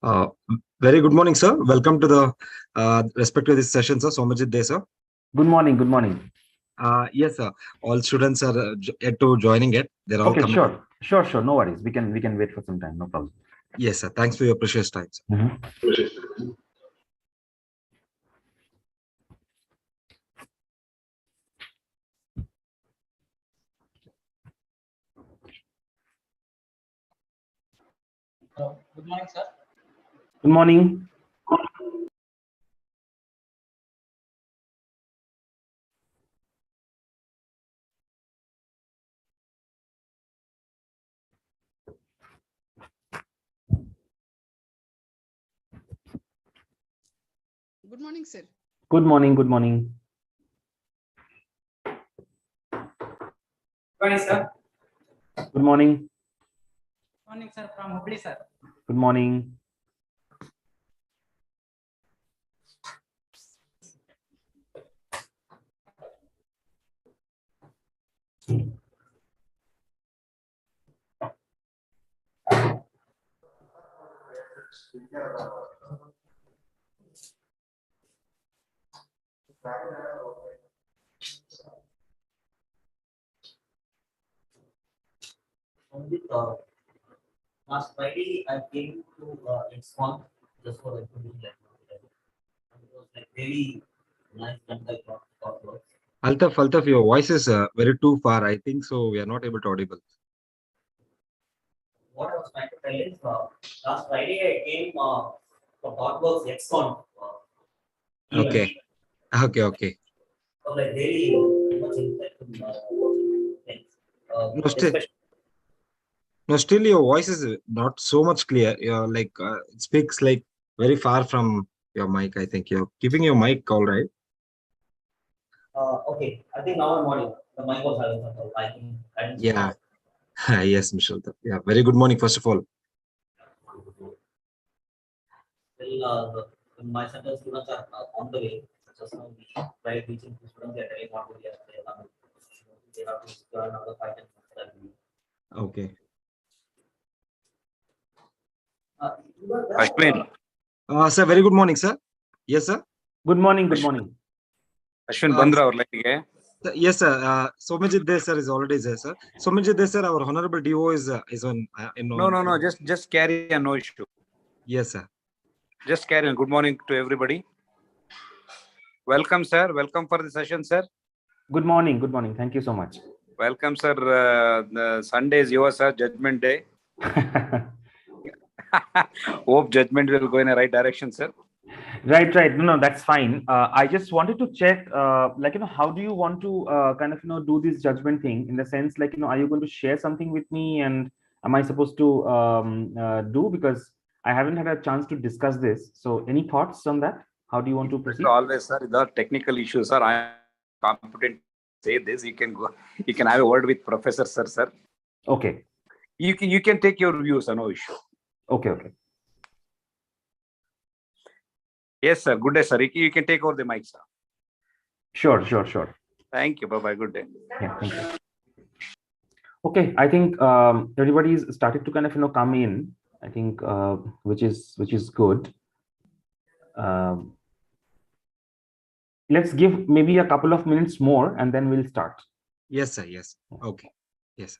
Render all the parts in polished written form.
Uh, Very good morning, sir. Welcome to the respect to this session, sir. Soumyajit Dey, sir. Good morning. Good morning. Yes, sir. All students are yet to joining it. They're all Okay, coming. sure. No worries. We can wait for some time. No problem. Yes, sir. Thanks for your precious time, sir. Good morning, sir. Good morning. Good morning, sir. Good morning. Good morning. Good morning, sir. Good morning. Morning, sir. From Hubli, sir. Good morning. Last Friday, I came to Exxon just for information. It was like very nice and I thought was. Altaf, your voice is very too far. I think so. We are not able to audible. What I was trying to tell is, last Friday I came for ThoughtWorks Exxon event. Okay. Okay. So like very much interesting things. No, Especially still your voice is not so much clear. You're like it speaks like very far from your mic. I think you're keeping your mic all right. okay. I think now I'm audible. The mic was having some trouble. I think I didn't speak. Yeah. Yes, Michelle. Yeah. Very good morning, first of all. Still, my center students are on the way. Just now we tried reaching the students. They are telling what we are saying. They have to join another 5 10 minutes. Okay. Ashwin. Sir, very good morning, sir. Yes, sir. Good morning. Good morning. Ashwin Bandra ಅವ್ರ ಲೈನ್ಗೆ. Yes, sir. Soumyajit Dey, sir, is already there, sir. Soumyajit Dey, sir, our honorable DO is on. No. Just carry on. No issue. Yes, sir. Just carry on. Good morning to everybody. Welcome, sir. Welcome for the session, sir. Good morning. Good morning. Thank you so much. Welcome, sir. The Sunday is yours, sir. Judgment Day. Hope judgment will go in a right direction, sir. Right. No, that's fine. I just wanted to check, how do you want to do this judgment thing, in the sense, are you going to share something with me, and am I supposed to do, because I haven't had a chance to discuss this. So any thoughts on that? How do you want to proceed? Always, sir. The technical issues, sir. I am competent to say this. You can go. You can have a word with Professor, sir. Okay. You can take your views, sir. No issue. Okay. Yes, sir. Good day, sir. You can take over the mic, sir. Sure. Thank you. Bye. Good day. Yeah, thank you. Okay, I think everybody's started to come in. I think which is good. Let's give maybe a couple of minutes more, and then we'll start. Yes, sir. Yes. Okay. Yes.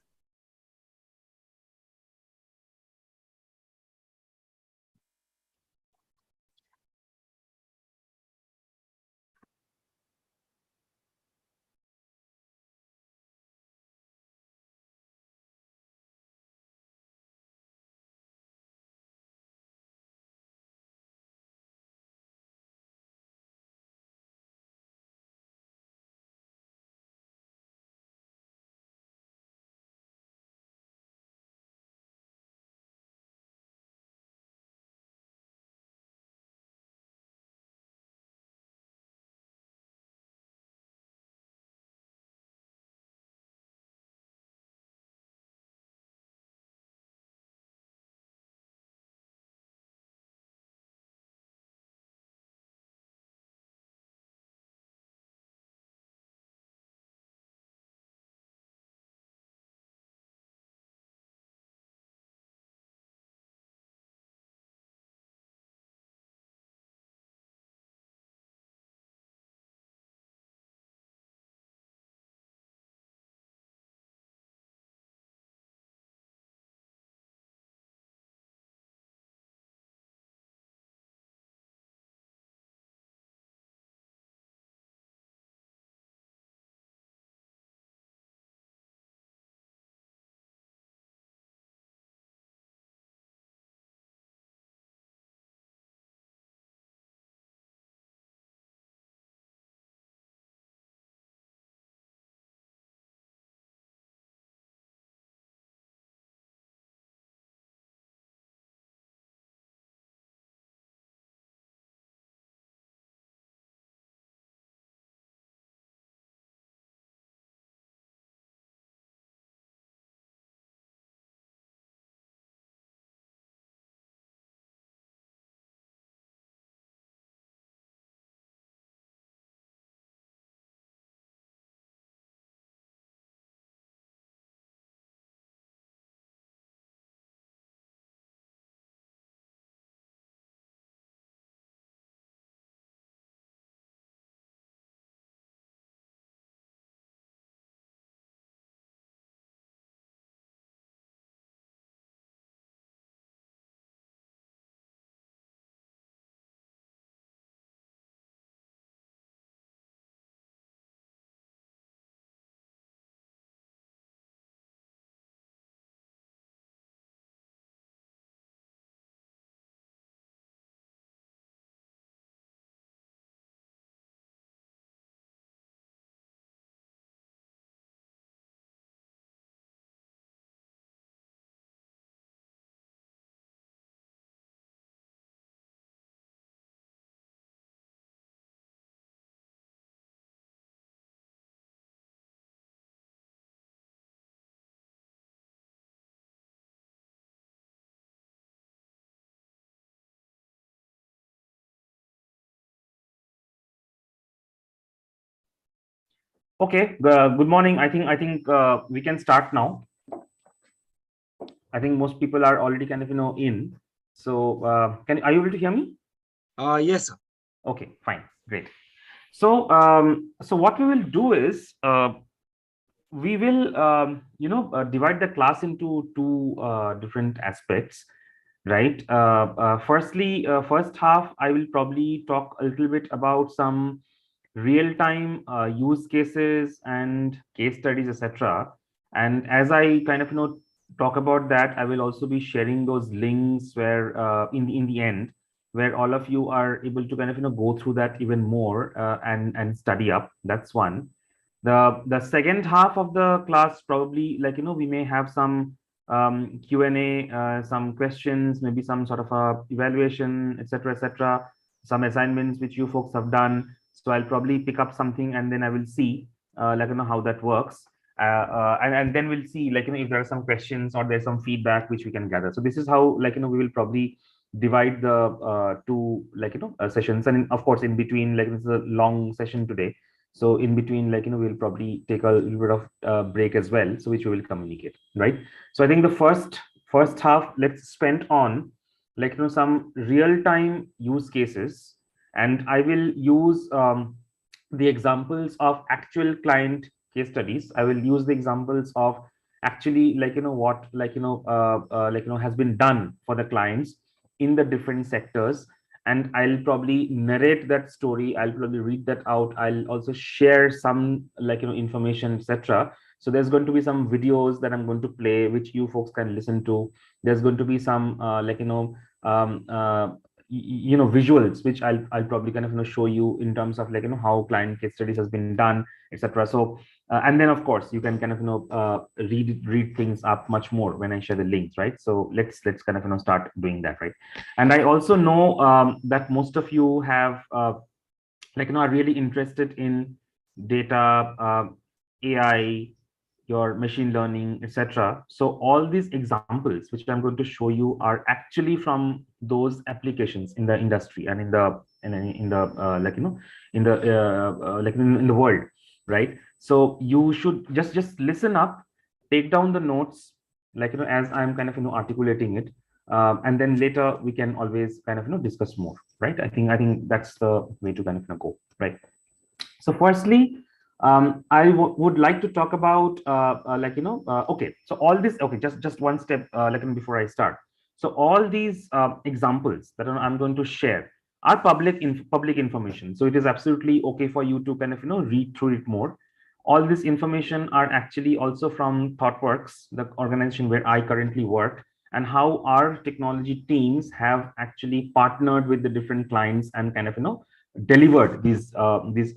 Okay, good morning. I think we can start now. I think most people are already kind of in. So are you able to hear me? Yes, sir. Okay, fine, great. So so what we will do is we will divide the class into two different aspects, right? Firstly, first half I will probably talk a little bit about some real-time use cases and case studies, etc. And as I kind of talk about that, I will also be sharing those links where in the end, where all of you are able to kind of go through that even more and study up. That's one. The second half of the class, probably, like we may have some Q&A, some questions, maybe some sort of a evaluation, etc., etc., some assignments which you folks have done. So I'll probably pick up something and then I will see how that works. And then we'll see if there are some questions or there's some feedback which we can gather. So this is how we will probably divide the two sessions. And of course, in between, this is a long session today. So in between, we'll probably take a little bit of break as well, so which we will communicate, right? So I think the first half, let's spend on some real-time use cases, and I will use the examples of actual client case studies. I will use the examples of actually what has been done for the clients in the different sectors, and I'll probably narrate that story. I'll probably read that out. I'll also share some information, etc. So there's going to be some videos that I'm going to play, which you folks can listen to. There's going to be some um, uh, visuals, which I'll probably kind of show you in terms of how client case studies has been done, etc. So and then of course you can kind of read things up much more when I share the links, right? So let's kind of start doing that, right? And I also know that most of you have are really interested in data, AI, your machine learning, etc. So all these examples which I'm going to show you are actually from those applications in the industry and in the in the world, right? So you should just listen up, take down the notes, as I'm kind of articulating it, and then later we can always kind of discuss more, right? I think that's the way to kind of go, right? So firstly, I would like to talk about okay, so all this, okay, just one step before I start. So all these examples that I'm going to share are public information, so it is absolutely okay for you to kind of read through it more. All this information are actually also from ThoughtWorks, the organization where I currently work, and how our technology teams have actually partnered with the different clients and kind of delivered these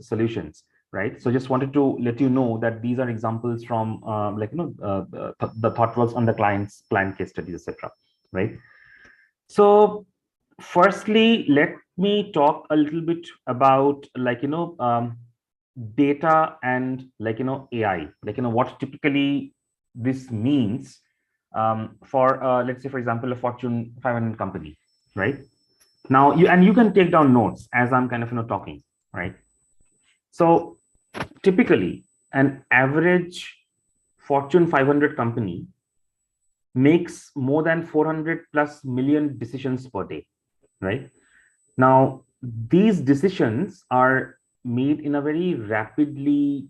solutions, right? So just wanted to let you know that these are examples from the ThoughtWorks on the client case studies, etc., right? So firstly, let me talk a little bit about data and AI, what typically this means for let's say, for example, a Fortune 500 company, right? Now you can take down notes as I'm kind of talking, right? So typically an average Fortune 500 company makes more than 400 plus million decisions per day, right? Now these decisions are made in a very rapidly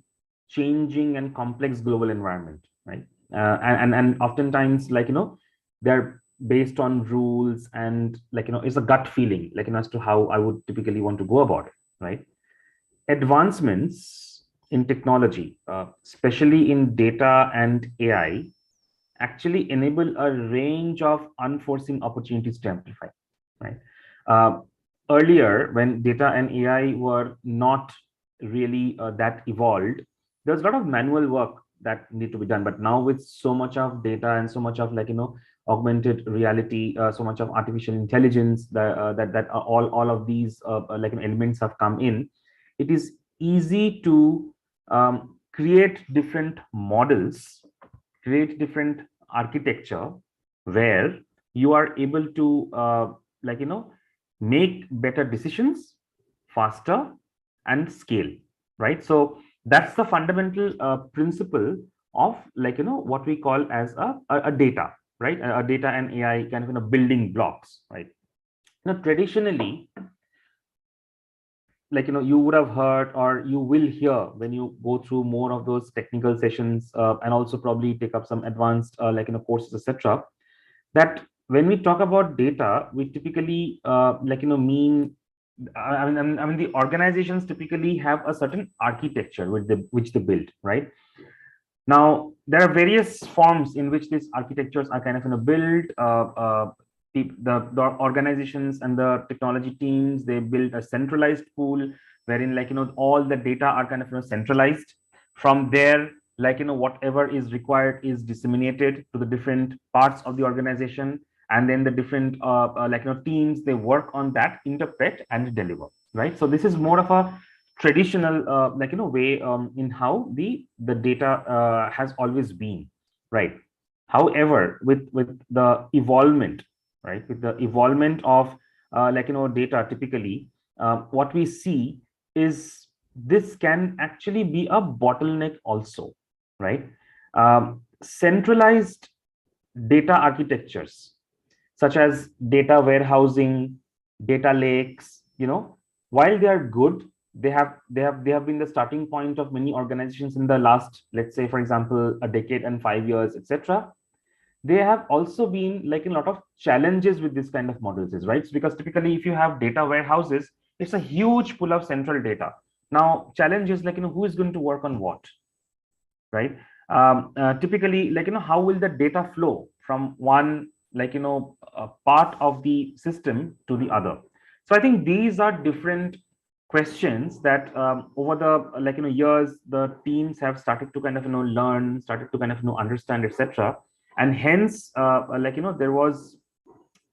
changing and complex global environment, right? And oftentimes they're based on rules, and it's a gut feeling as to how I would typically want to go about it, right? Advancements in technology, especially in data and AI, actually enable a range of unforeseen opportunities to amplify, right? Uh, Earlier, when data and AI were not really that evolved, there's a lot of manual work that need to be done. But now with so much of data and so much of augmented reality, so much of artificial intelligence, that all of these elements have come in, it is easy to create different models, create different architecture where you are able to make better decisions faster and scale, right? So That's the fundamental principle of what we call as a data, right? A data and AI kind of building blocks, right? Now, traditionally, you would have heard or you will hear when you go through more of those technical sessions and also probably take up some advanced courses, etc., that when we talk about data, we typically mean I mean the organizations typically have a certain architecture which they build, right? Now there are various forms in which these architectures are kind of built. The organizations and the technology teams, they build a centralized pool wherein all the data are kind of centralized. From there, whatever is required is disseminated to the different parts of the organization, and then the different teams, they work on that, interpret and deliver, right? So this is more of a traditional way in how the data has always been, right? However, with the evolvement, right, with the evolvement of data, typically what we see is this can actually be a bottleneck also, right? Centralized data architectures such as data warehousing, data lakes, while they are good, they have been the starting point of many organizations in the last, let's say, for example, a decade and 5 years, etc. They have also been a lot of challenges with this kind of models, is right? Because typically, if you have data warehouses, it's a huge pool of central data. Now, challenge is who is going to work on what, right? Typically, how will the data flow from one part of the system to the other? So I think these are different questions that over the years, the teams have started to kind of learn, started to kind of understand, etc. And hence there was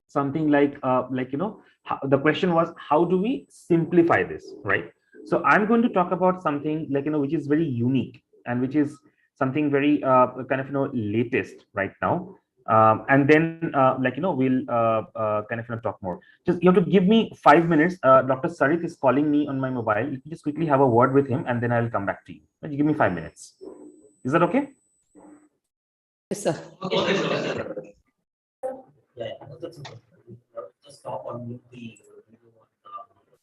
something the question was, how do we simplify this, right? So I'm going to talk about something which is very unique and which is something very kind of latest right now. And then we'll kind of talk more. Just you have to give me 5 minutes. Dr. Sarit is calling me on my mobile. You can just quickly have a word with him and then I'll come back to you. You give me 5 minutes. Is that okay? Yes, sir. Okay. Yeah, that's okay. Just stop on mute the video on the.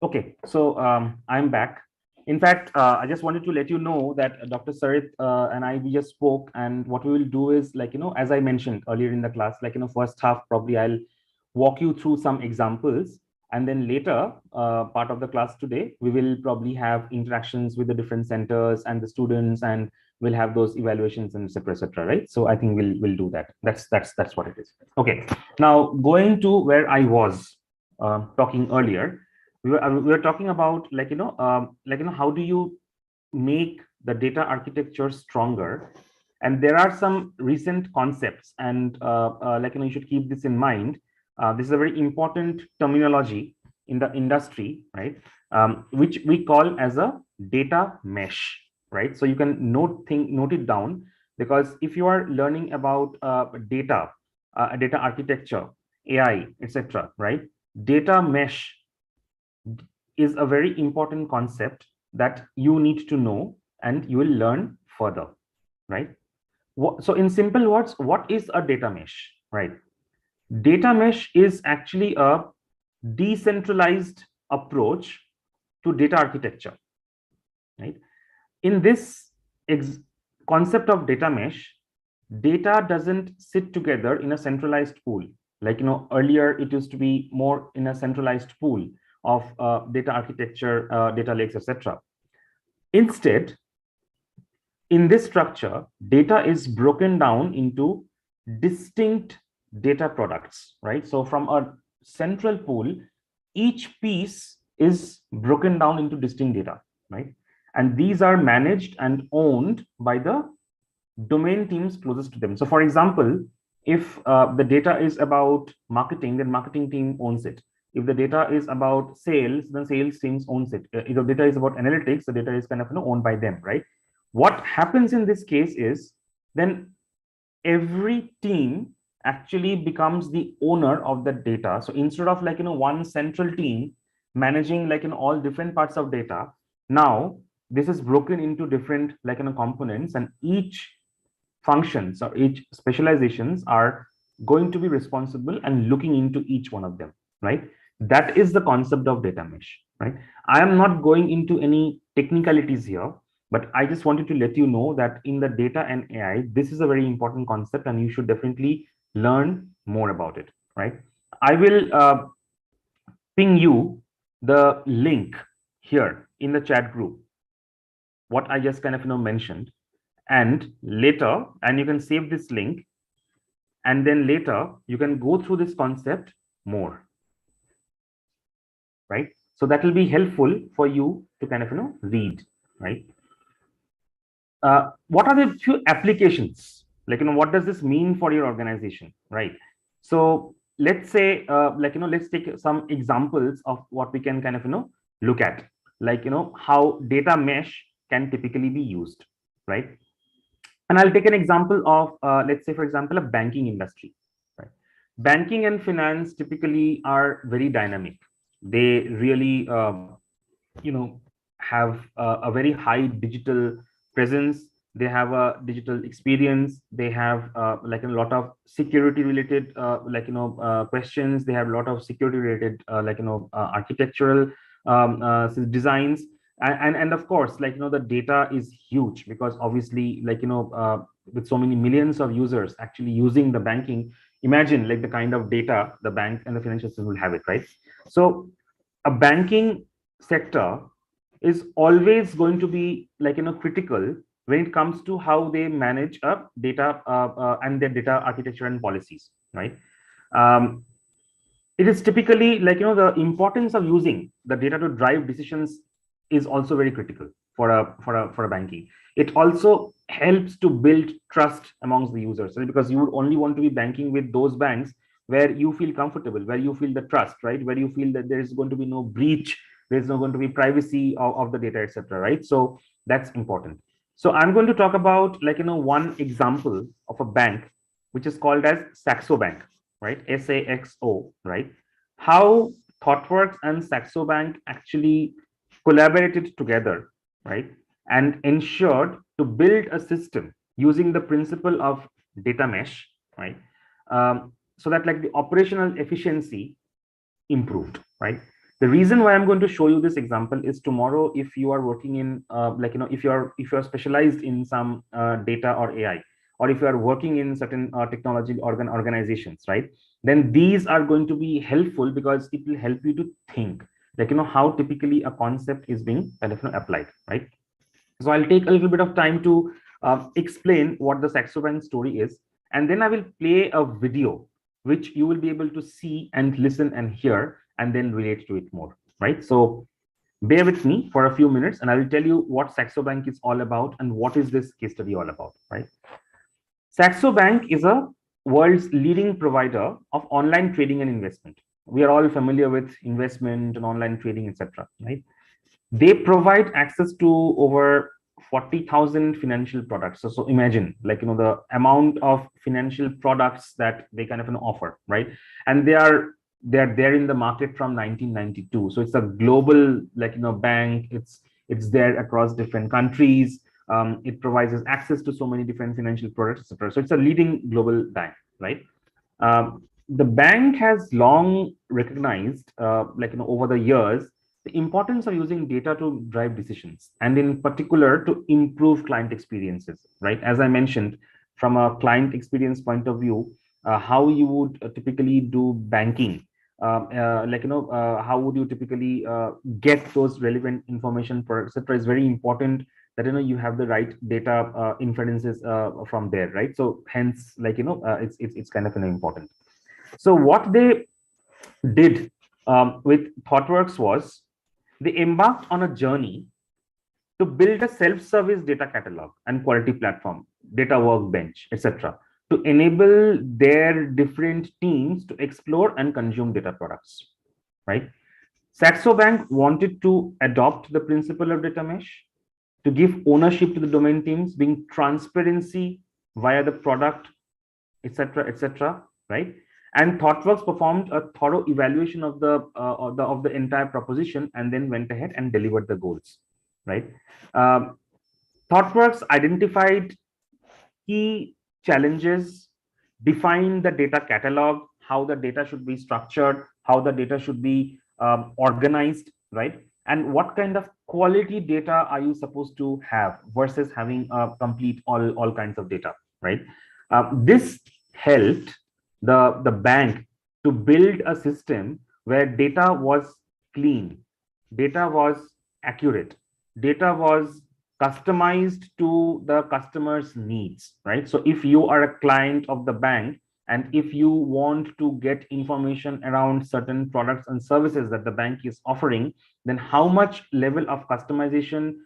Okay, so I'm back. In fact, I just wanted to let you know that Dr. Sarit and I, we just spoke, and what we will do is as I mentioned earlier in the class, first half, probably I'll walk you through some examples. And then later part of the class today, we will probably have interactions with the different centers and the students, and we'll have those evaluations and et cetera, right? So I think we'll do that. That's what it is. Okay, now going to where I was talking earlier. We were talking about how do you make the data architecture stronger, and there are some recent concepts, and you should keep this in mind. This is a very important terminology in the industry, right? Which we call as a data mesh, right? So you can note it down, because if you are learning about data architecture, AI, etc., right? Data mesh is a very important concept that you need to know and you will learn further, right? So in simple words, what is a data mesh, right? Data mesh is actually a decentralized approach to data architecture, right? In this concept of data mesh, data doesn't sit together in a centralized pool. Like, earlier it used to be more in a centralized pool of data architecture, data lakes, etc. Instead, in this structure, data is broken down into distinct data products, right? So from a central pool, each piece is broken down into distinct data, right? And these are managed and owned by the domain teams closest to them. So for example, if the data is about marketing, then marketing team owns it. If the data is about sales, then sales teams owns it. If the data is about analytics, the data is kind of owned by them, right? What happens in this case is then every team actually becomes the owner of the data. So instead of one central team managing all different parts of data, now this is broken into different components, and each functions or each specializations are going to be responsible and looking into each one of them, right? That is the concept of data mesh, right? I am not going into any technicalities here, but I just wanted to let you know that in the data and AI, this is a very important concept and you should definitely learn more about it, right? I will ping you the link here in the chat group, what I just kind of mentioned, and later, and you can save this link, and then later you can go through this concept more, right? So that will be helpful for you to kind of read, right? What are the few applications, what does this mean for your organization, right? So let's say let's take some examples of what we can kind of look at, how data mesh can typically be used, right? And I'll take an example of, let's say, for example, a banking industry. Right? Banking and finance typically are very dynamic. They really, have a very high digital presence. They have a digital experience. They have a lot of security related, questions. They have a lot of security related, architectural designs. And of course, the data is huge, because obviously, with so many millions of users actually using the banking, imagine the kind of data the bank and the financial system will have it, right? So a banking sector is always going to be critical when it comes to how they manage data and their data architecture and policies, right? It is typically the importance of using the data to drive decisions is also very critical for a banking. It also helps to build trust amongst the users, right? Because you would only want to be banking with those banks where you feel comfortable, where you feel the trust, right? Where you feel that there is going to be no breach, there's not going to be privacy of the data, etc., right? So that's important. So I'm going to talk about one example of a bank which is called as Saxo Bank, right? SAXO, right? How ThoughtWorks and Saxo Bank actually collaborated together, right? And ensured to build a system using the principle of data mesh, right? So that the operational efficiency improved, right? The reason why I'm going to show you this example is tomorrow, if you are working in if you're specialized in some data or AI, or if you are working in certain technology organizations, right? Then these are going to be helpful, because it will help you to think how typically a concept is being kind of applied, right? So I'll take a little bit of time to explain what the Saxo Bank story is, and then I will play a video which you will be able to see and listen and hear, and then relate to it more, right? So bear with me for a few minutes, and I will tell you what Saxo Bank is all about and what is this case study all about, right? Saxo Bank is a world's leading provider of online trading and investment. We are all familiar with investment and online trading, etc., right? They provide access to over 40,000 financial products. So imagine the amount of financial products that they kind of offer, right? And they're there in the market from 1992. So it's a global bank. It's there across different countries. It provides us access to so many different financial products, etc. So it's a leading global bank, right? The bank has long recognized, over the years, the importance of using data to drive decisions, and in particular to improve client experiences, right? As I mentioned, from a client experience point of view, how you would typically do banking, how would you typically get those relevant information, etc., is very important, that you have the right data inferences from there, right? So hence, it's kind of important. So what they did with ThoughtWorks was they embarked on a journey to build a self-service data catalog and quality platform, data workbench, etc., to enable their different teams to explore and consume data products, right? Saxo Bank wanted to adopt the principle of data mesh, to give ownership to the domain teams, being transparency via the product, etc., right? And ThoughtWorks performed a thorough evaluation of the entire proposition and then went ahead and delivered the goals, right? ThoughtWorks identified key challenges, defined the data catalog, how the data should be structured, how the data should be organized, right? And what kind of quality data are you supposed to have versus having a complete all kinds of data, right? This helped the bank to build a system where data was clean, data was accurate, data was customized to the customer's needs, right? So if you are a client of the bank, and if you want to get information around certain products and services that the bank is offering, then how much level of customization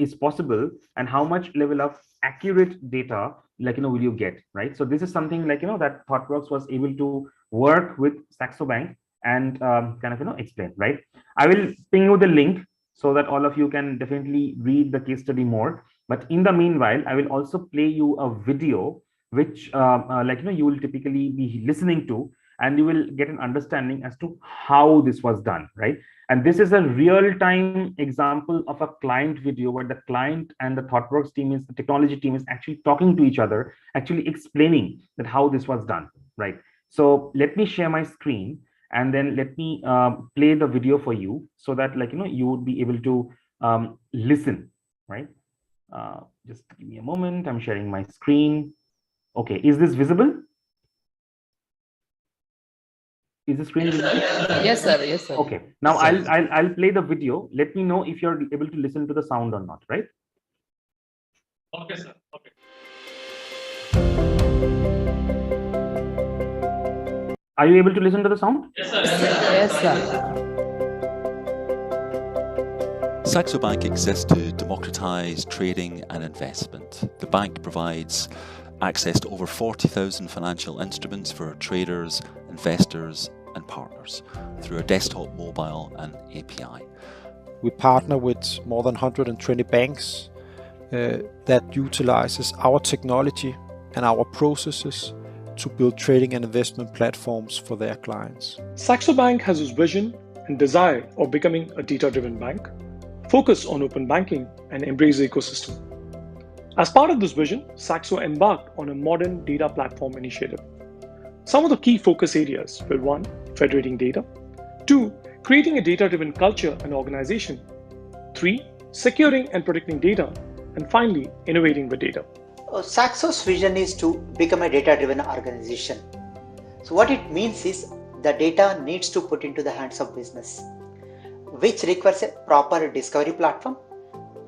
is possible, and how much level of accurate data will you get, right? So this is something that ThoughtWorks was able to work with Saxo Bank and explain, right? I will ping you the link so that all of you can definitely read the case study more. But in the meanwhile, I will also play you a video which you will typically be listening to, and you will get an understanding as to how this was done, right? And this is a real-time example of a client video where the client and the ThoughtWorks team, the technology team, is actually talking to each other, actually explaining that how this was done, right? So let me share my screen, and then let me play the video for you, so that you would be able to listen, right? Just give me a moment. I'm sharing my screen. Okay, is this visible? Is the screen visible? Yes, sir. Yes, sir. Okay. Now Yes, sir. I'll play the video. Let me know if you're able to listen to the sound or not, right? Okay, sir. Okay. Are you able to listen to the sound? Yes, sir. Yes, sir. Saxo Bank exists to democratise trading and investment. The bank provides access to over 40,000 financial instruments for traders, investors and partners through a desktop, mobile and API. We partner with more than 120 banks that utilizes our technology and our processes to build trading and investment platforms for their clients. Saxo Bank has this vision and desire of becoming a data-driven bank, focus on open banking and embrace the ecosystem. As part of this vision, Saxo embarked on a modern data platform initiative. Some of the key focus areas were 1. Federating data, 2. Creating a data-driven culture and organization, 3. Securing and protecting data, and finally, innovating with data. Saxo's vision is to become a data-driven organization. So what it means is the data needs to put into the hands of business, which requires a proper discovery platform,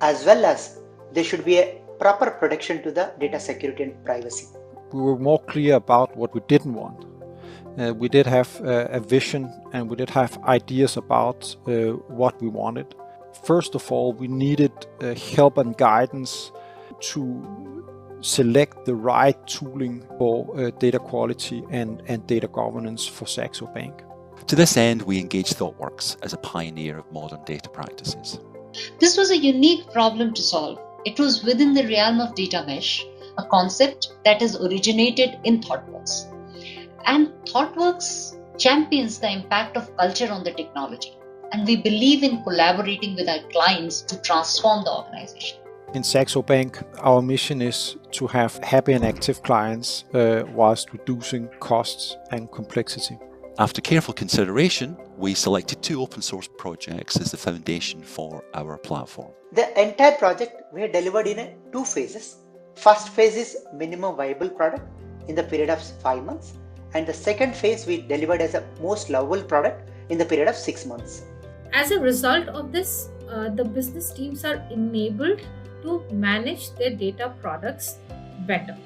as well as there should be a proper protection to the data security and privacy. We were more clear about what we didn't want. We did have a vision, and we did have ideas about what we wanted. First of all, we needed help and guidance to select the right tooling for data quality and data governance for Saxo Bank. To this end, we engaged ThoughtWorks as a pioneer of modern data practices. This was a unique problem to solve. It was within the realm of data mesh, a concept that has originated in ThoughtWorks. And ThoughtWorks champions the impact of culture on the technology. And we believe in collaborating with our clients to transform the organization. In Saxo Bank, our mission is to have happy and active clients whilst reducing costs and complexity. After careful consideration, we selected 2 open source projects as the foundation for our platform. The entire project we have delivered in 2 phases. First phase is minimum viable product in the period of 5 months, and the second phase we delivered as a most lovable product in the period of 6 months. As a result of this, the business teams are enabled to manage their data products better.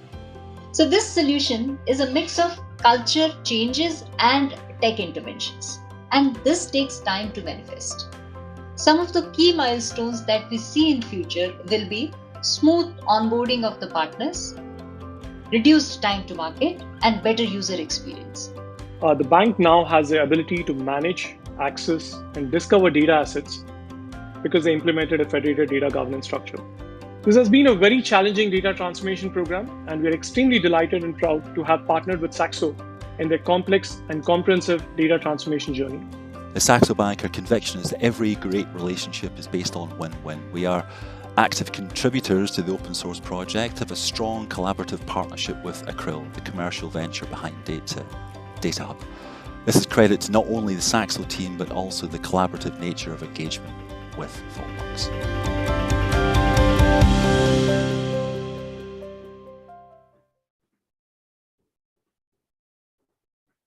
So this solution is a mix of culture changes and tech interventions, and this takes time to manifest. Some of the key milestones that we see in future will be smooth onboarding of the partners, reduced time to market, and better user experience. The bank now has the ability to manage, access, and discover data assets because they implemented a federated data governance structure. This has been a very challenging data transformation program, and we are extremely delighted and proud to have partnered with Saxo in their complex and comprehensive data transformation journey. At Saxo Bank, our conviction is that every great relationship is based on win-win. We are active contributors to the open source project, have a strong collaborative partnership with Accrual, the commercial venture behind Data Hub. This is credit to not only the Saxo team, but also the collaborative nature of engagement with ThoughtWorks.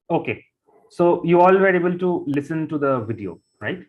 Okay, so you all were able to listen to the video, right?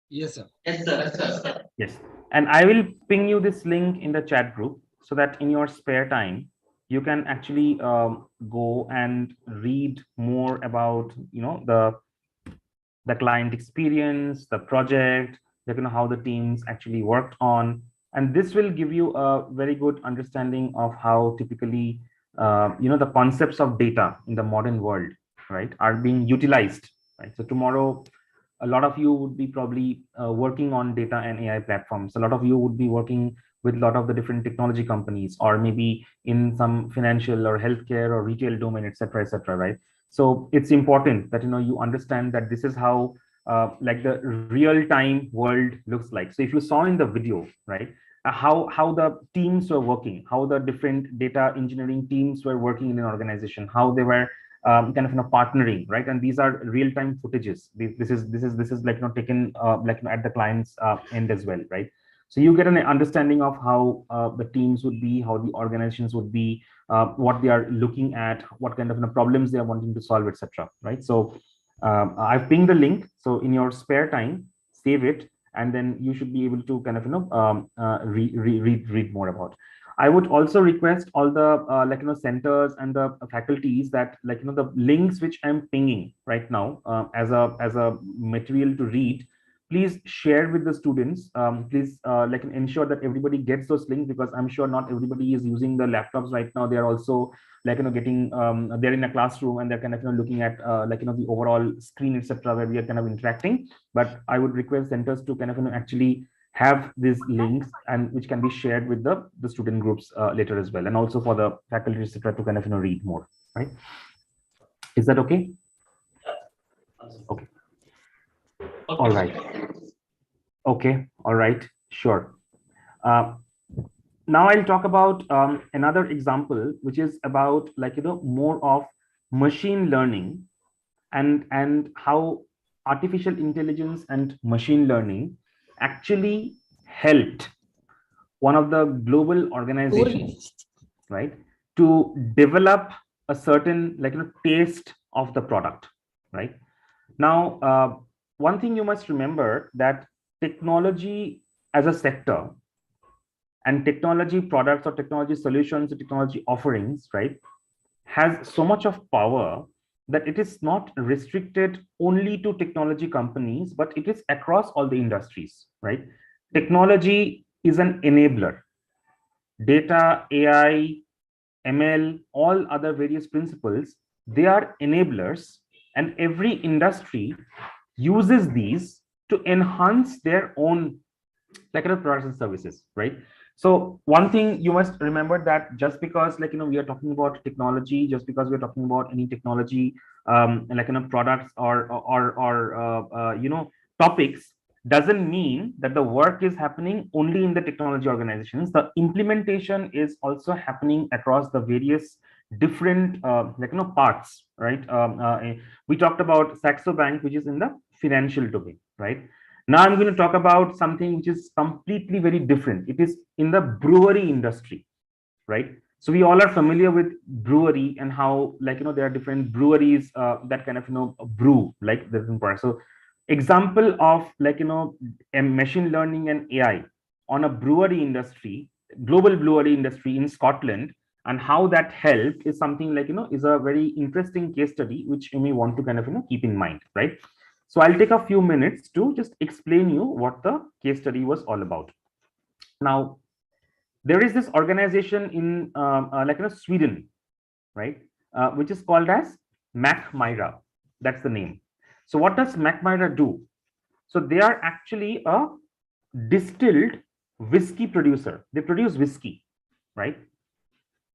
Yes, sir. Yes, sir. Yes, and I will ping you this link in the chat group so that in your spare time you can actually go and read more about the client experience, the project, how the teams actually worked on, and this will give you a very good understanding of how typically the concepts of data in the modern world, right, are being utilized, right? So tomorrow a lot of you would be probably working on data and AI platforms. A lot of you would be working with a lot of the different technology companies, or maybe in some financial or healthcare or retail domain, etc., right? So it's important that you understand that this is how like the real-time world looks like. So if you saw in the video, right, how the teams were working, how the different data engineering teams were working in an organization, how they were partnering, right? And these are real-time footages. This is like taken at the client's end as well, right? So you get an understanding of how the teams would be, how the organizations would be, what they are looking at, what kind of problems they are wanting to solve, etc. Right? So I've pinged the link. So in your spare time, save it, and then you should be able to read more about. I would also request all the centers and the faculties that the links which I'm pinging right now as a material to read, please share with the students. Please ensure that everybody gets those links, because I'm sure not everybody is using the laptops right now. They are also getting they're in a classroom and they're looking at the overall screen, etc., where we are interacting. But I would request centers to actually have these links, and which can be shared with the student groups later as well, and also for the faculty, etc., to read more, right? Is that okay? Okay. All right. Okay. All right. Sure. Now I'll talk about another example, which is about more of machine learning, and how artificial intelligence and machine learning actually helped one of the global organizations, right, to develop a certain taste of the product, right? Now, one thing you must remember, that technology as a sector and technology products or technology solutions or technology offerings, right, has so much of power that it is not restricted only to technology companies, but it is across all the industries, right? Technology is an enabler. Data, AI, ML, all other various principles, they are enablers, and every industry uses these to enhance their own products and services, right? So one thing you must remember, that just because we are talking about technology, just because we are talking about any technology products or topics, doesn't mean that the work is happening only in the technology organizations. The implementation is also happening across the various different parts, right? We talked about Saxo Bank, which is in the financial domain, right? Now I'm going to talk about something which is completely very different. It is in the brewery industry, right? So we all are familiar with brewery and how there are different breweries that kind of brew like this important. So example of a machine learning and AI on a brewery industry, global brewery industry in Scotland, and how that helped is something is a very interesting case study which you may want to kind of keep in mind, right? So I'll take a few minutes to just explain you what the case study was all about. Now, there is this organization in Sweden, right, which is called as MacMyra. That's the name. So what does MacMyra do? So they are actually a distilled whiskey producer. They produce whiskey, right?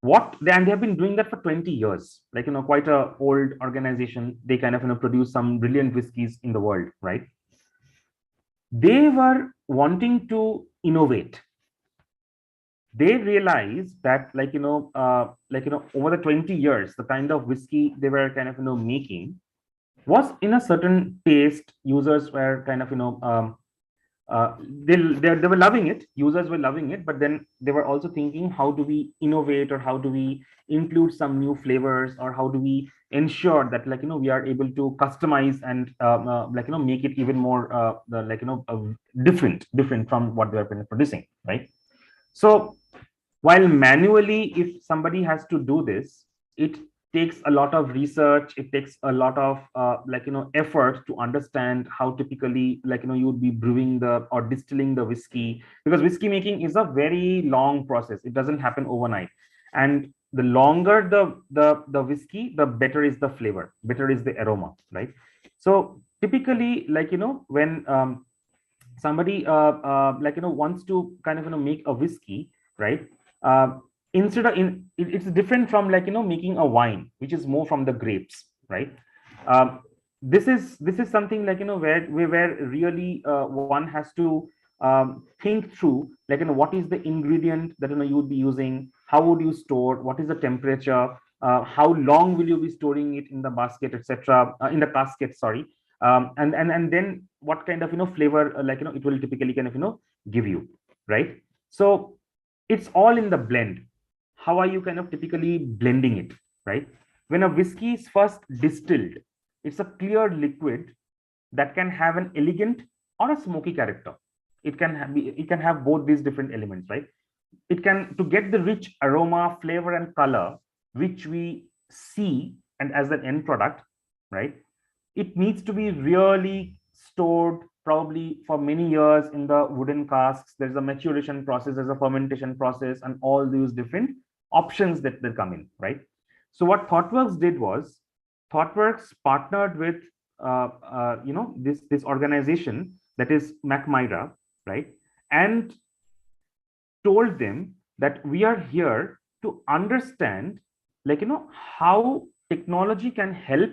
And they have been doing that for 20 years, quite a old organization. They kind of produce some brilliant whiskeys in the world, right? They were wanting to innovate. They realized that over the 20 years, the kind of whiskey they were kind of making was in a certain taste. Users were kind of they were loving it. Users were loving it, but then they were also thinking, how do we innovate, or how do we include some new flavors, or how do we ensure that we are able to customize and make it even more different from what they are producing, right? So while manually, if somebody has to do this, it takes a lot of research. It takes a lot of effort to understand how typically you would be brewing or distilling the whiskey, because whiskey making is a very long process. It doesn't happen overnight, and the longer the whiskey, the better is the flavor, better is the aroma, right? So typically, when somebody wants to kind of make a whiskey, right? Instead of it's different from making a wine, which is more from the grapes, right? This is something where really one has to think through what is the ingredient that you would be using, how would you store, what is the temperature, how long will you be storing it in the basket, etc., in the casket, sorry. And then what kind of flavor it will typically kind of give you, right? So it's all in the blend. How are you kind of typically blending it, right? When a whiskey is first distilled, it's a clear liquid that can have an elegant or a smoky character. It can have both these different elements, right? It can, to get the rich aroma, flavor, and color which we see and as an end product, right? It needs to be really stored probably for many years in the wooden casks. There's a maturation process, there's a fermentation process, and all these different options that come in, right? So what ThoughtWorks did was, ThoughtWorks partnered with this organization that is MacMyra, right? And told them that we are here to understand how technology can help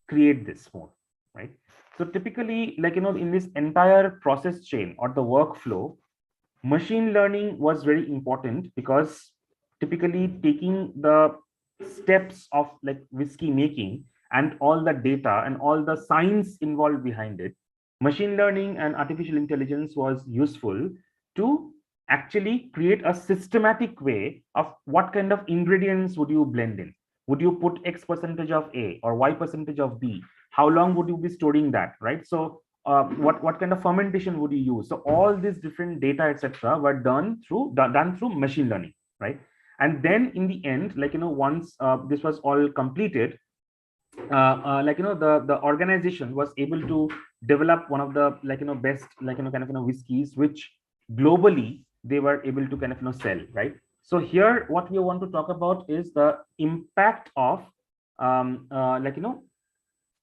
create this more, right? So typically in this entire process chain or the workflow, machine learning was very important, because typically taking the steps of whiskey making and all the data and all the science involved behind it, machine learning and artificial intelligence was useful to actually create a systematic way of what kind of ingredients would you blend in. Would you put X percentage of A or Y percentage of B? How long would you be storing that, right? So what kind of fermentation would you use? So all these different data, etc., were done through machine learning, right? And then in the end, once this was all completed, the organization was able to develop one of the best whiskeys, which globally they were able to kind of sell, right? So here what we want to talk about is the impact of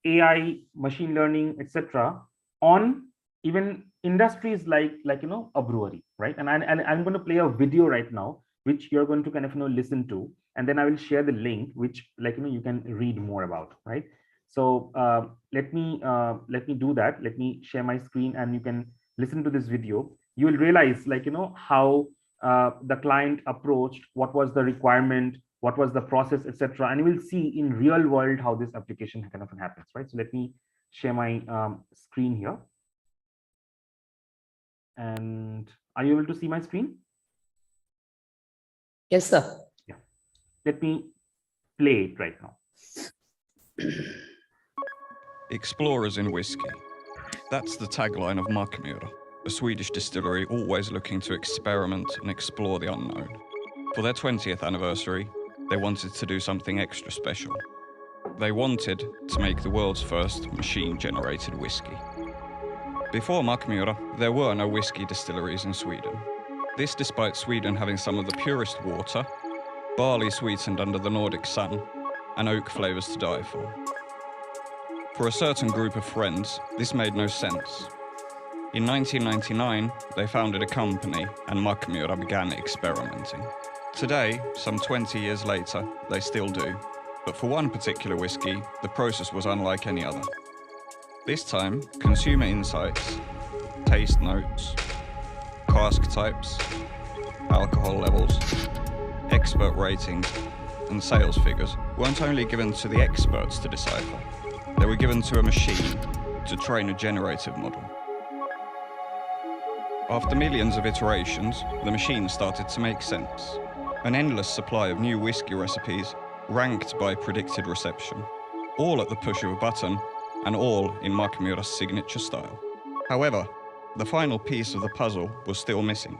AI, machine learning, etc., on even industries like a brewery, right? And I'm going to play a video right now, which you're going to kind of listen to, and then I will share the link, which you can read more about, right? So let me do that. Let me share my screen, and you can listen to this video, you will realize, like, how the client approached, what was the requirement, what was the process, etc. And you will see in real world how this application kind of happens, right? So let me share my screen here. And are you able to see my screen? Yes, sir. Yeah. Let me play it right now. Explorers in whiskey. That's the tagline of Markmyra, a Swedish distillery always looking to experiment and explore the unknown. For their 20th anniversary, they wanted to do something extra special. They wanted to make the world's first machine-generated whiskey. Before Markmyra, there were no whiskey distilleries in Sweden. This despite Sweden having some of the purest water, barley sweetened under the Nordic sun, and oak flavours to die for. For a certain group of friends, this made no sense. In 1999, they founded a company and Markmyra began experimenting. Today, some 20 years later, they still do. But for one particular whiskey, the process was unlike any other. This time, consumer insights, taste notes, cask types, alcohol levels, expert ratings, and sales figures weren't only given to the experts to decipher, they were given to a machine to train a generative model. After millions of iterations, the machine started to make sense. An endless supply of new whiskey recipes ranked by predicted reception, all at the push of a button and all in Markmyra's signature style. However, the final piece of the puzzle was still missing.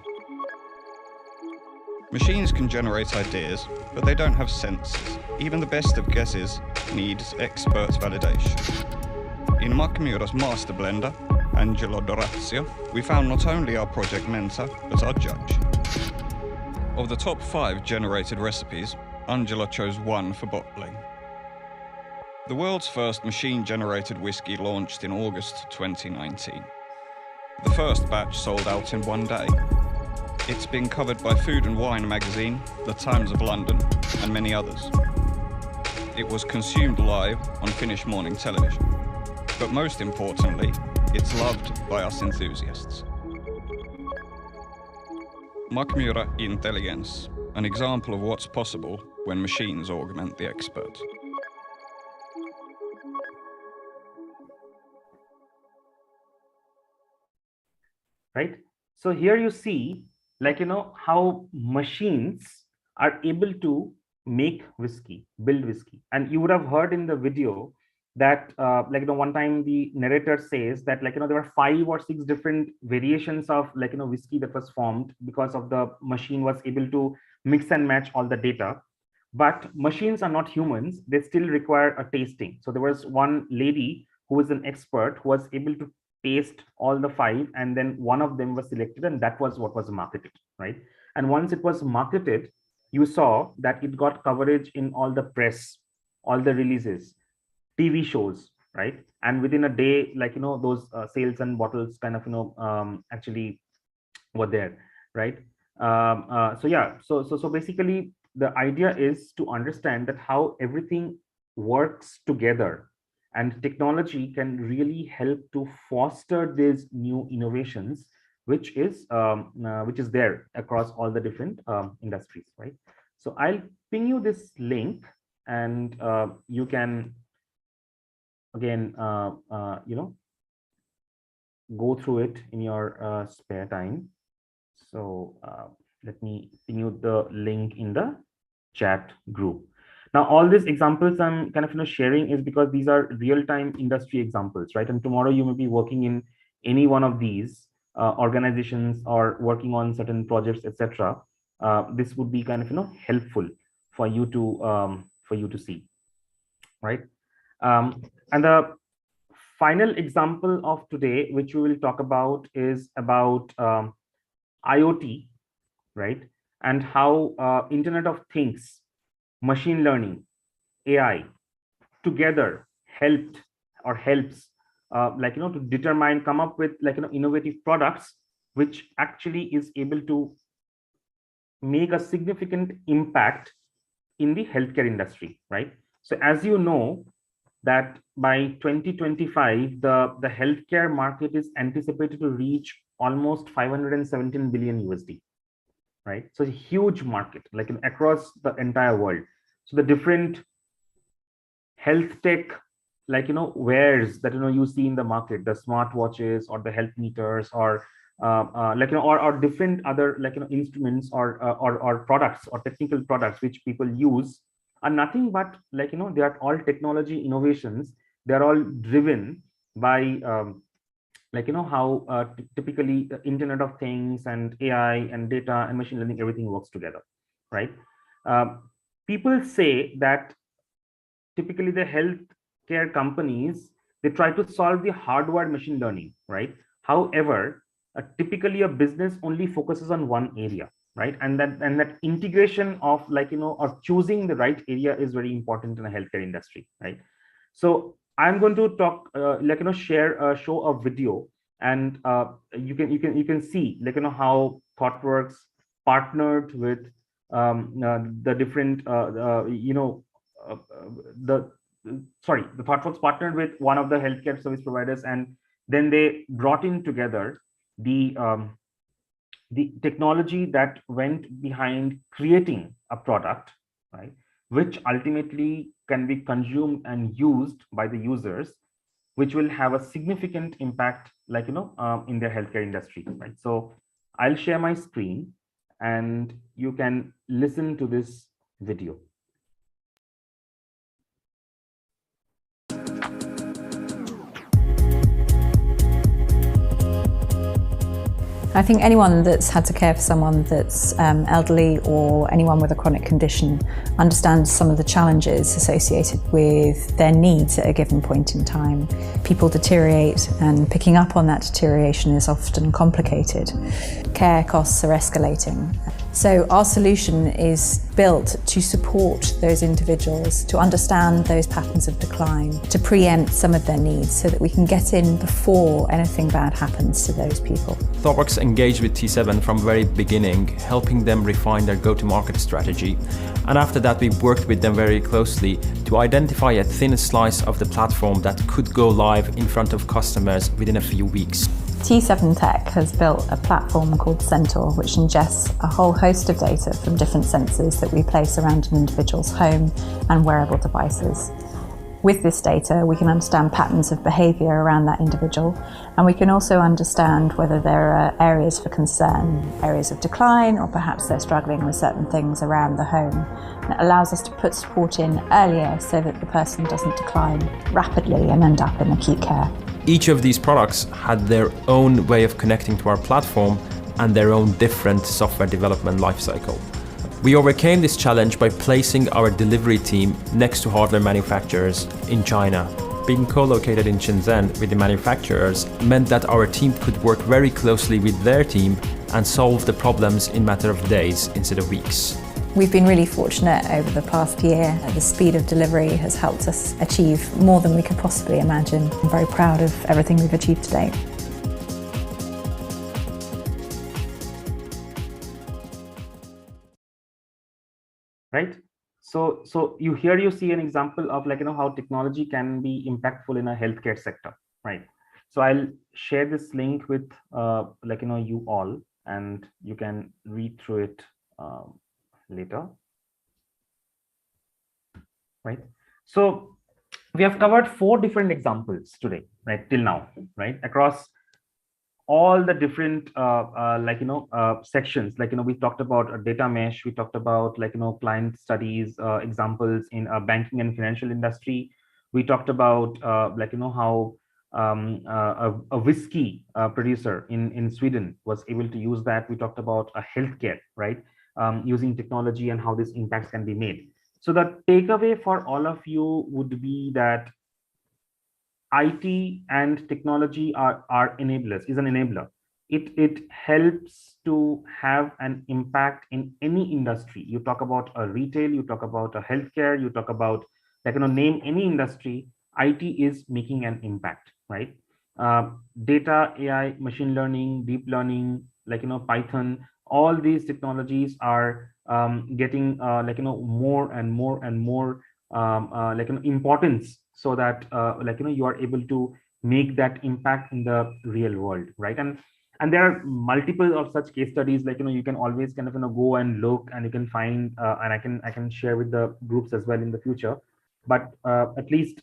Machines can generate ideas, but they don't have senses. Even the best of guesses needs expert validation. In Markmyra's master blender, Angelo Dorazio, we found not only our project mentor, but our judge. Of the top 5 generated recipes, Angelo chose one for bottling. The world's first machine-generated whiskey launched in August 2019. The first batch sold out in one day. It's been covered by Food and Wine magazine, The Times of London, and many others. It was consumed live on Finnish morning television. But most importantly, it's loved by us enthusiasts. Markmyra Intelligence, an example of what's possible when machines augment the expert. Right? So here you see, like, how machines are able to make whiskey, build whiskey. And you would have heard in the video that, one time the narrator says that, there were 5 or 6 different variations of, whiskey that was formed because of the machine was able to mix and match all the data. But machines are not humans. They still require a tasting. So there was one lady who was an expert who was able to taste all the 5, and then one of them was selected, and that was what was marketed, right? And once it was marketed, you saw that it got coverage in all the press, all the releases, TV shows, right? And within a day, those sales and bottles kind of, actually were there, right? So basically, the idea is to understand that how everything works together, and technology can really help to foster these new innovations, which is there across all the different industries, right? So I'll ping you this link, and you can again go through it in your spare time. So let me ping you the link in the chat group. Now, all these examples I'm kind of sharing is because these are real-time industry examples, right? And tomorrow you may be working in any one of these organizations or working on certain projects, etc. This would be kind of helpful for you to see, right? And the final example of today, which we will talk about, is about IoT, right? And how Internet of Things, machine learning, AI together helps to determine, come up with innovative products which actually is able to make a significant impact in the healthcare industry, right? So as you know that by 2025 the healthcare market is anticipated to reach almost 517 billion USD, right? So a huge market, like across the entire world. So the different health tech, like wares that you see in the market, the smartwatches or the health meters, or like or different other like instruments or products or technical products which people use, are nothing but like they are all technology innovations. They are all driven by like how typically the Internet of Things and AI and data and machine learning, everything works together, right? People say that typically the healthcare companies, they try to solve the hardware machine learning, right? However, typically a business only focuses on one area, right? And that integration of like or choosing the right area is very important in a healthcare industry, right? So I'm going to talk like show a video, and you can see like how ThoughtWorks partnered with the different the the ThoughtWorks partnered with one of the healthcare service providers, and then they brought in together the technology that went behind creating a product, right, which ultimately can be consumed and used by the users, which will have a significant impact like in their healthcare industry, right? So I'll share my screen and you can listen to this video. I think anyone that's had to care for someone that's elderly or anyone with a chronic condition understands some of the challenges associated with their needs at a given point in time. People deteriorate, and picking up on that deterioration is often complicated. Care costs are escalating. So our solution is built to support those individuals, to understand those patterns of decline, to preempt some of their needs so that we can get in before anything bad happens to those people. ThoughtWorks engaged with T7 from the very beginning, helping them refine their go-to-market strategy. And after that, we worked with them very closely to identify a thin slice of the platform that could go live in front of customers within a few weeks. T7 Tech has built a platform called Centaur, which ingests a whole host of data from different sensors that we place around an individual's home and wearable devices. With this data, we can understand patterns of behaviour around that individual, and we can also understand whether there are areas for concern, areas of decline, or perhaps they're struggling with certain things around the home. And it allows us to put support in earlier so that the person doesn't decline rapidly and end up in acute care. Each of these products had their own way of connecting to our platform and their own different software development lifecycle. We overcame this challenge by placing our delivery team next to hardware manufacturers in China. Being co-located in Shenzhen with the manufacturers meant that our team could work very closely with their team and solve the problems in a matter of days instead of weeks. We've been really fortunate over the past year. The speed of delivery has helped us achieve more than we could possibly imagine. I'm very proud of everything we've achieved to date. Right? So you see an example of like how technology can be impactful in a healthcare sector, right? So I'll share this link with like you all, and you can read through it later, right? So we have covered 4 different examples today, right, till now, right, across all the different sections. Like we talked about a data mesh, we talked about like client studies examples in a banking and financial industry. We talked about like how a whiskey producer in Sweden was able to use that. We talked about a healthcare, right, using technology and how these impacts can be made. So the takeaway for all of you would be that IT and technology are enablers, is an enabler. It helps to have an impact in any industry. You talk about a retail, you talk about a healthcare, you talk about like name any industry, IT is making an impact, right? Data, AI, machine learning, deep learning, like Python, all these technologies are getting like more and more and more like importance, so that like you are able to make that impact in the real world, right? And And there are multiple of such case studies, like you can always kind of go and look, and you can find and I can share with the groups as well in the future. But at least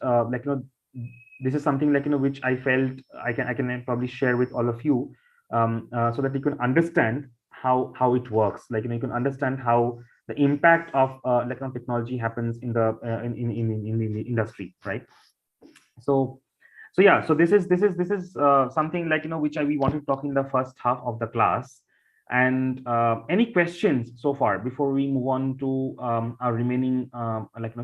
this is something which I felt I can probably share with all of you, so that you can understand how it works. You can understand how the impact of technology happens in the in the industry, right? So yeah, so this is something which we want to talk in the first half of the class. And any questions so far before we move on to our remaining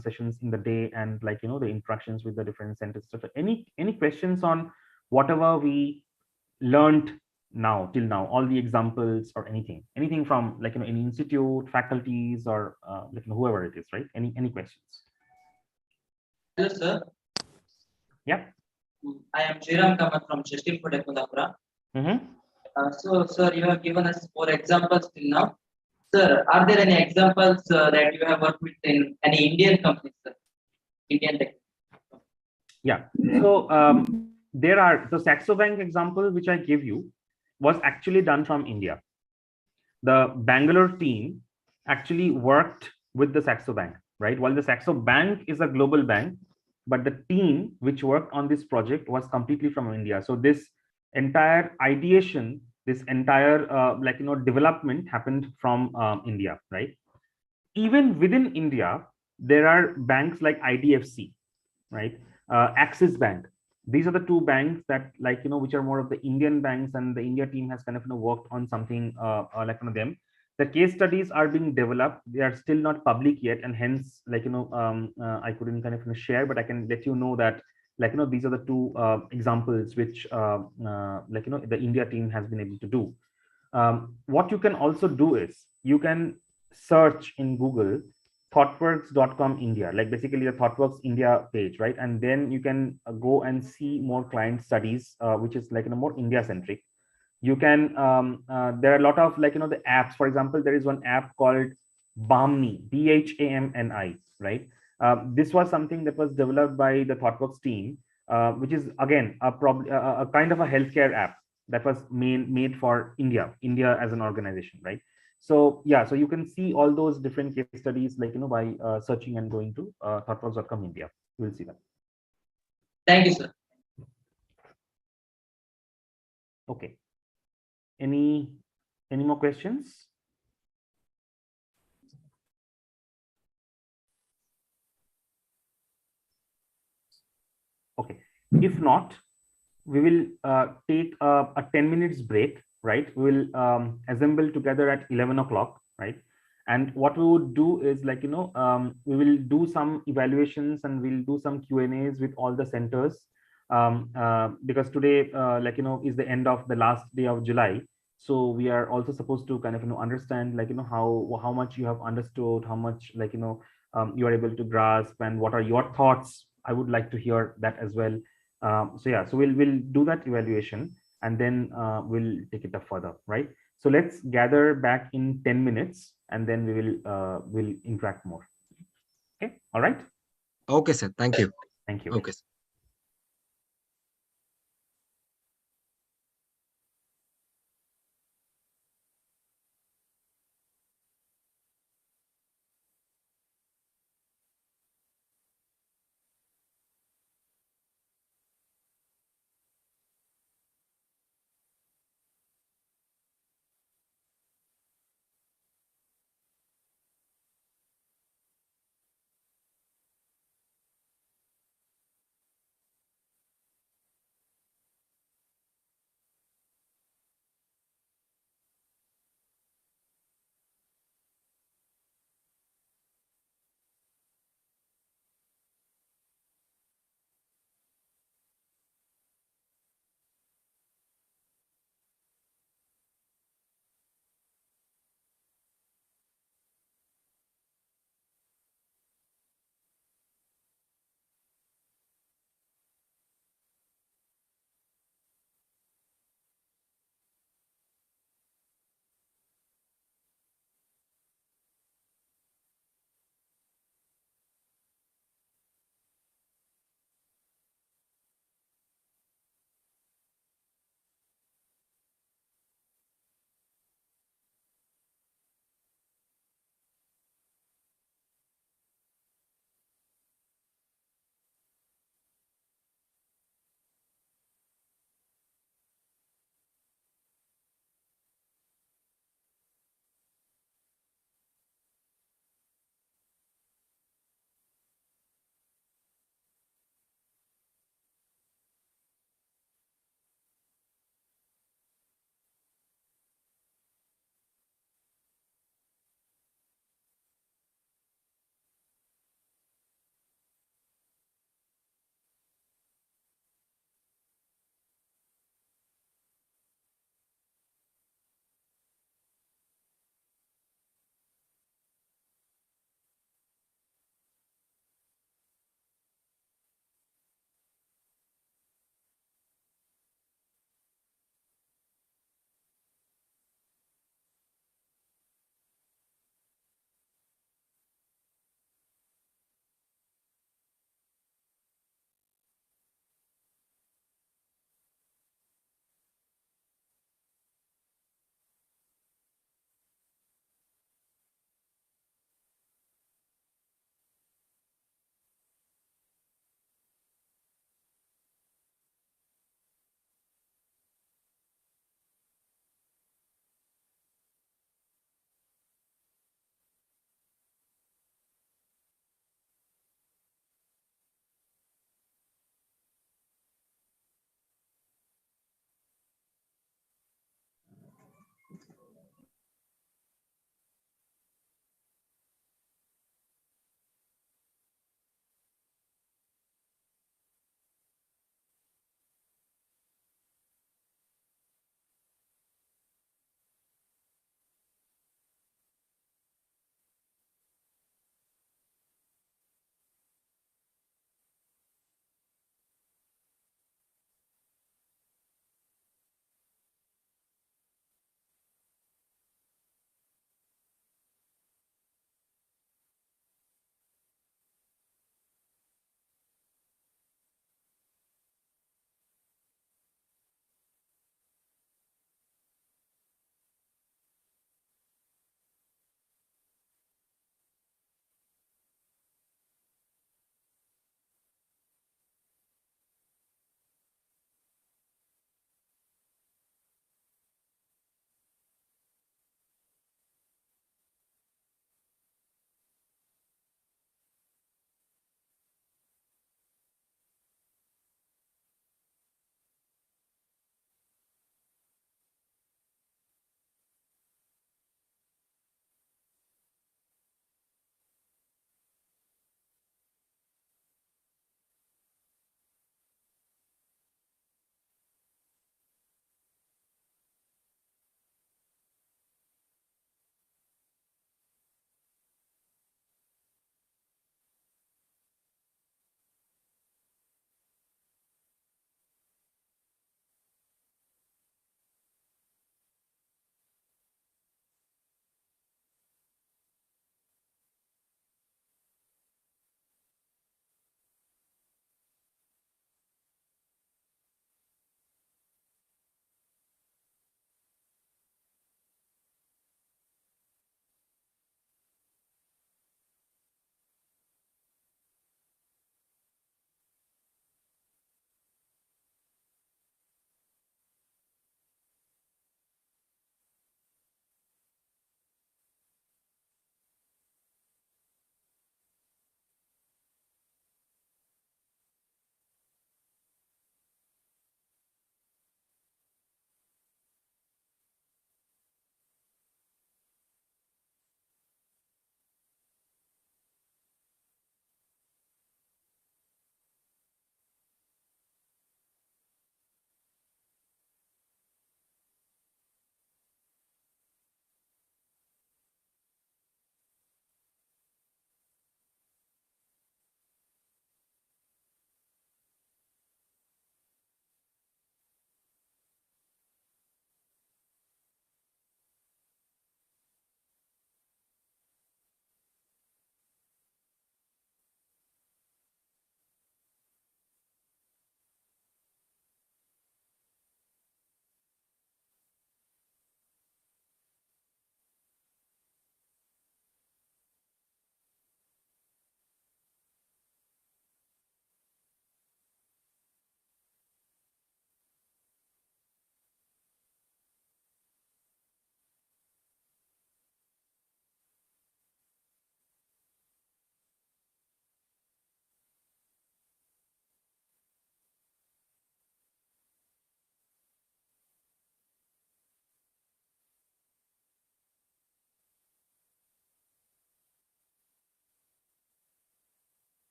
sessions in the day, and the interactions with the different centers, etc. Any questions on whatever we learned now till now, all the examples, or anything from any institute, faculties, or whoever it is, right? Any questions? Hello, sir. Yeah. I am Sriram Kamat from Chestil Kundapura. So, sir, you have given us 4 examples till now. Sir, are there any examples that you have worked with in any Indian companies, sir? Indian tech? Yeah. So there are the Saxo Bank example which I give you was actually done from India. The Bangalore team actually worked with the Saxo Bank, right? While the Saxo Bank is a global bank, but the team which worked on this project was completely from India. So this entire ideation, this entire development happened from India, right? Even within India, there are banks like IDFC, right? Axis Bank. These are the 2 banks that which are more of the Indian banks, and the India team has kind of worked on something them. The case studies are being developed. They are still not public yet, and hence I couldn't kind of share, but I can let you know that these are the 2 examples which the India team has been able to do. What you can also do is you can search in Google thoughtworks.com India, basically the ThoughtWorks India page, right? And then you can go and see more client studies, which is more India centric. You can there are a lot of the apps. For example, there is one app called Bhamni, BHAMNI, right? This was something that was developed by the ThoughtWorks team, which is again a kind of a healthcare app that was made for India as an organization, right? So yeah, so you can see all those different case studies by searching and going to thoughtworks.com India. You will see that. Thank you, sir. Okay. Any more questions? Okay. If not, we will take a 10 minutes break, right? We will assemble together at 11 o'clock, right? And what we would do is we will do some evaluations, and we'll do some Q&As with all the centers, because today is the end of the last day of July. So we are also supposed to kind of understand how much you have understood, how much you are able to grasp, and what are your thoughts. I would like to hear that as well. So yeah, so we'll do that evaluation, and then we'll take it up further, right? So let's gather back in 10 minutes, and then we will interact more. Okay, all right. Okay, sir. Thank you. Thank you. Okay, sir.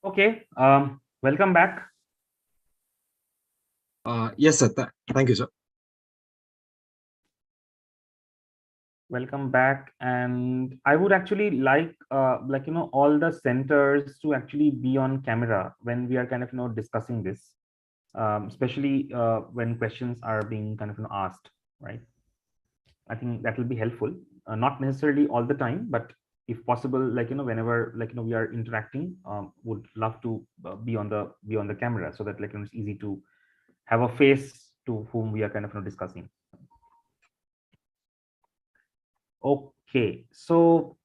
Okay, welcome back. Yes, sir. Thank you, sir. Welcome back, and I would actually like all the centers to actually be on camera when we are kind of discussing this, especially when questions are being kind of asked, right? I think that will be helpful, not necessarily all the time, but if possible, whenever we are interacting, would love to be on the camera, so that it's easy to have a face to whom we are kind of discussing. Okay, so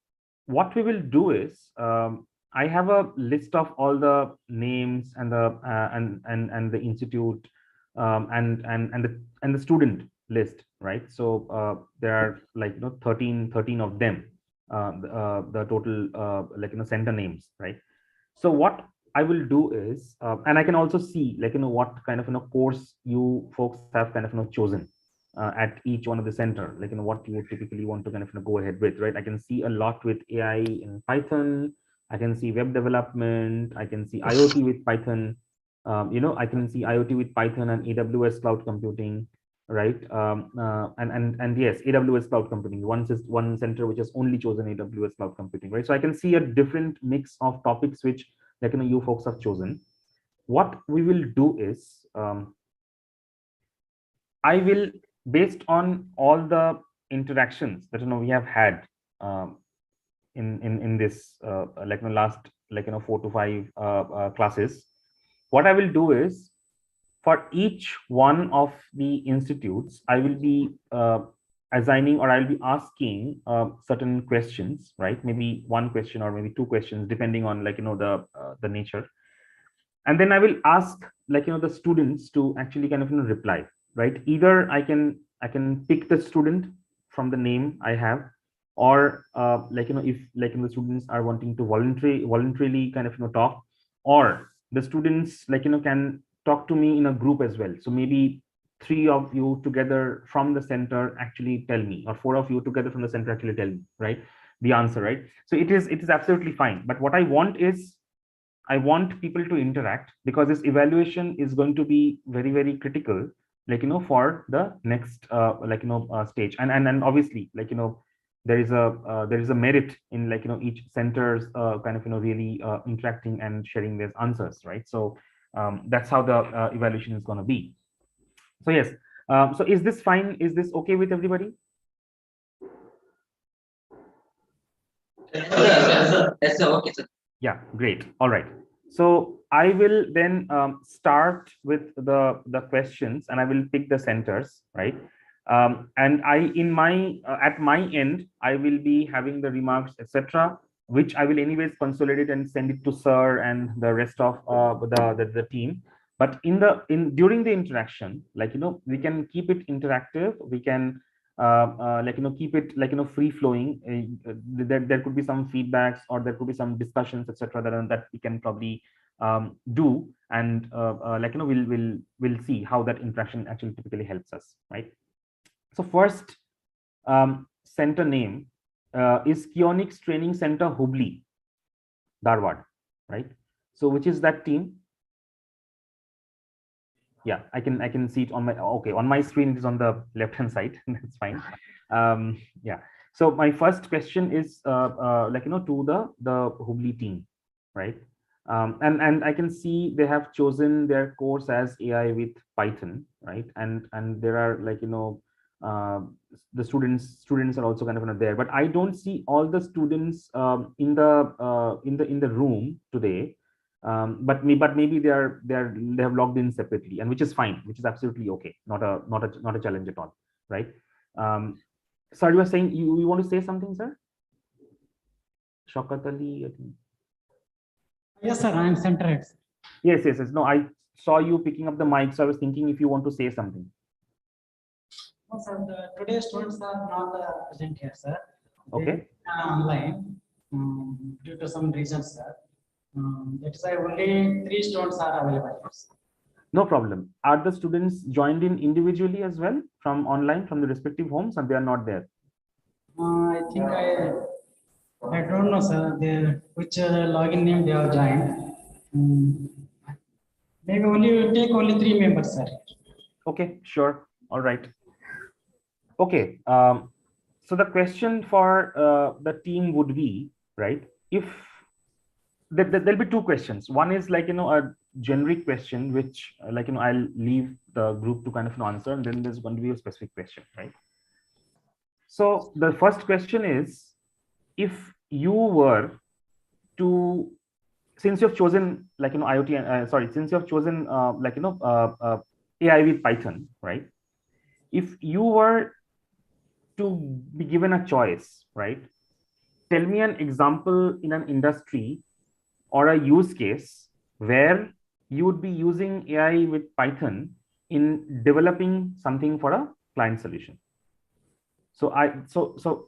what we will do is, I have a list of all the names and the and the institute, and the student list, right? So there are 13 of them, the total center names, right? So what I will do is, and I can also see what kind of course you folks have kind of chosen at each one of the center, what you would typically want to kind of go ahead with, right? I can see a lot with AI in Python. I can see web development. I can see IoT with Python. I can see IoT with Python and AWS cloud computing, right? And yes, AWS cloud computing. One center which has only chosen AWS cloud computing, right? So I can see a different mix of topics which you folks have chosen. What we will do is, I will, based on all the interactions that we have had in this last 4 to 5 classes, what I will do is, for each one of the institutes, I will be assigning, or I'll be asking certain questions, right? Maybe one question or maybe two questions, depending on the nature. And then I will ask the students to actually kind of reply, right? Either I can pick the student from the name I have, or if the students are wanting to voluntarily kind of talk, or the students can talk to me in a group as well. So maybe 3 of you together from the center actually tell me, or 4 of you together from the center actually tell me, right, the answer, right? So it is absolutely fine. But what I want is, I want people to interact, because this evaluation is going to be very, very critical, for the next stage. And obviously, there is a merit in each center's kind of really interacting and sharing their answers, right? So that's how the evaluation is going to be. So yes, so is this fine? Is this okay with everybody? Yes, sir. Okay, sir. Yeah, great. All right. So I will then start with the questions, and I will pick the centers, right? And at my end, I will be having the remarks, etc., which I will anyways consolidate and send it to sir and the rest of the team. But during the interaction, we can keep it interactive. We can keep it free flowing. There could be some feedbacks, or there could be some discussions, etc., that we can probably do, and we'll see how that interaction actually typically helps us, right? So first center name is Kionics Training Center Hubli, Dharwad, right? So which is that team? Yeah, I can see it on my, okay, on my screen it is on the left hand side. That's fine. Yeah, so my first question is to the Hubli team, right? And I can see they have chosen their course as AI with Python, right? And there are the students are also kind of there, but I don't see all the students in the room today. But maybe they have logged in separately, and which is fine, which is absolutely okay, not a challenge at all, right? Sir, you were saying you want to say something, sir? Shaukat Ali, I think. Yes, sir, I am center head. Yes. No, I saw you picking up the mic, so I was thinking if you want to say something. No, sir, today's students are not present here, sir. Okay. They are online due to some reasons, sir. That's why only 3 students are available here, sir. No problem. Are the students joined in individually as well from online, from the respective homes, and they are not there? I think I don't know, sir. Which login name they have joined. Maybe only will take only 3 members, sir. Okay, sure. All right. Okay. So the question for the team would be, right, if there'll be 2 questions. One is like, a generic question, which I'll leave the group to kind of answer, and then there's going to be a specific question, right? So the first question is, if you were to, since you've chosen IoT and since you have chosen AI with Python, right? If you were to be given a choice, right? Tell me an example in an industry or a use case where you would be using AI with Python in developing something for a client solution. So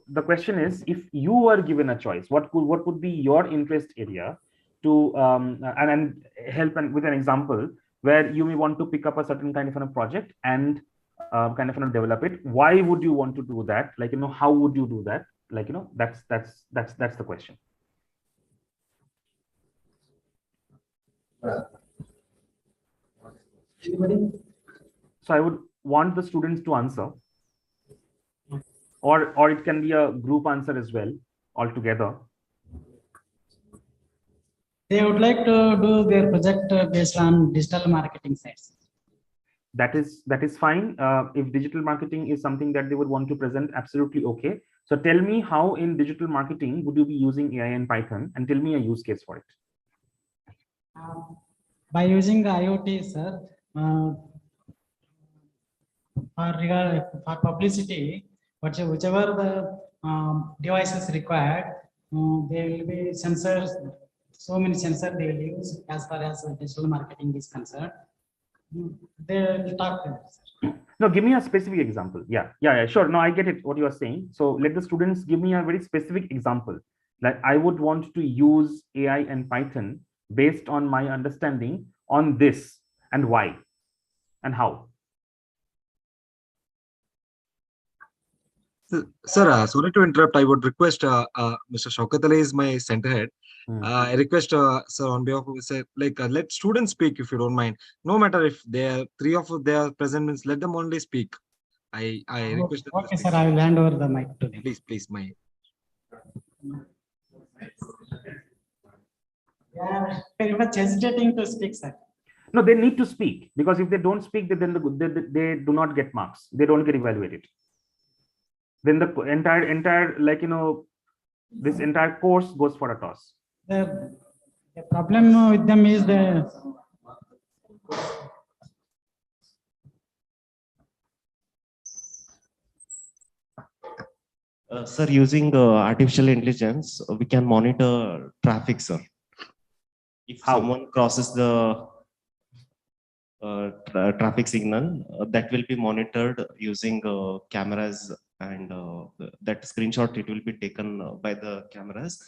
the question is, if you were given a choice, what would be your interest area to and help with an example where you may want to pick up a certain kind of a project and kind of develop it. Why would you want to do that? How would you do that? That's the question. Anybody? So I would want the students to answer, or it can be a group answer as well altogether. They would like to do their project based on digital marketing sites. That is fine. If digital marketing is something that they would want to present, absolutely okay. So tell me, how in digital marketing would you be using AI and Python, and tell me a use case for it. By using the IoT, sir, for publicity, whichever the device is required, there will be sensors. So many sensors they will use as far as digital marketing is concerned. They will talk to us. No, give me a specific example. Yeah, sure. No, I get it, what you are saying. So let the students give me a very specific example. Like, I would want to use AI and Python based on my understanding on this, and why and how. Sir, sorry to interrupt. I would request Mr. Shaukat Ali is my center head. I request, sir, on behalf of, say, let students speak if you don't mind. No matter if they are 3 of their present, means let them only speak. I request. Okay, sir, I will hand over the mic to them. Please, my. Yeah, very much hesitating to speak, sir. No, they need to speak, because if they don't speak, then they do not get marks. They don't get evaluated. Then the entire this entire course goes for a toss. The problem with them is sir, using artificial intelligence, we can monitor traffic, sir. If someone crosses the traffic signal, that will be monitored using cameras, and that screenshot, it will be taken by the cameras,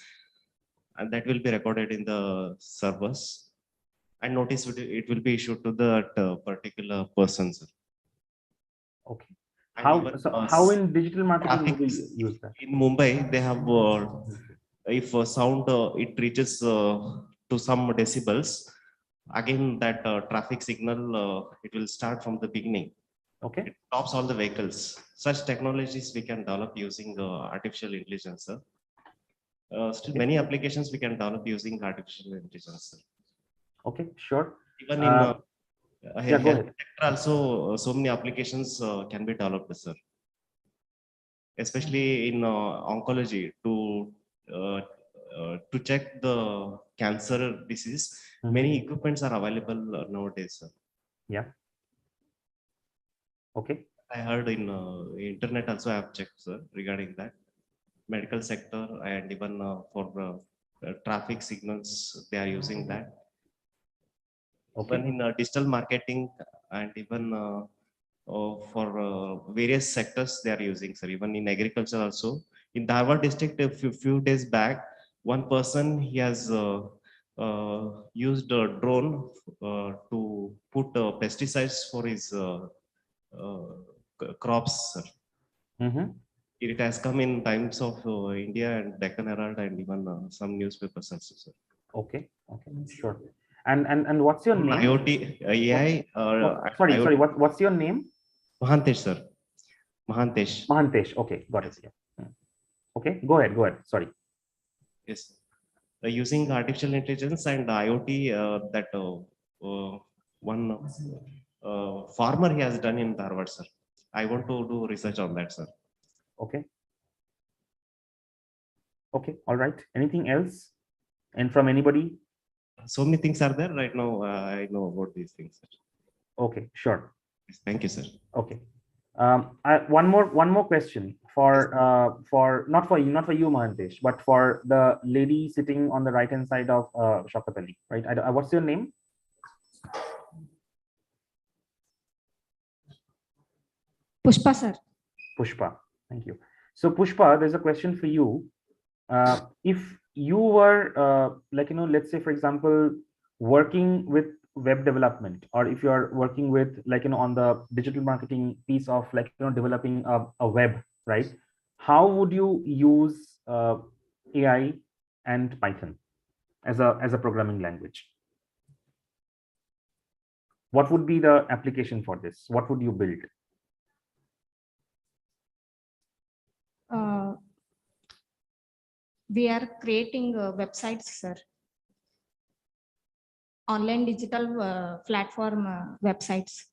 and that will be recorded in the servers, and notice it will be issued to that particular person, sir. Okay. How in digital marketing do you use that? In Mumbai, they have if sound it reaches to some decibels, again that traffic signal it will start from the beginning. Okay. It stops all the vehicles. Such technologies we can develop using artificial intelligence, sir. Still, many applications we can develop using artificial intelligence, sir. Okay, sure. Even in go ahead. Also, so many applications can be developed, sir. Especially in oncology, to check the cancer disease, many equipments are available nowadays, sir. Yeah. Okay. I heard in internet also I have checked, sir, regarding that. Medical sector, and even for traffic signals, they are using that. Okay. Even in digital marketing, and even for various sectors they are using, sir. Even in agriculture also. In Dharwad district, a few days back, one person, he has used a drone to put pesticides for his crops, sir. It has come in Times of India and Deccan Herald, and even some newspapers also, sir. Okay, sure. And what's your name? IoT, AI, sorry, IoT. sorry. What's your name? Mahantesh, sir. Mahantesh. Mahantesh. Okay, got it. Yeah. Okay, go ahead. Go ahead. Sorry. Yes. Using artificial intelligence and IoT, one farmer he has done in Dharwad, sir. I want to do research on that, sir. Okay. Okay. All right. Anything else? And from anybody? So many things are there right now. I know about these things, sir. Okay. Sure. Yes, thank you, sir. Okay. One more question for not for you, Mahantesh, but for the lady sitting on the right hand side of Shaukat Ali, right? What's your name? Pushpa, sir. Pushpa. Thank you. So Pushpa, there's a question for you. If you were let's say, for example, working with web development, or if you're working with on the digital marketing piece of developing a web, right? How would you use AI and Python as a programming language? What would be the application for this? What would you build? We are creating websites, sir. Online digital platform websites.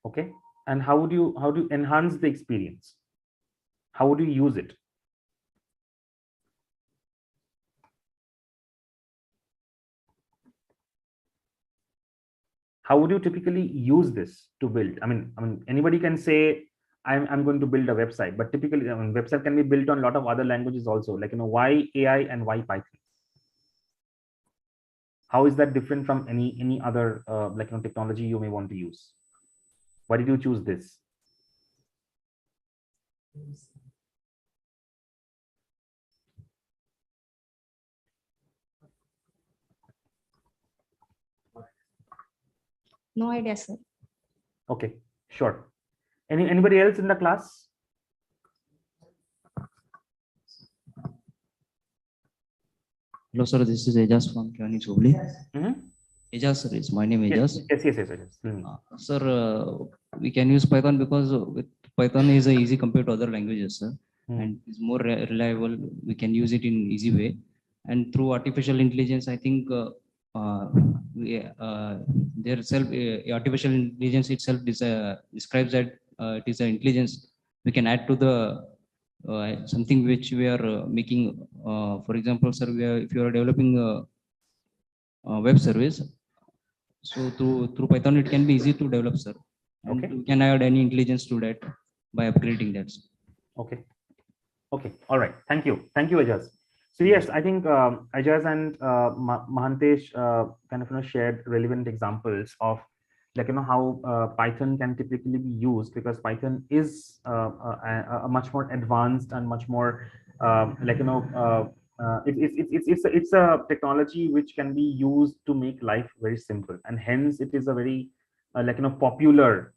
Okay. And how do you enhance the experience? How would you use it? How would you typically use this to build? I mean, anybody can say, I'm going to build a website, but typically, website can be built on a lot of other languages also. Why AI and why Python? How is that different from any other technology you may want to use? Why did you choose this? No idea, sir. Okay, sure. Anybody else in the class? Hello, sir. This is Ejas from Kyani Chobli. Ejas, sir, is my name. Ejas. Yes. Sir, we can use Python because with Python is easy compared to other languages, sir, and it's more reliable. We can use it in easy way, and through artificial intelligence, I think artificial intelligence itself describes that it is an intelligence we can add to the something which we are making. For example, sir, if you are developing a web service, so through Python it can be easy to develop, sir, and okay, we can add any intelligence to that by upgrading that, sir. Okay. All right. Thank you, Ajaz. So yes, I think Ajaz and Mahantesh kind of shared relevant examples of how Python can typically be used, because Python is a much more advanced and much more it's a technology which can be used to make life very simple, and hence it is a very popular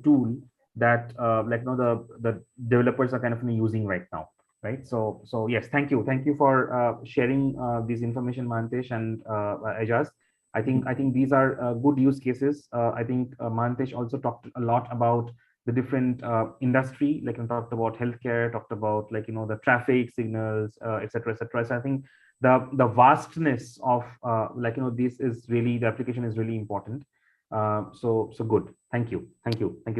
tool that the developers are kind of using right now, right? So yes, thank you for sharing this information, Mahantesh and Ajaz. I think these are good use cases. I think Mahantesh also talked a lot about the different industry, talked about healthcare, talked about the traffic signals, etc. So I think the vastness of this is really, the application is really important. So good. Thank you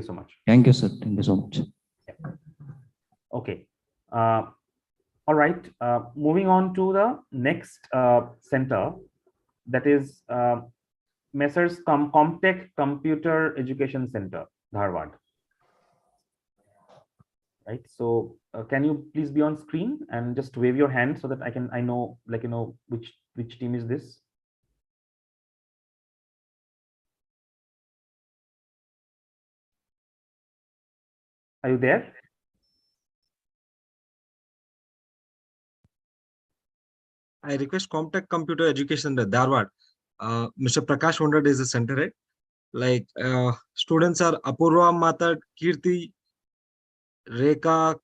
so much. Thank you, sir. Thank you so much. Yeah. Okay. All right. Moving on to the next center, that is Messrs. Comtech Computer Education Center, Dharwad. Right. So can you please be on screen and just wave your hand so that I know which team is this? Are you there? I request Comtech Computer Education Center, Dharwad. Mr. Prakash Wondered is the center head. Students are Apurva Mathad, Kirti, Rekha,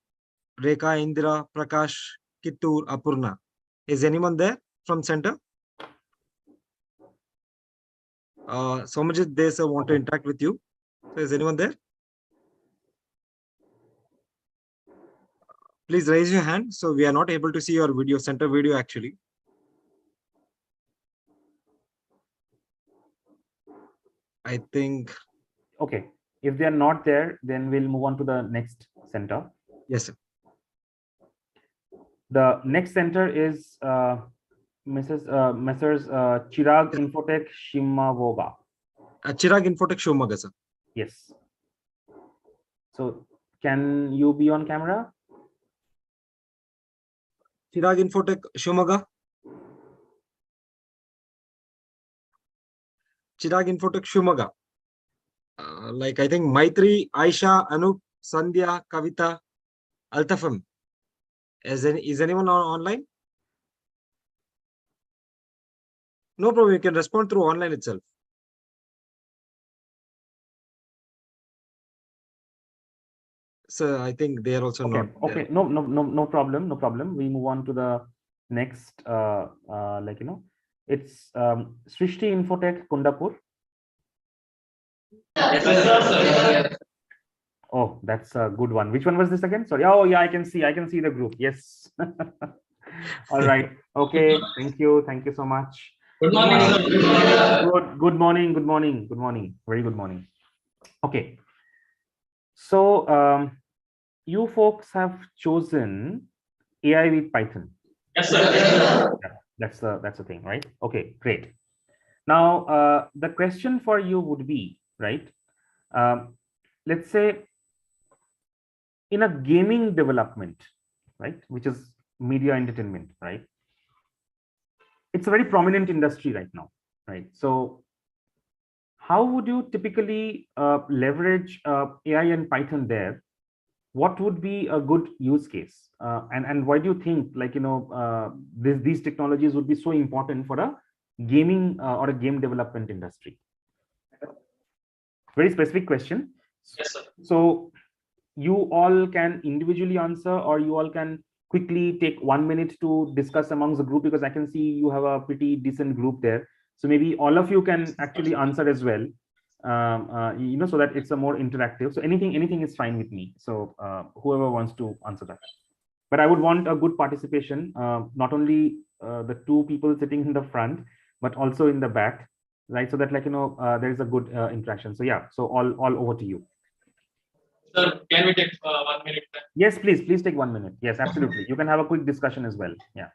Indira, Prakash, Kittur, Apurna. Is anyone there from center? Soumyajit Dey sir want to interact with you. So is anyone there? Please raise your hand. So we are not able to see your video, center video actually. I think. Okay. If they are not there, then we'll move on to the next center. Yes, sir. The next center is Messrs. Chirag Infotech Shimoga. Chirag Infotech Shimoga, sir. Yes. So can you be on camera? Chirag Infotech Shimoga. Chirag Infotech Shimoga. Like I think Maitri, Aisha, Anup, Sandhya, Kavita, Altafam. Is anyone online? No problem. You can respond through online itself. So I think they are also not. Okay. No problem. No problem. We move on to the next. It's Srishti Infotech Kundapur. Oh, that's a good one. Which one was this again? Sorry. Oh, yeah, I can see the group. Yes. All right. Okay. Thank you. Thank you so much. Good morning, sir. Good morning. Good morning. Good morning. Very good morning. Okay. So you folks have chosen AI with Python. Yes, sir. Yeah, that's the thing, right? Okay, great. Now the question for you would be, right? Let's say in a gaming development, right, which is media entertainment, right? It's a very prominent industry right now, right? So how would you typically leverage AI and Python there? What would be a good use case? And why do you think, like, these technologies would be so important for a gaming or a game development industry? Very specific question. Yes, sir. So you all can individually answer, or you all can quickly take 1 minute to discuss amongst the group, because I can see you have a pretty decent group there. So maybe all of you can actually answer as well, so that it's a more interactive. So anything is fine with me. So whoever wants to answer that. But I would want a good participation, not only the two people sitting in the front, but also in the back, right? So that, like, there is a good interaction. So yeah, so all over to you. Sir, can we take 1 minute? Yes, please take 1 minute. Yes, absolutely. You can have a quick discussion as well. Yeah.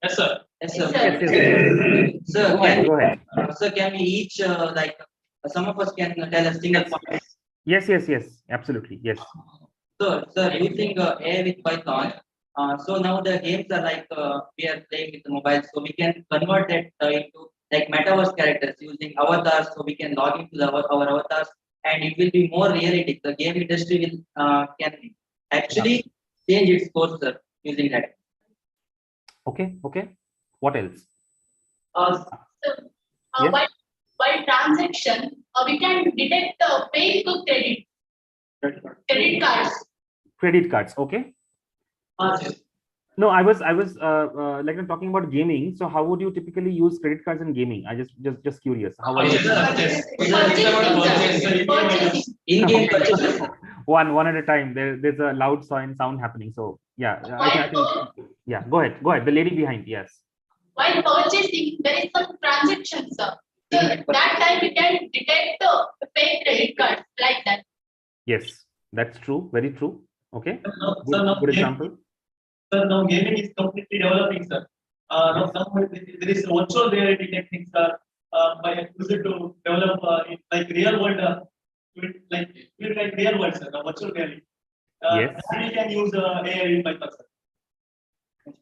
Yes, sir. Yes, sir. Yes. Sir, Go ahead. Sir, can we each some of us can tell a single point? Yes. Absolutely. Yes. So, sir, using AI with Python. So now the games are like we are playing with the mobile, so we can convert that into like metaverse characters using avatars, so we can log into our avatars, and it will be more realistic. The game industry will can actually change its course, sir, using that. Okay. What else? So, Yes? why while transaction, we can detect paying to credit cards. Credit cards, okay. No, I was like talking about gaming. So how would you typically use credit cards in gaming? I just curious. How are you? In-game purchases. One at a time. There's a loud sound happening. So yeah, I think yeah. Go ahead. The lady behind. Yes. While purchasing, there is some transactions. So that time we can detect the pay credit cards like that. Yes, that's true. Very true. Okay. Good example. Sir, now gaming is completely developing, sir. Now there is virtual reality techniques, sir. By using to develop like real world, like real world, sir. Virtual reality. Yes. We can use AI in Python, sir.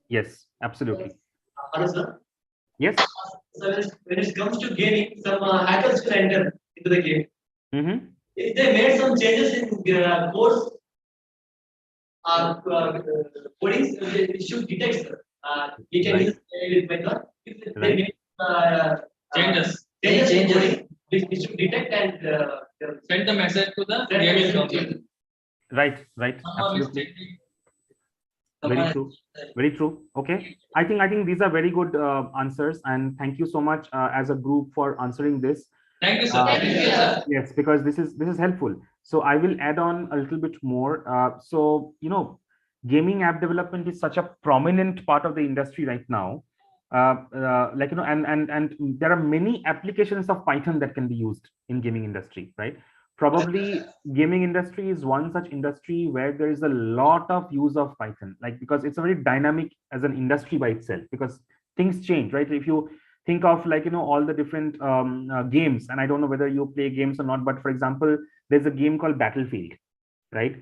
Yes, absolutely. Hello, sir. Yes. So when it comes to gaming, some hackers will enter into the game. Mm-hmm. If they made some changes in codes codings, they should detect, sir. We can use AI with Python. If they make changes, we should detect and send the message to the gaming company. Right. Absolutely. Very true. Very true. Okay. I think these are very good answers, and thank you so much as a group for answering this. Thank you, sir. Thank you, sir. Yes, because this is helpful. So I will add on a little bit more. So gaming app development is such a prominent part of the industry right now. Like and there are many applications of Python that can be used in gaming industry, right? Probably gaming industry is one such industry where there is a lot of use of Python, like because it's a very dynamic as an industry by itself, because things change, right? If you think of like all the different games, and I don't know whether you play games or not, but for example, there's a game called Battlefield, right?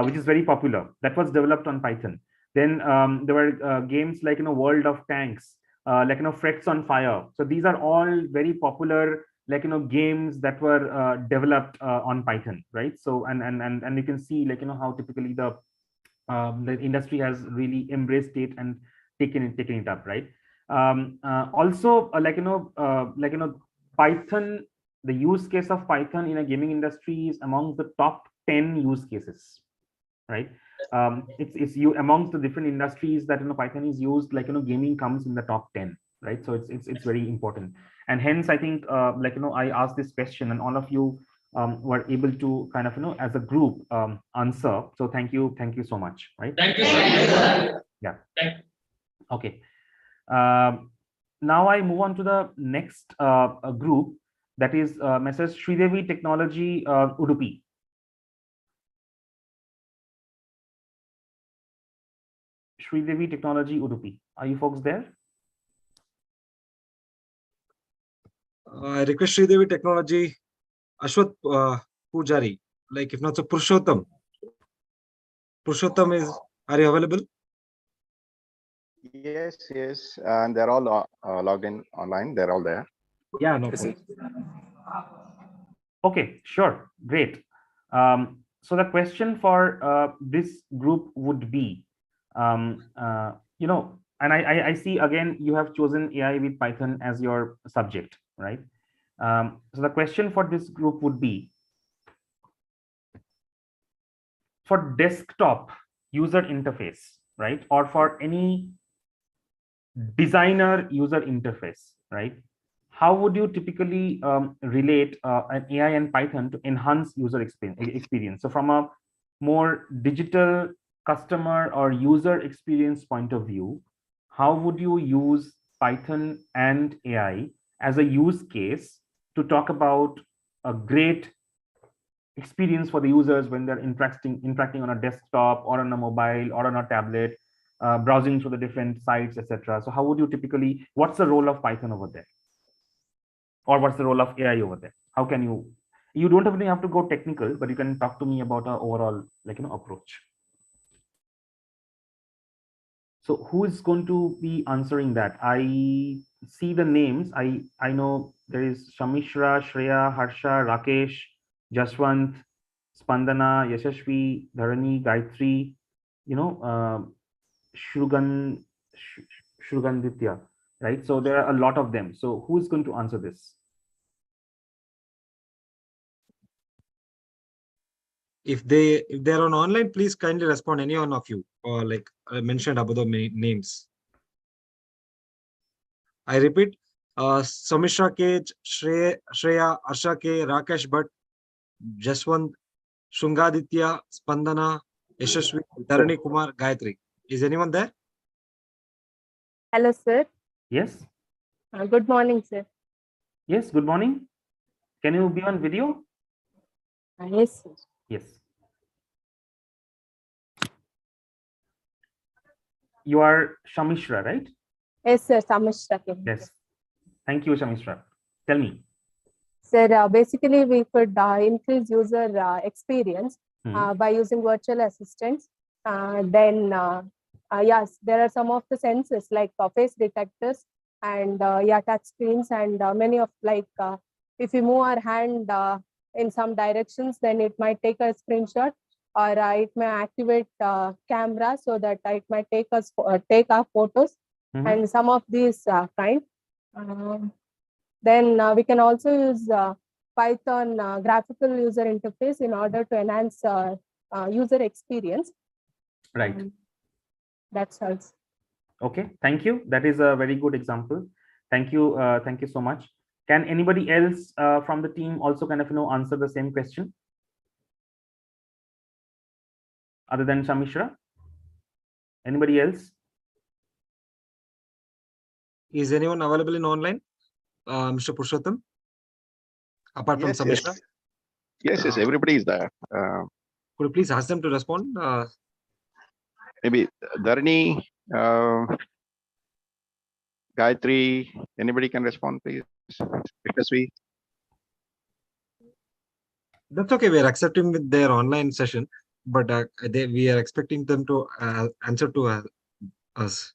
Which is very popular. That was developed on Python. Then there were games like World of Tanks, like Frets on Fire. So these are all very popular like games that were developed on Python, right? So and you can see like how typically the industry has really embraced it and taken it up, right? Also Python, the use case of Python in a gaming industry is among the top 10 use cases, right? It's you amongst the different industries that Python is used, like gaming comes in the top 10, right? So it's very important, and hence I think I asked this question and all of you were able to kind of as a group answer. So thank you so much, right? Thank you, sir. Yeah. Thank you. Okay. Now I move on to the next group, that is Messrs. Sridevi Technology Udupi. Sridevi Technology Udupi. Are you folks there? I request Sridevi Technology, Ashwat Pujari. Like if not, so Purushottam. Purushottam are you available? Yes, and they're all logged in online. They're all there. Yeah, no problem. Okay, sure, great. So the question for this group would be, and I see again you have chosen AI with Python as your subject, right? So the question for this group would be, for desktop user interface, right, or for any designer user interface, right? How would you typically relate an AI and Python to enhance user experience? So from a more digital customer or user experience point of view, how would you use Python and AI as a use case to talk about a great experience for the users when they're interacting on a desktop or on a mobile or on a tablet, browsing through the different sites, etc. So how would you typically, what's the role of Python over there? Or what's the role of AI over there? How can you don't even have to go technical, but you can talk to me about our overall approach. So who is going to be answering that? I see the names. I know there is Shamishra, Shreya, Harsha, Rakesh, Jaswant, Spandana, Yashashvi, Dharani, Gayatri, Shruganditya, right? So there are a lot of them. So who is going to answer this? If they're on online, please kindly respond, any one of you, or like I mentioned above the names. I repeat, Samishra K, Shreya, Asha K, Rakesh Bhatt, Jaswant, Shungaditya, Spandana, Yashasvi, Dharani Kumar, Gayatri. Is anyone there? Hello, sir. Yes. Good morning, sir. Yes, good morning. Can you be on video? Yes, sir. Yes. You are Shamishra, right? Yes, sir. Samishra. Yes. Thank you, Shamishra. Tell me. Sir, basically, we could increase user experience by using virtual assistants. Yes, there are some of the sensors like face detectors and touch screens, and many of if we move our hand in some directions, then it might take a screenshot, or it may activate camera so that it might take our photos, and some of these kind. Then we can also use Python graphical user interface in order to enhance user experience. Right. That's all. Okay, thank you. That is a very good example. Thank you. Thank you so much. Can anybody else from the team also kind of answer the same question? Other than Shamishra? Anybody else? Is anyone available in online? Mr. Purushottam? Apart from Samishra? Yes, everybody is there. Could you please ask them to respond? Maybe Dharani, Gayatri, anybody can respond, please? Because That's okay. We are accepting with their online session, but we are expecting them to answer to us.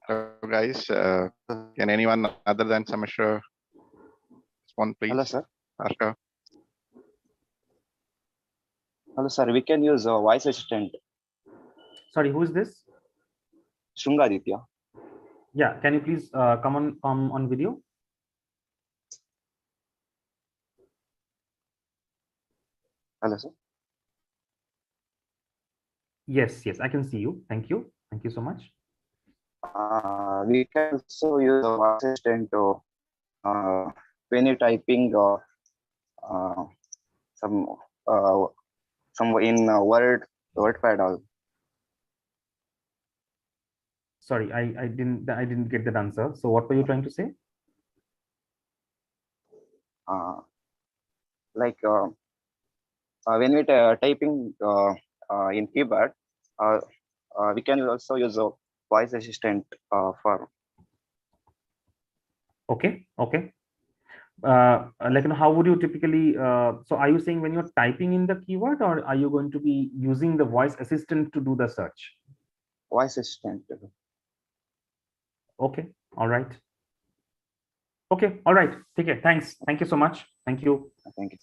Hello, guys. Can anyone other than Samishra respond, please? Hello, sir. Asha. Hello, sir. We can use a voice assistant. Sorry, who is this? Shungaditya. Yeah, can you please come on video? Hello, sir. Yes, I can see you. Thank you. Thank you so much. We can also use a voice assistant to when you're typing some in WordPad also. Sorry, I didn't get that answer. So what were you trying to say? When we're typing in keyboard, we can also use a voice assistant for. Okay. How would you typically? So are you saying when you're typing in the keyword, or are you going to be using the voice assistant to do the search? Voice assistant. Okay. All right. Okay. All right. Take care. Thanks. Thank you so much. Thank you. Thank you.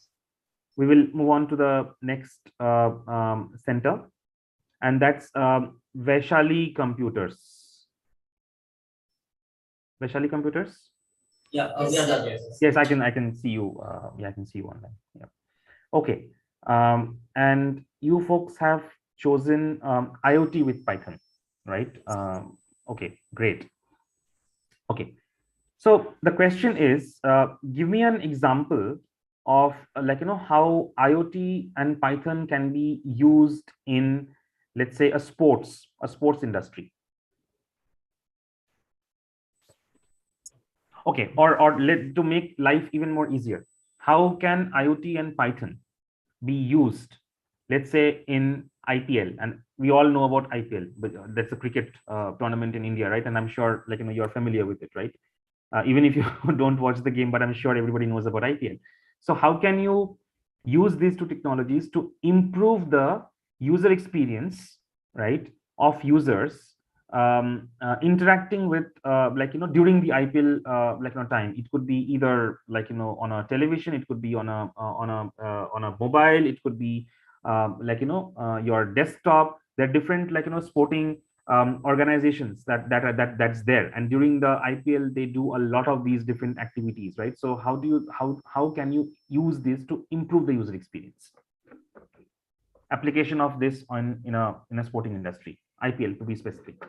We will move on to the next center, and that's Vaishali Computers. Vaishali Computers. Yeah. Yes, I can see you. Yeah, I can see you online. Yeah. Okay. And you folks have chosen IoT with Python, right? Okay, great. Okay. So the question is, give me an example of how IoT and Python can be used in, let's say, a sports industry. Okay, or to make life even more easier, how can IoT and Python be used, let's say, in IPL? And we all know about IPL, but that's a cricket tournament in India, right? And I'm sure you're familiar with it, right? Even if you don't watch the game, but I'm sure everybody knows about IPL. So how can you use these two technologies to improve the user experience, right, of users interacting with during the IPL time? It could be either on a television, it could be on a mobile, it could be your desktop. There are different sporting organizations that's there, and during the IPL they do a lot of these different activities, right? So how can you use this to improve the user experience? Application of this in a sporting industry, IPL to be specific.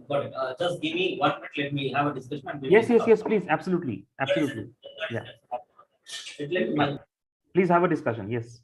Got it. Just give me 1 minute. Let me have a discussion. And Yes, please, absolutely. Yeah. Please have a discussion. Yes.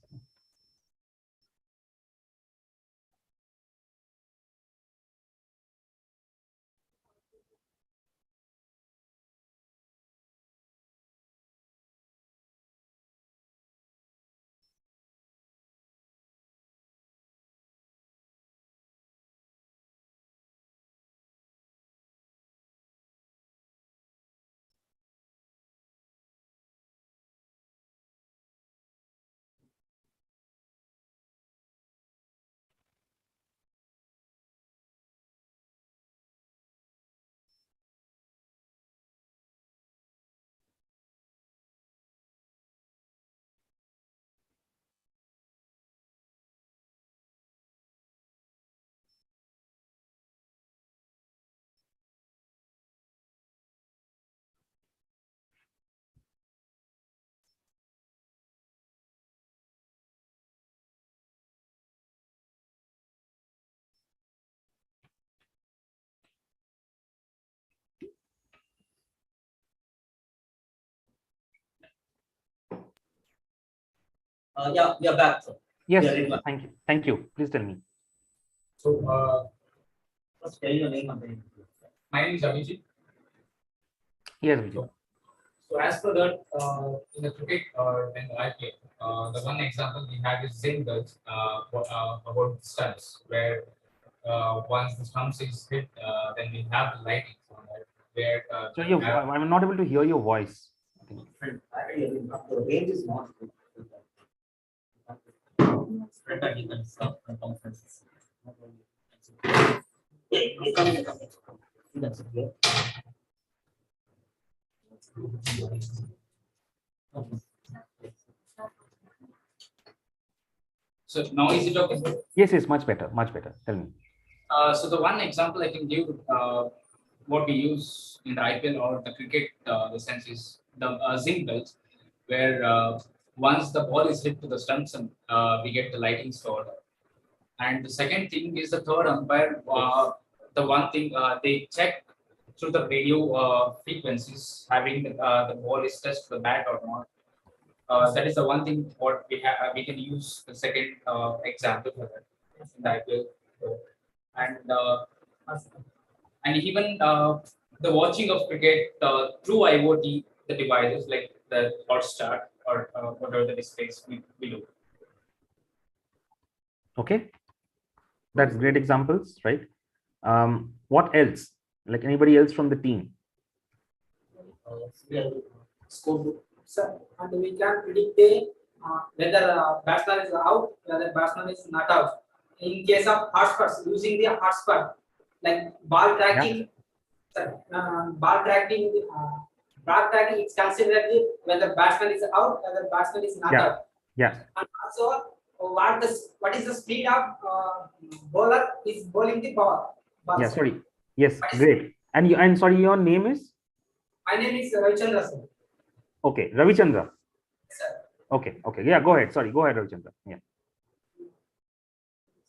Yeah, we are back, sir. Yes, thank you. Please tell me. So, first tell your name and then. My name is Abhijit. Yes, Abhijit. So as per that, in the cricket and the IPL, the one example we have is Zing Girls about stunts, where once the stumps is hit, then we have the lighting on that. Where So I'm not able to hear your voice. The range is not good. So now is it okay? Yes, much better. Tell me. So the one example I can give, what we use in the IPL or the cricket, the sense is the zinc belts, where once the ball is hit to the stumps and we get the lighting stored. And the second thing is the third umpire. The one thing they check through the radio frequencies, having the ball is touched the bat or not. That is the one thing what we have. We can use the second example for that in the IPL. And even the watching of cricket through IoT, the devices like the Hotstar or whatever the displays we do. Okay, that's great examples, right? What else? Like anybody else from the team? Sir, and we can predict whether batsman is out, whether batsman is not out. In case of hotspots, using the hotspot, like ball tracking, ball tracking is considered whether batsman is out, whether batsman is not out. Yeah. And also, what is the speed of bowler is bowling the ball? Yeah, sorry. Yes, great. And sorry, your name is? My name is Ravichandra, sir. Okay, Ravichandra. Sir. Okay. Yeah, go ahead. Sorry, go ahead, Ravichandra. Yeah.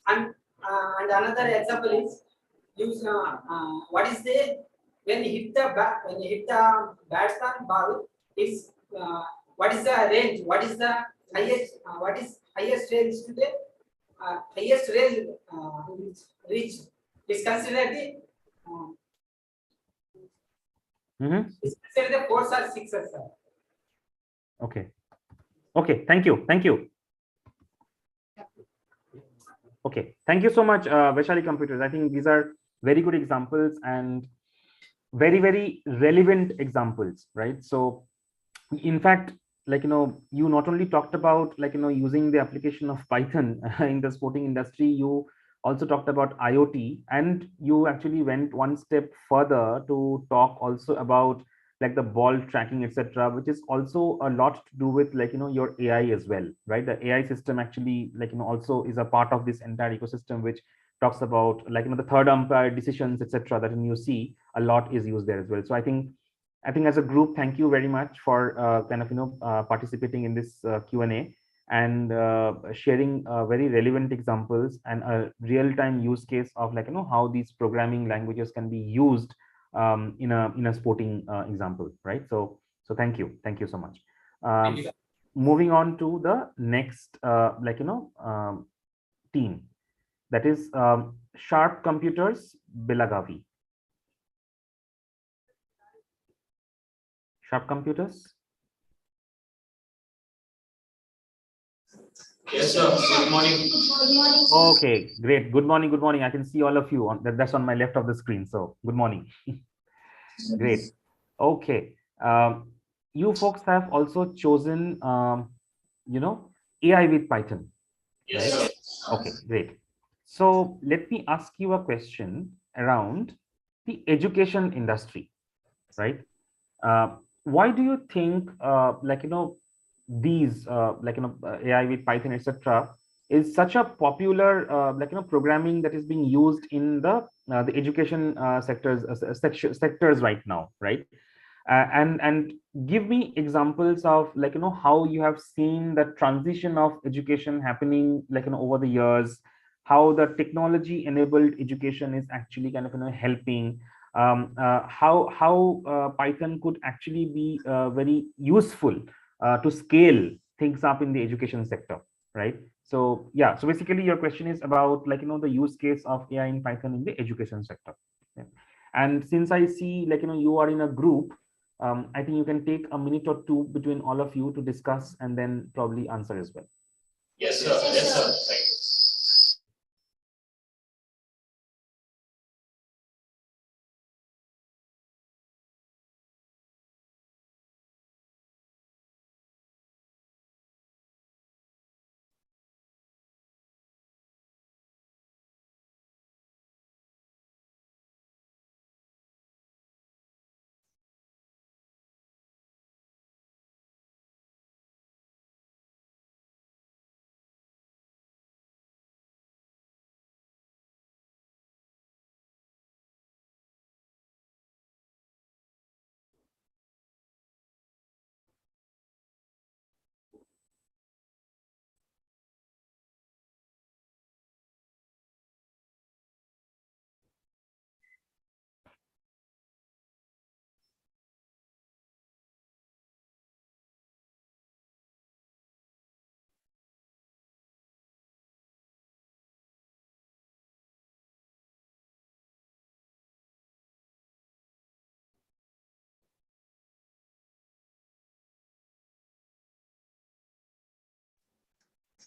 And another example is use what is the when you hit the batsman ball is what is the range? What is the highest range to the highest range reach is considered the is considered the 4s or 6s, sir. Okay. Thank you. Okay, thank you so much, Vaishali Computers. I think these are very good examples and very, very relevant examples, right? So in fact, like, you not only talked about, like, using the application of Python in the sporting industry, you also talked about IoT, and you actually went one step further to talk also about like the ball tracking, etc., which is also a lot to do with, like, your AI as well, right? The AI system actually, like, also is a part of this entire ecosystem, which talks about like the third umpire decisions, etc. that you see a lot is used there as well. So I think as a group, thank you very much for participating in this Q&A and sharing very relevant examples and a real-time use case of how these programming languages can be used in a sporting example, right? So thank you so much. Moving on to the next team, that is Sharp Computers Belagavi. Sharp Computers. Yes, sir. Good morning. Good morning. Okay, great. Good morning. Good morning. I can see all of you on that's on my left of the screen. So good morning. Great. Okay. You folks have also chosen, AI with Python. Yes, right? sir. Okay, great. So let me ask you a question around the education industry, right? Why do you think, these, AI with Python, etc., is such a popular, programming that is being used in the education sectors right now, right? And give me examples of how you have seen the transition of education happening over the years, how the technology enabled education is actually helping, how Python could actually be very useful to scale things up in the education sector, right? So yeah, so basically your question is about the use case of AI in Python in the education sector. Okay. And since I see you are in a group, I think you can take a minute or two between all of you to discuss and then probably answer as well. Yes, sir. Yes, sir. Thank you.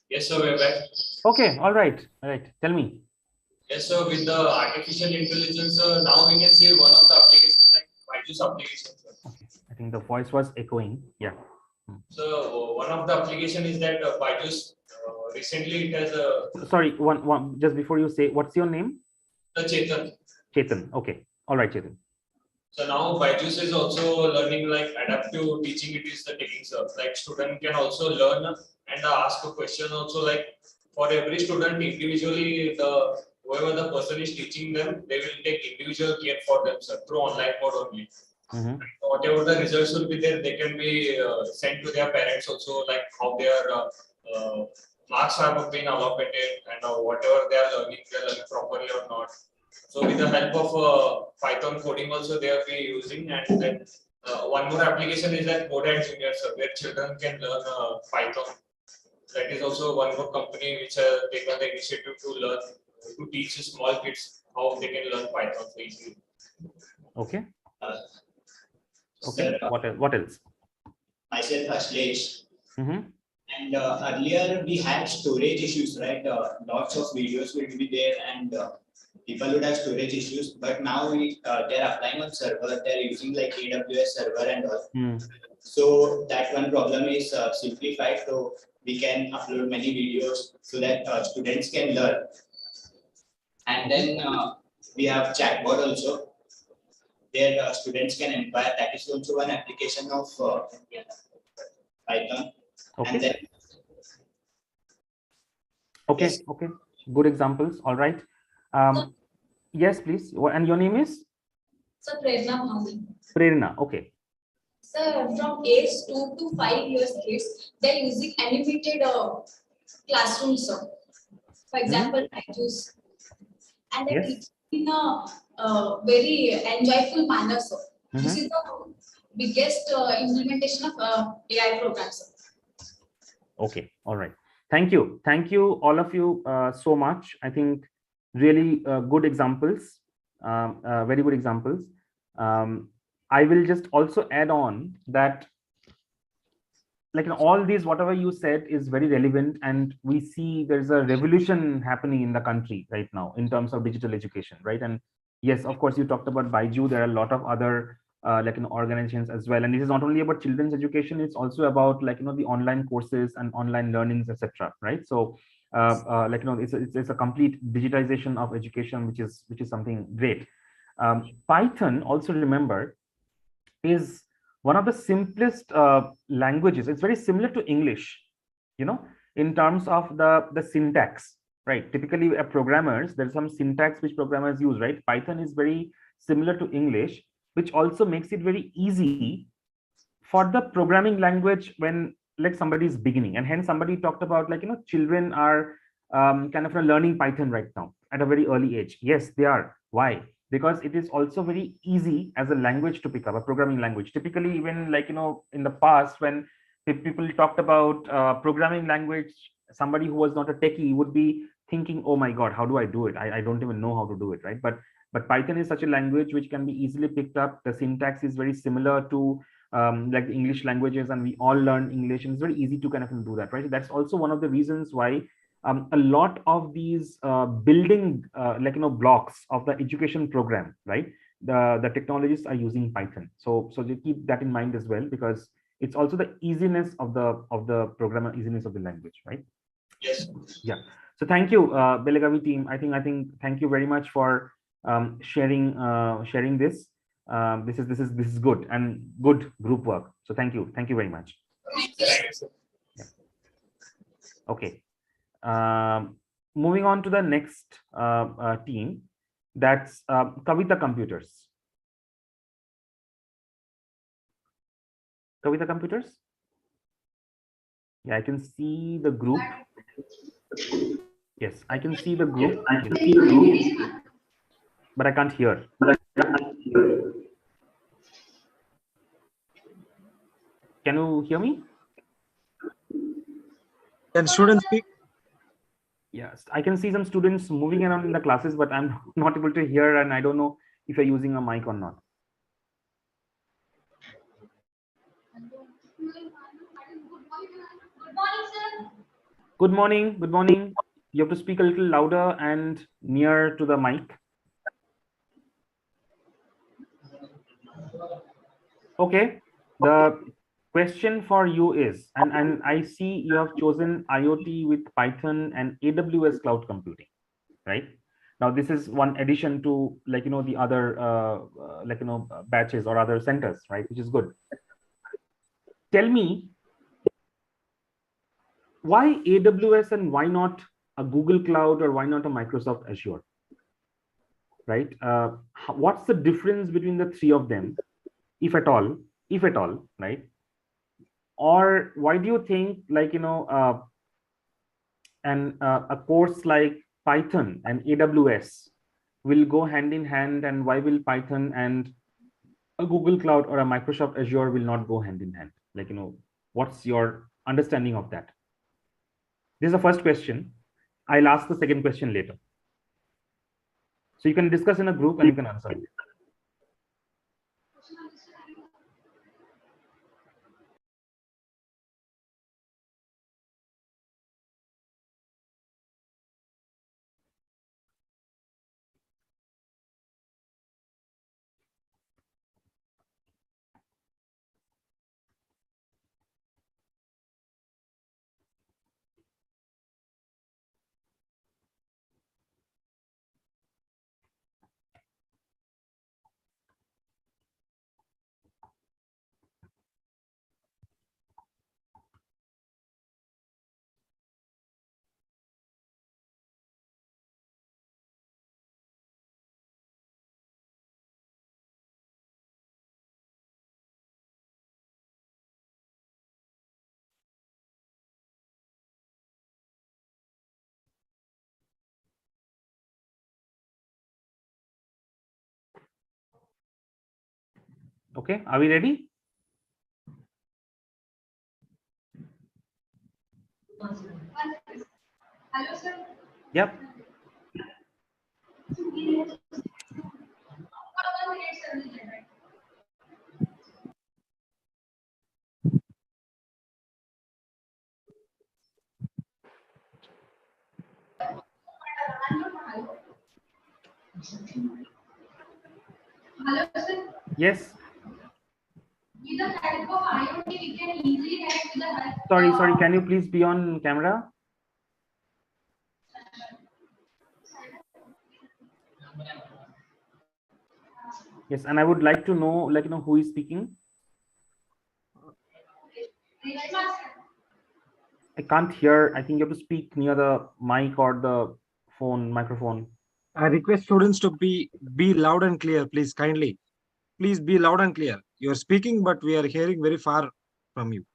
Yes, sir. We're back. Okay, all right. Tell me. Yes, sir. With the artificial intelligence, now we can see one of the applications like Byju's application. Sir. I think the voice was echoing. Yeah. So one of the application is that Byju's recently it has a. Sorry, one just before you say, what's your name? Chetan. Chetan. Okay. All right, Chetan. So now Byju's is also learning like adaptive teaching. It is the taking sir. Like student can also learn and ask a question also, like for every student individually, whoever the person is teaching them, they will take individual care for themselves through online mode only. Whatever the results will be there, they can be sent to their parents also, like how their marks have been allocated and whatever they are learning properly or not. So with the help of Python coding also they are be using, and then one more application is that Code and Juniors, where children can learn Python. That is also one more company which has taken the initiative to teach small kids how they can learn Python so easily. Okay. Okay. What else? Myself, Ashlesh. And earlier we had storage issues, right? Lots of videos will be there, and people would have storage issues. But now they're applying on server. They're using like AWS server and all. So that one problem is simplified. So we can upload many videos so that students can learn. And then we have chatbot also. There students can inquire. That is also one application of Python. Okay. And then, okay. Okay. Good examples. All right. Yes, please. And your name is? Sir, Prerna Bhavin. Prerna. Okay. Sir, from age 2 to 5 years kids, they're using animated classrooms, sir. For example, Use. And they're teaching in a very enjoyable manner, sir. This is the biggest implementation of AI programs, sir. Okay. All right. Thank you. Thank you, all of you, so much. I think really good examples, very good examples. I will just also add on that, like in all these, whatever you said is very relevant, and we see there's a revolution happening in the country right now in terms of digital education, right? And yes, of course, you talked about Baiju. There are a lot of other organizations as well, and this is not only about children's education, it's also about the online courses and online learnings, etc., right? So it's a complete digitization of education, which is something great. Python, also remember, is one of the simplest languages. It's very similar to English, in terms of the syntax, right? Typically, programmers, there's some syntax which programmers use, right? Python is very similar to English, which also makes it very easy for the programming language when somebody is beginning. And hence somebody talked about children are kind of learning Python right now at a very early age. Yes, they are. Why? Because it is also very easy as a language to pick up, a programming language. Typically, even in the past, when people talked about programming language, somebody who was not a techie would be thinking, oh my God, how do I do it? I don't even know how to do it, right? But Python is such a language which can be easily picked up. The syntax is very similar to like the English languages, and we all learn English, and it's very easy to kind of do that, right? That's also one of the reasons why a lot of these building blocks of the education program, right? The technologists are using Python. So they keep that in mind as well, because it's also the easiness of the program, easiness of the language, right? Yes. Yeah. So thank you, Belagavi team. I think thank you very much for sharing this. This is good and good group work. So thank you very much. Yeah. Okay. Moving on to the next team, that's Kavita Computers. Kavita Computers? Yeah, I can see the group. Yes, I can see the group. But I can't hear. Can you hear me? Can students speak? Yes, I can see some students moving around in the classes, but I'm not able to hear, and I don't know if you're using a mic or not. Good morning, sir. Good morning. Good morning. You have to speak a little louder and near to the mic. Okay. The question for you is, and I see you have chosen IoT with Python and AWS cloud computing, right? Now, this is one addition to the other batches or other centers, right? Which is good. Tell me, why AWS and why not a Google Cloud, or why not a Microsoft Azure, right? What's the difference between the three of them, if at all, right? Or why do you think a course like Python and AWS will go hand in hand, and why will Python and a Google Cloud or a Microsoft Azure will not go hand in hand? What's your understanding of that? This is the first question. I'll ask the second question later. So you can discuss in a group and you can answer. Okay, are we ready? Hello, sir. Yep. Hello, sir. Yes. With the help of IoT, we can easily connect with the help. Sorry. Can you please be on camera? Yes, and I would like to know, who is speaking. I can't hear. I think you have to speak near the mic or the microphone. I request students to be loud and clear, please, kindly. Please be loud and clear. You are speaking, but we are hearing very far from you.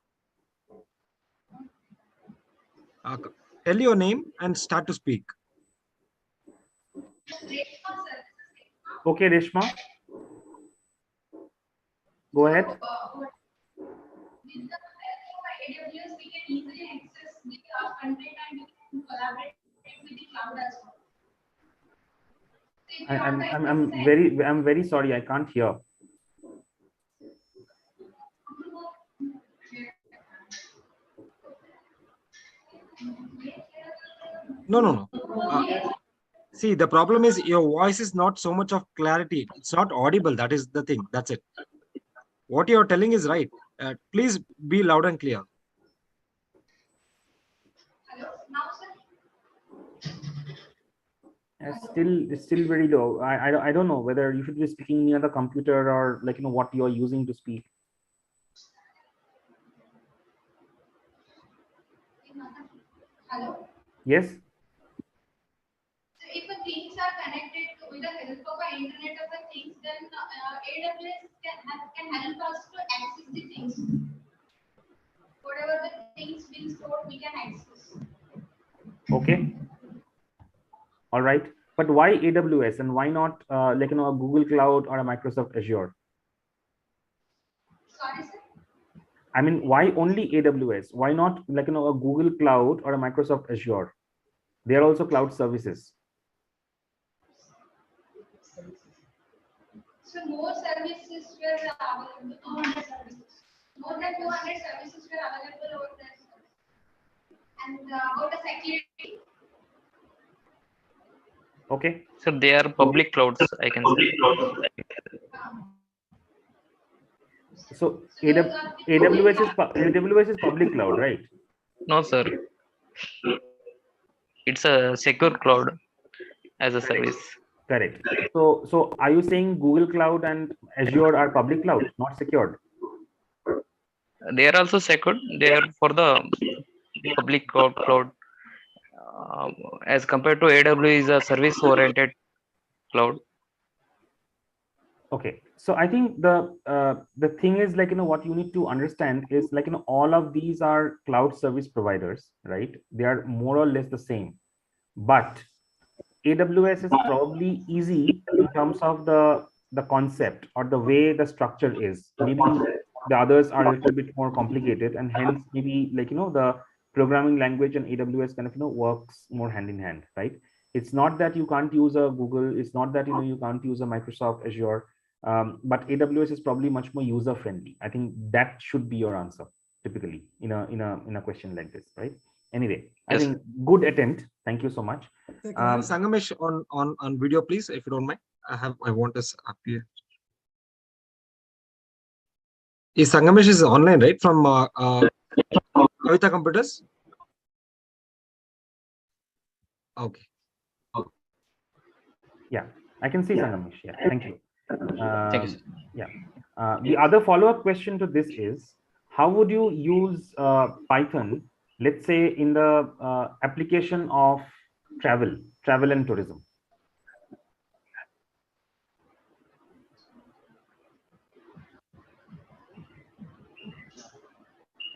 Tell your name and start to speak. Okay, Reshma. Go ahead. With the help of AWS, we can easily access the content and we can collaborate with the cloud as well. I'm very sorry. I can't hear. No. See, the problem is your voice is not so much of clarity. It's not audible. That is the thing. That's it. What you're telling is right. Please be loud and clear. Hello, now, sir. It's still very low. I don't know whether you should be speaking near the computer or what you're using to speak. Hello. Yes. So if the things are connected with the help of the Internet of the Things, then AWS can help us to access the things. Whatever the things being stored, we can access. Okay. All right. But why AWS and why not a Google Cloud or a Microsoft Azure? Sorry, sir. I mean, why only AWS? Why not a Google Cloud or a Microsoft Azure? They are also cloud services. So more services were available. 200 services. More than 200 services were available over there. And about the security. Okay. So they are public clouds, I can say. So AWS is public cloud, right? No, sir. It's a secure cloud as a service. Correct. So are you saying Google Cloud and Azure are public cloud, not secured? They are also secured. They are for the public cloud. As compared to AWS is a service oriented cloud. Okay, so I think the thing is what you need to understand is all of these are cloud service providers, right? They are more or less the same, but AWS is probably easy in terms of the concept or the way the structure is. Maybe the others are a little bit more complicated, and hence maybe the programming language and AWS kind of works more hand in hand, right? It's not that you can't use a Google. It's not that you can't use a Microsoft Azure, but AWS is probably much more user friendly. I think that should be your answer typically in a question like this, right? Anyway, I think good attempt. Thank you so much. Can I have Sangamesh on video, please, if you don't mind. I want this up here. Sangamesh is online, right? From Kavita Computers. Okay. Yeah, I can see Sangamesh. Yeah, thank you. Thank you. Yeah. The other follow-up question to this is, how would you use Python, let's say, in the application of travel and tourism?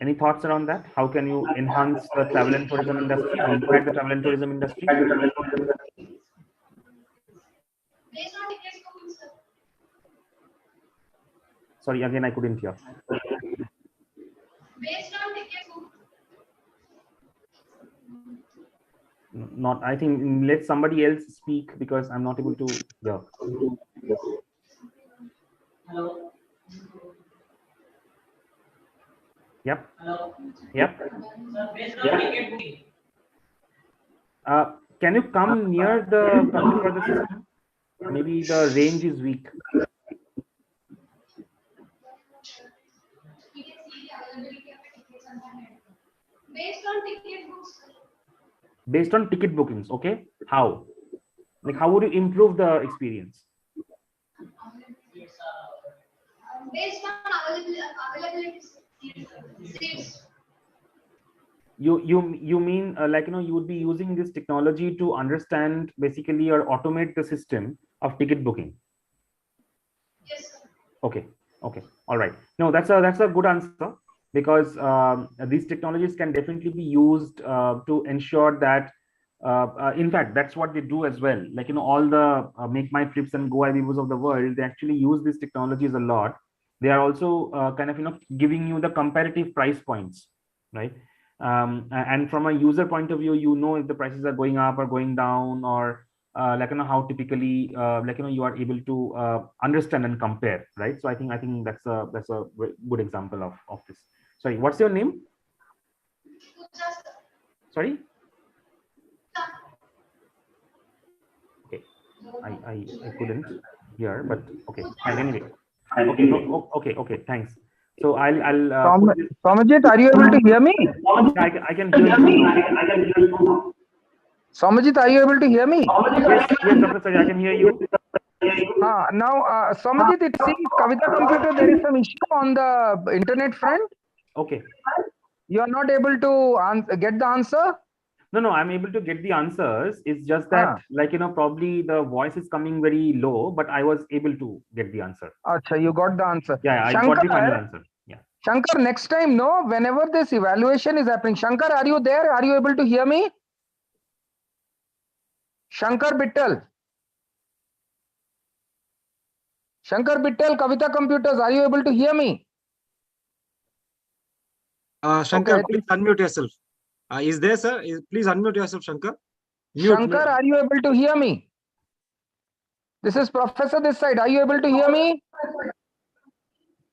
Any thoughts around that? How can you enhance the travel and tourism industry, or impact the travel and tourism industry? Sorry, again, I couldn't hear. Based on ticket book. Not, I think, let somebody else speak because I'm not able to hear. Hello. Yep. Hello. Yep. Sir, based on ticket booking. Can you come near the computer or the system? Maybe the range is weak. Based on ticket books. Based on ticket bookings, okay? How? Like, how would you improve the experience? Based on availability seats. You mean like, you would be using this technology to understand basically or automate the system of ticket booking? Yes, sir. Okay, all right. No, that's a good answer, because these technologies can definitely be used to ensure that in fact, that's what they do as well. Like, all the Make My Trips and Go IBOs of the world, they actually use these technologies a lot. They are also kind of giving you the comparative price points, right? And from a user point of view, if the prices are going up or going down, or like, how typically like, you are able to understand and compare, right? So I think that's a good example of this. Sorry, what's your name? Sorry. Okay, I couldn't hear, but okay. Anyway, okay, no, okay, thanks. So I'll put this. Soumyajit, are you able to hear me? I can hear you. Soumyajit, are you able to hear me? Yes, Dr. Sajja, I can hear you. Now, Soumyajit, it seems Kavita Computer, there is some issue on the internet front. Okay. You are not able to get the answer? No, I'm able to get the answers. It's just that, like, probably the voice is coming very low, but I was able to get the answer. Acha, you got the answer. Yeah, I got the final answer. Yeah. Shankar, next time, whenever this evaluation is happening, Shankar, are you there? Are you able to hear me? Shankar Bittal. Shankar Bittal, Kavita Computers, are you able to hear me? Shankar, please unmute yourself. Is there, sir? Please unmute yourself, Shankar. Shankar, are you able to hear me? This is Professor this side. Are you able to hear me?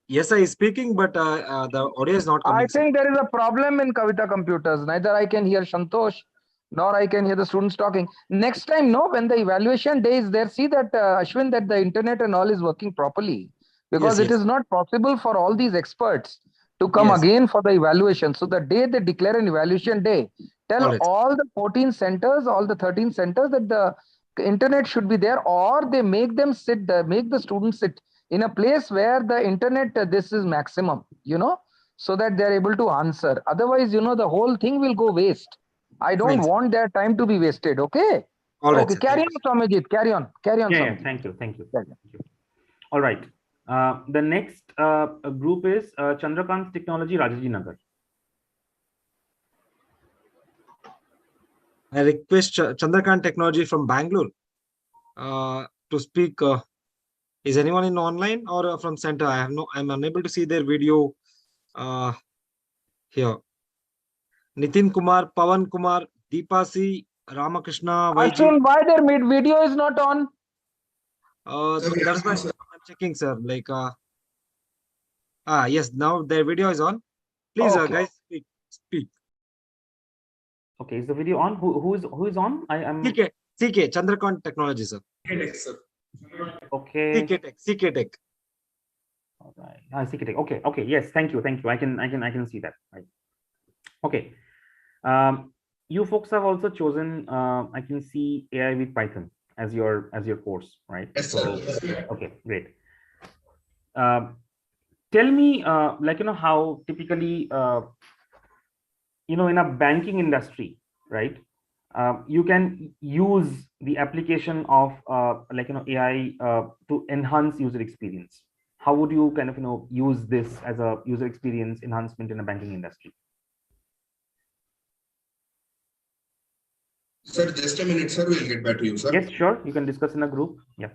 Yes, I is speaking, but the audio is not coming. I think there is a problem in Kavita Computers. Neither I can hear Santosh, nor I can hear the students talking. Next time, when the evaluation day is there, see that, Ashwin, that the internet and all is working properly. Because it is not possible for all these experts to come again for the evaluation. So the day they declare an evaluation day, tell all the 14 centers, all the 13 centers that the internet should be there, or they make them sit, make the students sit in a place where the internet, this is maximum, so that they're able to answer. Otherwise, the whole thing will go waste. I don't want their time to be wasted. Okay. All right. Okay. Carry on, Soumyajit. Carry on. Yeah, thank you. All right. The next group is Chandrakant's Technology, Rajaji Nagar. I request Chandrakant Technology from Bangalore to speak. Is anyone in online or from center? I'm unable to see their video here. Nitin Kumar, Pawan Kumar, Deepasi, Ramakrishna, Ashwin, why their video is not on? That's why I'm checking, sir. Like, yes, now their video is on. Please, guys, speak. Okay, is the video on? Who is on? I am CK Chandrakant Technology, sir. Okay. CK Tech. All right. CK Tech. Okay. Yes, thank you. I can see that. Right. Okay. You folks have also chosen. I can see AI with Python as your course, right? Yes, sir. Okay, great. Tell me, like, how typically, in a banking industry, right? You can use the application of like, AI to enhance user experience. How would you kind of, use this as a user experience enhancement in a banking industry? Sir, just a minute, sir. We'll get back to you, sir. Yes, sure. You can discuss in a group. Yeah.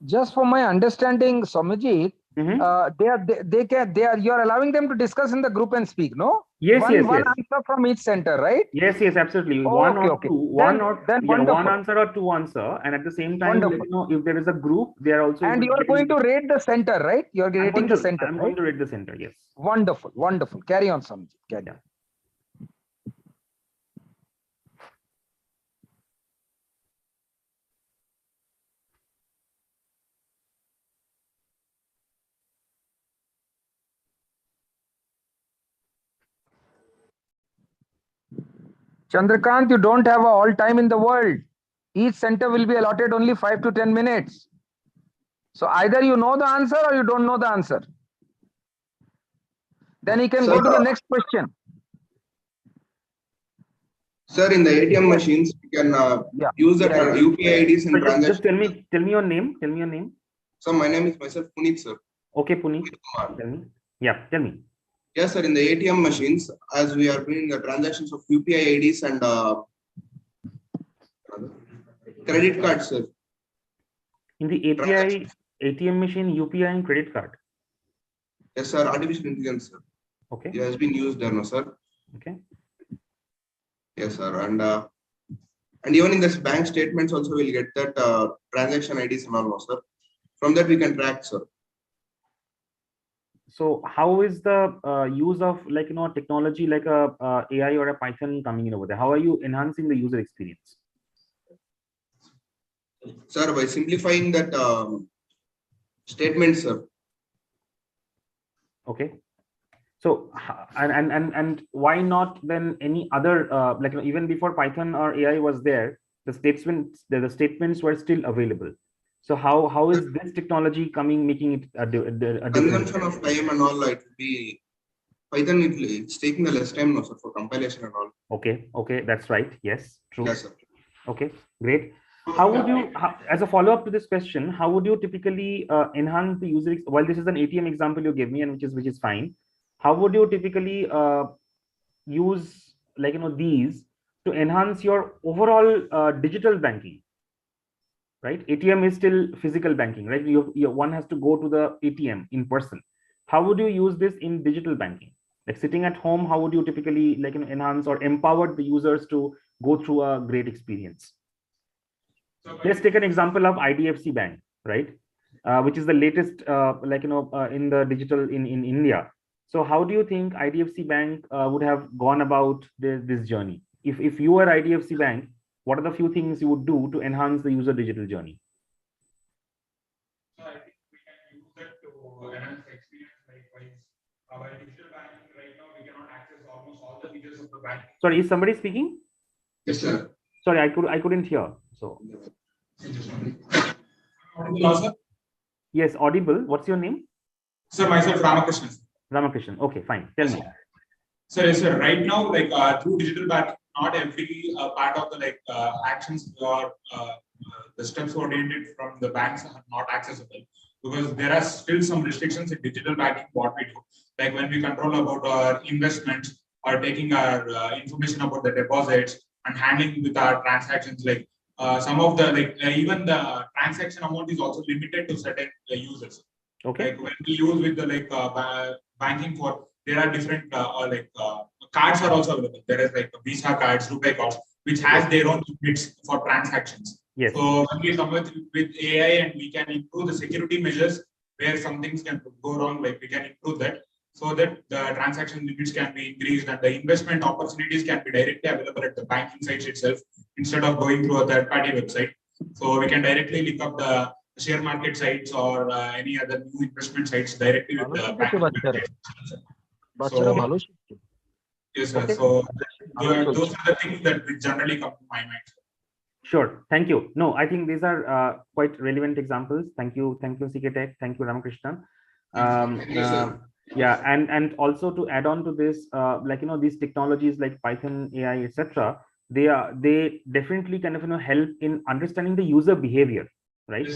just for my understanding, Soumyajit, you're allowing them to discuss in the group and speak, no? Yes, one yes. answer from each center, right? Yes, absolutely. One or two, one answer or two answer, and at the same time, if there is a group, they are also. And you are going to rate the center, right? You are rating the center. I'm going to rate the center. Yes. Wonderful, wonderful. Carry on, Soumyajit. Carry on. Chandrakant, you don't have all time in the world. Each center will be allotted only 5 to 10 minutes. So either you know the answer or you don't know the answer. Then he can go to the next question. Sir, in the ATM machines, you can use the UPI IDs and transactions. Just tell me your name. Tell me your name. Sir, my name is myself Puneet, sir. Okay, Puneet. Tell me. Yeah, tell me. Yes, sir. In the ATM machines, as we are doing the transactions of UPI IDs and credit cards, sir. In the ATM machine, UPI and credit card. Yes, sir. Artificial intelligence, sir. Okay. It has been used there, no, sir. Okay. Yes, sir. And even in this bank statements also we'll get that transaction IDs and all, no, sir. From that we can track, sir. So how is the use of technology like a AI or a Python coming in over there? How are you enhancing the user experience? Sir, by simplifying that statement, sir. Okay. So and why not then any other even before Python or AI was there, the statements were still available. So how is this technology coming, making it a difference? Consumption of time and all, it will be Python. It's taking a less time now, sir, for compilation and all. Okay, that's right. Yes, true. Yes, sir. Okay, great. How would you, as a follow-up to this question, how would you typically enhance the user? While this is an ATM example you gave me, and which is fine. How would you typically use these to enhance your overall digital banking? Right, ATM is still physical banking, right? One has to go to the ATM in person. How would you use this in digital banking? Like sitting at home, how would you typically enhance or empower the users to go through a great experience? Let's take an example of IDFC Bank, right? Which is the latest, in the digital in India. So how do you think IDFC Bank would have gone about this journey? If you were IDFC Bank, what are the few things you would do to enhance the user digital journey? So I think we can use that to enhance the experience. Likewise, our digital banking right now, we cannot access almost all the features of the bank. Sorry, is somebody speaking? Yes, sir. Sorry, I couldn't hear. So. Yes, audible. What's your name? Sir, myself Ramakrishnan. Ramakrishnan. Okay, fine. Tell me. Sir, yes, sir. Right now, through digital banking, not every part of the actions or the steps oriented from the banks are not accessible, because there are still some restrictions in digital banking. What we do, like when we control about our investments or taking our information about the deposits and handling with our transactions, some of the even the transaction amount is also limited to certain users. Okay. Like when we use with the banking for, there are different cards are also available. There is Visa cards, RuPay cards, which has their own limits for transactions. Yes. So when we come with AI and we can improve the security measures where some things can go wrong, we can improve that so that the transaction limits can be increased and the investment opportunities can be directly available at the banking sites itself instead of going through a third-party website. So we can directly link up the share market sites or any other new investment sites directly with the banking. So, yes, sir. So those are the things that generally come to my mind. Sure. Thank you. No, I think these are quite relevant examples. Thank you, CK Tech. Thank you, Ramakrishnan. Yeah, and also to add on to this, these technologies like Python, AI, etc. They definitely kind of help in understanding the user behavior, right?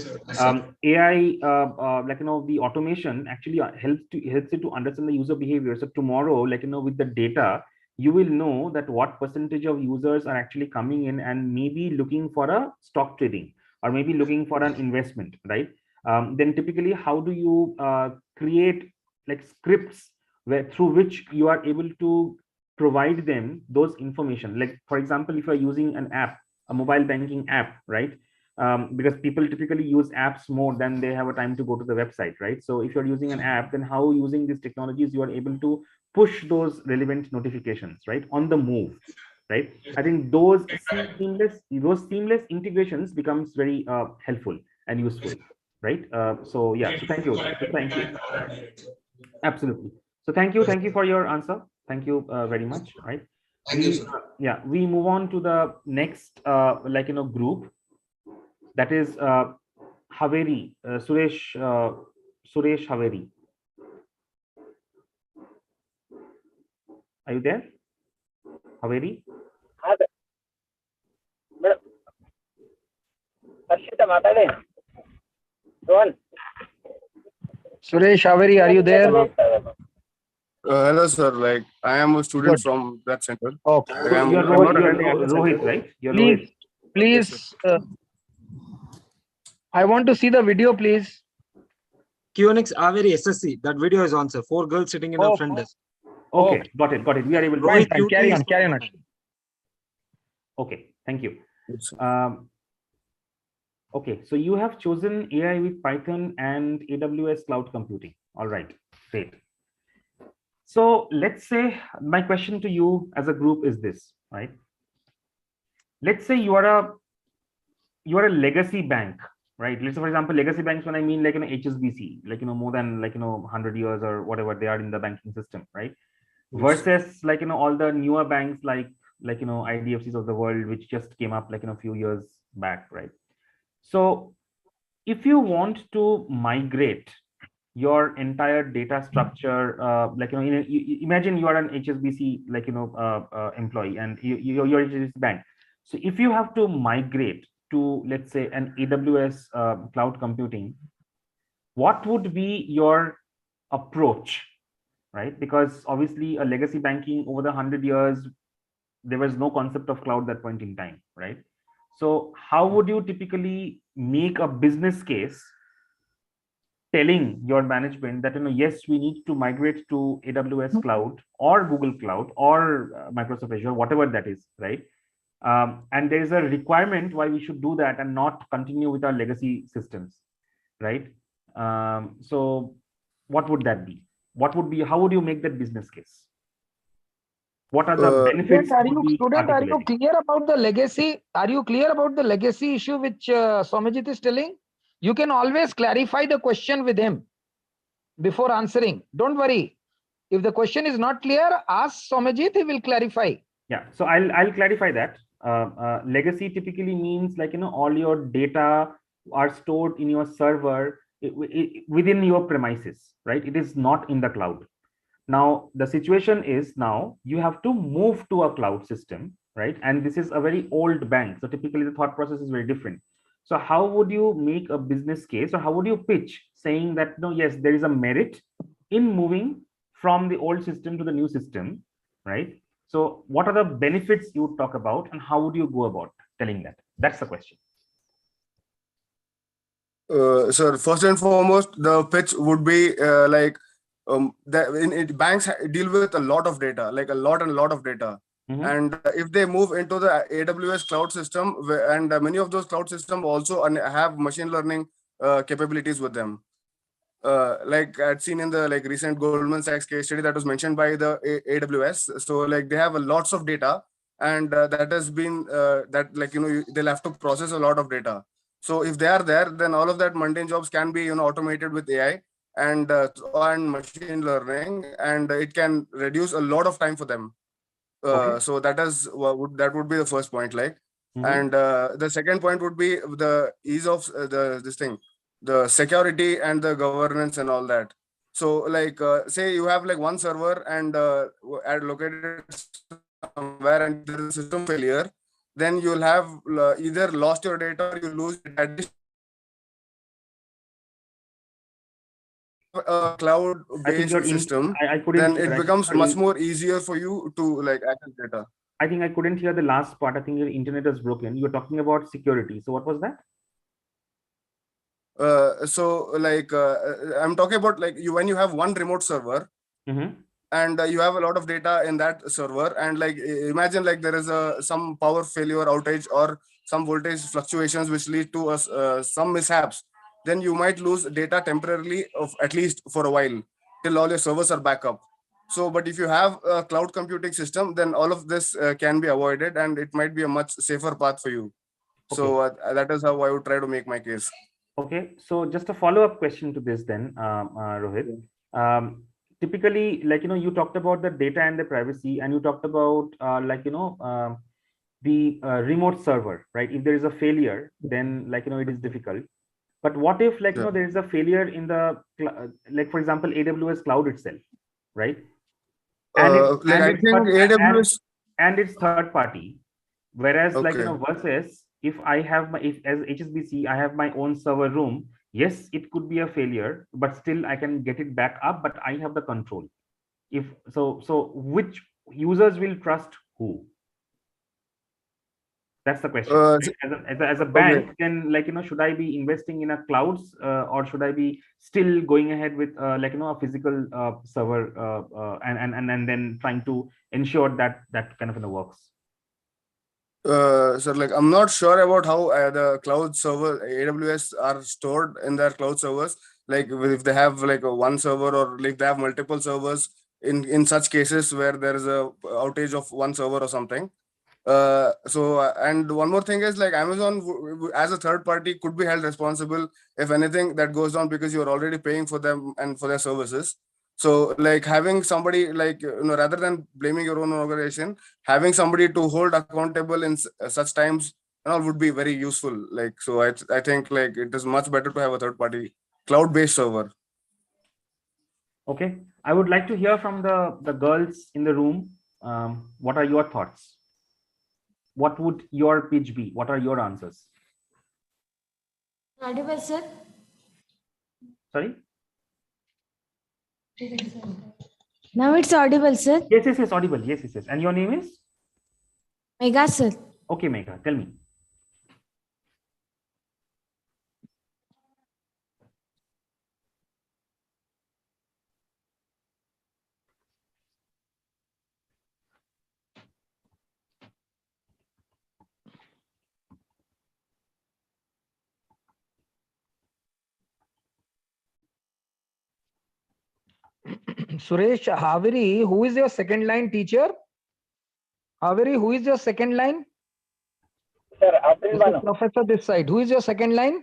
AI, the automation actually helps it to understand the user behavior. So tomorrow, with the data, you will know that what percentage of users are actually coming in and maybe looking for a stock trading or maybe looking for an investment, right? then typically how do you create like scripts through which you are able to provide them those information? Like, for example, if you're using an app, a mobile banking app, right? Because people typically use apps more than they have a time to go to the website, right? So if you're using an app, then how using these technologies you are able to push those relevant notifications, right, on the move, right? I think those seamless integrations becomes very helpful and useful, right? So yeah, so thank you. Thank you. Absolutely. So thank you for your answer. Thank you very much. Right. Thank you, sir. Yeah, we move on to the next group, that is Haveri, Suresh Haveri. Are you there, Haveri? Suresh Haveri, are you there? Hello, sir. Like, I am a student Good. from that center. Okay. Like, I'm You're not attending at the Rohit, center. right? You're Please, Rohit. please. I want to see the video, please. QNX Averi SSC. That video is on, sir. 4 girls sitting in a front desk. Okay, got it. We are able to. Rohit, Fine, carry on. Okay, thank you. Okay, so you have chosen AI with Python and AWS cloud computing. All right, great. So let's say my question to you as a group is this, right? Let's say you are a legacy bank, right? Let's say, for example, legacy banks, when I mean like HSBC, like more than 100 years or whatever they are in the banking system, right? Versus all the newer banks like IDFCs of the world, which just came up a few years back, right? So if you want to migrate your entire data structure, imagine you are an HSBC employee and you're HSBC bank. So if you have to migrate to, let's say, an AWS cloud computing, what would be your approach, right? Because obviously a legacy banking over the 100 years, there was no concept of cloud at that point in time, right? So how would you typically make a business case telling your management that, yes, we need to migrate to AWS cloud or Google cloud or Microsoft Azure, whatever that is, right? And there is a requirement why we should do that and not continue with our legacy systems, right? So what would that be? How would you make that business case? What are the benefits? Are you clear about the legacy? Are you clear about the legacy issue which Soumyajit is telling? You can always clarify the question with him before answering. Don't worry. If the question is not clear, ask Soumyajit, he will clarify. Yeah, so I'll clarify that. Legacy typically means all your data are stored in your server within your premises, right? It is not in the cloud. Now the situation is, now you have to move to a cloud system, right? And this is a very old bank, so typically the thought process is very different. So how would you make a business case, or how would you pitch saying that, no, yes, there is a merit in moving from the old system to the new system, right? So what are the benefits you would talk about, and how would you go about telling that? That's the question. Sir, first and foremost, the pitch would be banks deal with a lot of data, like a lot of data. And if they move into the AWS cloud system, and many of those cloud systems also have machine learning capabilities with them. Like I'd seen in the recent Goldman Sachs case study that was mentioned by the AWS. So they have lots of data, and that has been they'll have to process a lot of data. So if they are there, then all of that mundane jobs can be automated with AI and machine learning, and it can reduce a lot of time for them. So that would be the first point. And the second point would be the ease of the security and the governance and all that. So say you have one server and located somewhere, and there is a system failure, then you'll have either lost your data or you lose a cloud-based system. Then it becomes much more easier for you to access data. I think I couldn't hear the last part. I think your internet was broken. You were talking about security. So what was that? So like I'm talking about like you when you have one remote server and you have a lot of data in that server, and like imagine like there is some power failure outage or some voltage fluctuations which lead to some mishaps, then you might lose data temporarily of at least for a while till all your servers are back up. So but if you have a cloud computing system, then all of this can be avoided and it might be a much safer path for you. So that is how I would try to make my case. Okay, so just a follow-up question to this then, Rohit. Typically, like, you talked about the data and the privacy, and you talked about the remote server, right? If there is a failure, then it is difficult. But what if there is a failure in the, like for example, AWS cloud itself, right? And it's third party, whereas versus if I have my, if as HSBC I have my own server room, yes, it could be a failure, but still I can get it back up, but I have the control. If so which users will trust who? That's the question. Right? As a bank, then should I be investing in a clouds or should I be still going ahead with a physical server and then trying to ensure that kind of works? So like I'm not sure about how the cloud server AWS are stored in their cloud servers. Like if they have like one server or like they have multiple servers in such cases where there is a outage of one server or something. And one more thing is like Amazon as a third party could be held responsible if anything that goes on because you're already paying for them and for their services. So like having somebody like, rather than blaming your own organization, having somebody to hold accountable in such times and all would be very useful. Like, so I think like it is much better to have a third party cloud-based server. Okay. I would like to hear from the girls in the room. What are your thoughts? What would your pitch be? What are your answers? Audible, sir. Sorry? Now it's audible, sir. Yes, audible. Yes. And your name is? Megha, sir. Okay, Megha, tell me. Suresh, Haveri, who is your second line teacher? Haveri, who is your second line? Sir, Afrin Banu. Professor this side. Who is your second line?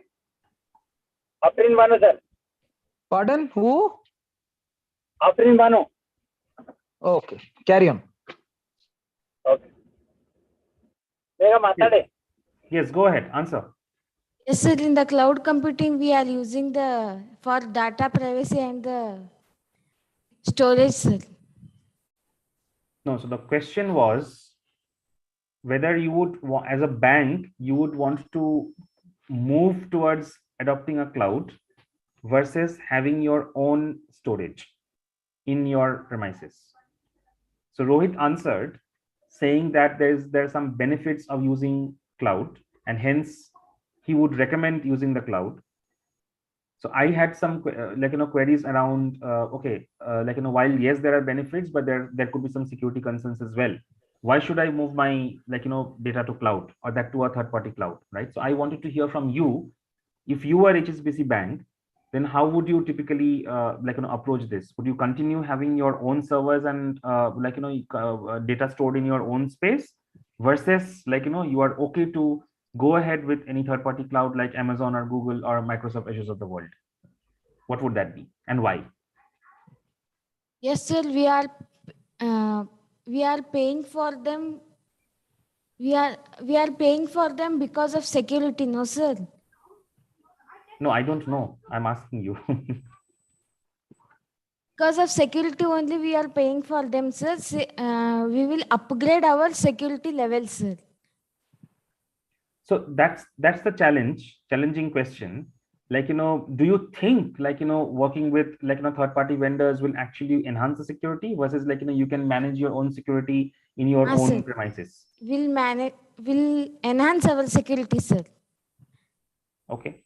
Afrin Banu, sir. Pardon? Who? Afrin Banu. Okay, carry on. Okay. Yes, go ahead. Answer. Yes, sir. In the cloud computing, we are using for data privacy and the storage, sir. No, so the question was whether you would, as a bank, you would want to move towards adopting a cloud versus having your own storage in your premises. So Rohit answered saying that there's some benefits of using cloud and hence he would recommend using the cloud. So I had some queries around while yes there are benefits, but there could be some security concerns as well. Why should I move my data to cloud or that to a third party cloud, right? So I wanted to hear from you, if you were HSBC Bank, then how would you typically approach this? Would you continue having your own servers and data stored in your own space versus you are okay to go ahead with any third party cloud like Amazon or Google or Microsoft Azure of the world? What would that be and why? Yes, sir. We are paying for them. We are paying for them because of security, no, sir. No, I don't know. I'm asking you. Because of security only we are paying for them, sir. We will upgrade our security levels, sir. So that's the challenging question. Do you think working with third party vendors will actually enhance the security versus you can manage your own security in your own premises? Will enhance our security, sir. Okay.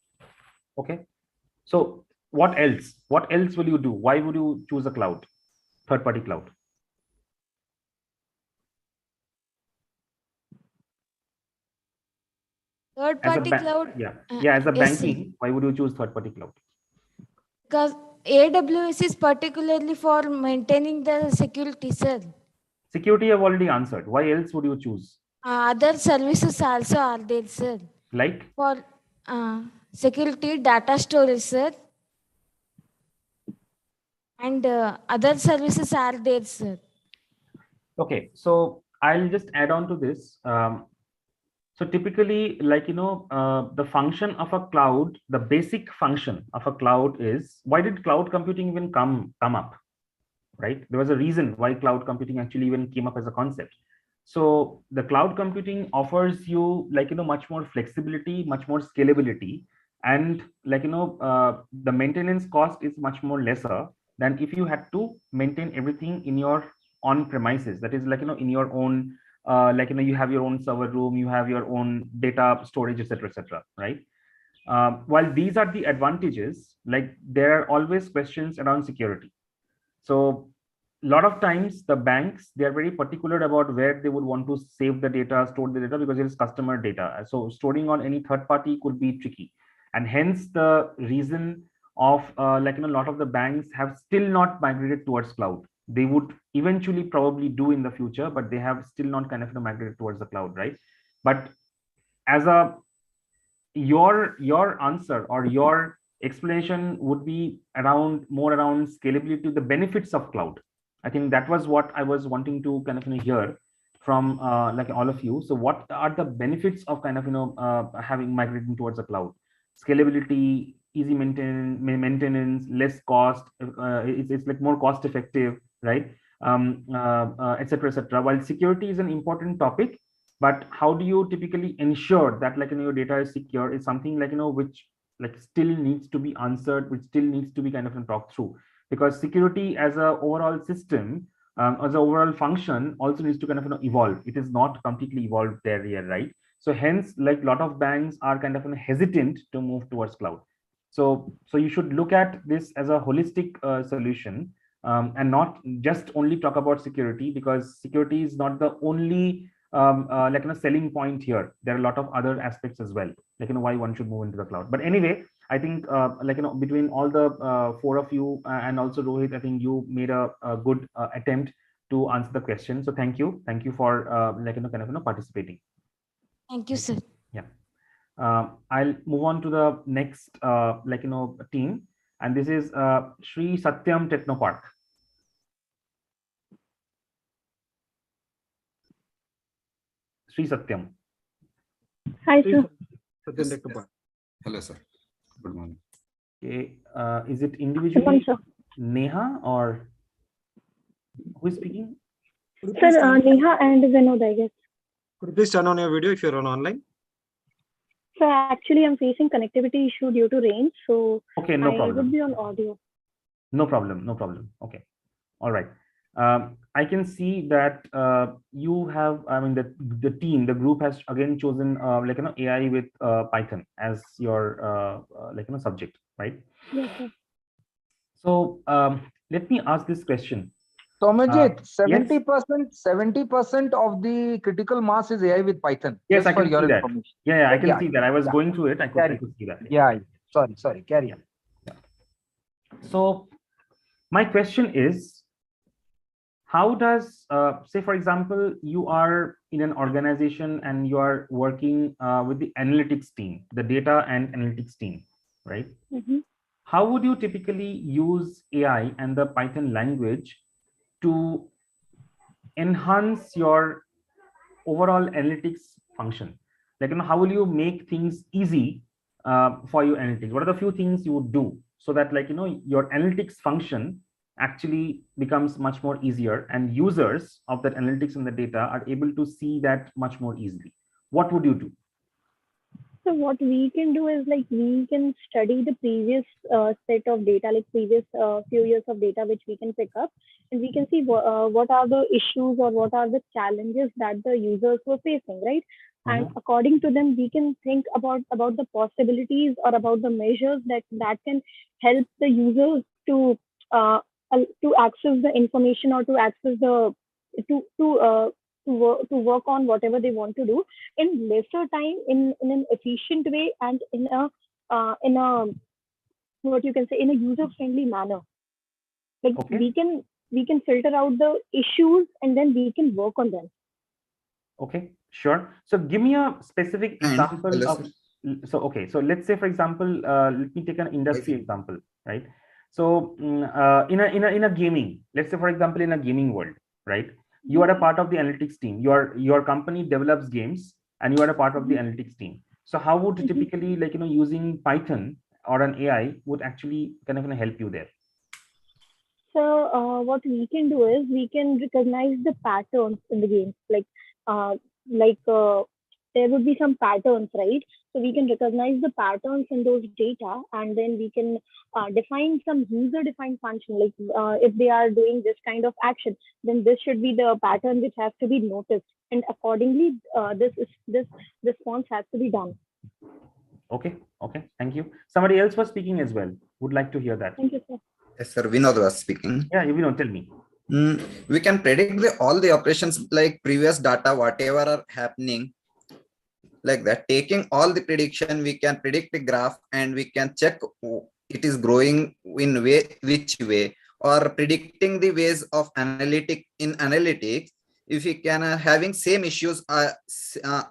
So what else? What else will you do? Why would you choose a cloud, third-party cloud? Third-party cloud. Yeah. As a Yes, banking, sir. why would you choose third-party cloud? Because AWS is particularly for maintaining the security, sir. Security I've already answered. Why else would you choose? Other services also are there, sir. Like? For security, data storage, sir. And other services are there, sir. Okay, so I'll just add on to this. So typically, like, the function of a cloud, the basic function of a cloud is, why did cloud computing even come up, right? There was a reason why cloud computing actually even came up as a concept. So the cloud computing offers you, like, much more flexibility, much more scalability, and, like, the maintenance cost is much more lesser than if you had to maintain everything in your on premises. That is, like, in your own, like, you have your own server room, you have your own data storage, etc., right? While these are the advantages, like, there are always questions around security. So a lot of times the banks, they are very particular about where they would want to save the data, store the data, because it is customer data. So storing on any third party could be tricky, and hence the reason of, like, a lot of the banks have still not migrated towards cloud. They would eventually probably do in the future, but they have still not kind of migrated towards the cloud, right? But as a your answer or your explanation would be more around scalability, the benefits of cloud. I think that was what I was wanting to kind of hear from, like, all of you. So what are the benefits of kind of having migrating towards the cloud? Scalability, easy maintenance, less cost, it's like more cost effective, right? Etc. While security is an important topic, but how do you typically ensure that, like, your data is secure is something, like, which, like, still needs to be answered, which still needs to be kind of talked through, because security as a overall system, as an overall function, also needs to kind of evolve. It is not completely evolved there yet, right? So hence, like, a lot of banks are kind of hesitant to move towards cloud. So you should look at this as a holistic solution, and not just only talk about security, because security is not the only like, selling point here. There are a lot of other aspects as well, like, why one should move into the cloud. But anyway, I think, like, between all the four of you, and also Rohit, I think you made a good attempt to answer the question. So thank you for like, kind of participating. Thank you, sir. Yeah. I'll move on to the next, like, team, and this is Sri Satyam Technopark. Sri Satyam. Hi, sir. Satyam Technopark. Hello, sir. Good morning. Okay, is it individually Neha or who is speaking? Sir, Neha and Vinod, I guess. Could you please turn on your video if you're on online? So actually, I'm facing connectivity issue due to rain, so okay, no problem. I would be on audio. No problem. Okay, all right. I can see that you have, I mean, the team, the group has again chosen like, AI with Python as your like, subject, right? Yes, sir. So let me ask this question. Soumyajit, 70%, yes? 70% of the critical mass is AI with Python. Yes, just I can for your see that. information. Yeah, I can see that. I was going through it. I could see that. Yeah. Sorry. Carry on. Yeah. So my question is, how does, say, for example, you are in an organization and you are working with the analytics team, the data and analytics team, right? Mm-hmm. How would you typically use AI and the Python language to enhance your overall analytics function? Like, how will you make things easy for your analytics? What are the few things you would do so that, like, your analytics function actually becomes much more easier, and users of that analytics and the data are able to see that much more easily? What would you do? So what we can do is, like, we can study the previous set of data, like previous few years of data which we can pick up, and we can see what are the issues or what are the challenges that the users were facing, right? And according to them, we can think about the possibilities or about the measures that can help the users to access the information or to access the to work on whatever they want to do in lesser time, in an efficient way, and in a what you can say, in a user friendly manner. Like we can filter out the issues and then we can work on them. Okay, sure. So give me a specific example of. So okay, so let's say, for example, let me take an industry example, right? So in a gaming, let's say, for example, in a gaming world, right? You are a part of the analytics team. Your company develops games, and you are a part of the analytics team. So how would typically, like, using Python or an AI would actually kind of help you there? So what we can do is we can recognize the patterns in the game. There would be some patterns, right? So we can recognize the patterns in those data, and then we can define some user-defined function. Like if they are doing this kind of action, then this should be the pattern which has to be noticed, and accordingly, this response has to be done. Okay. Okay. Thank you. Somebody else was speaking as well. Would like to hear that. Thank you, sir. Yes, sir. Vinod was speaking. Yeah, Vinod, tell me. We can predict all the operations, like previous data, whatever are happening, like that. Taking all the prediction, we can predict the graph, and we can check it is growing in which way, or predicting the ways of analytics. If we can having same issues,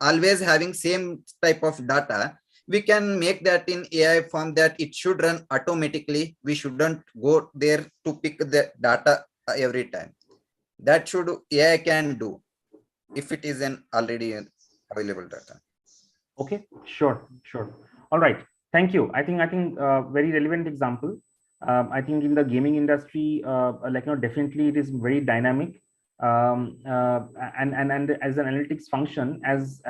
always having same type of data, we can make that in AI form that it should run automatically. We shouldn't go there to pick the data every time. That should AI can do if it is an already available data. Okay, sure. All right. Thank you. I think very relevant example. I think in the gaming industry, definitely it is very dynamic. And as an analytics function, as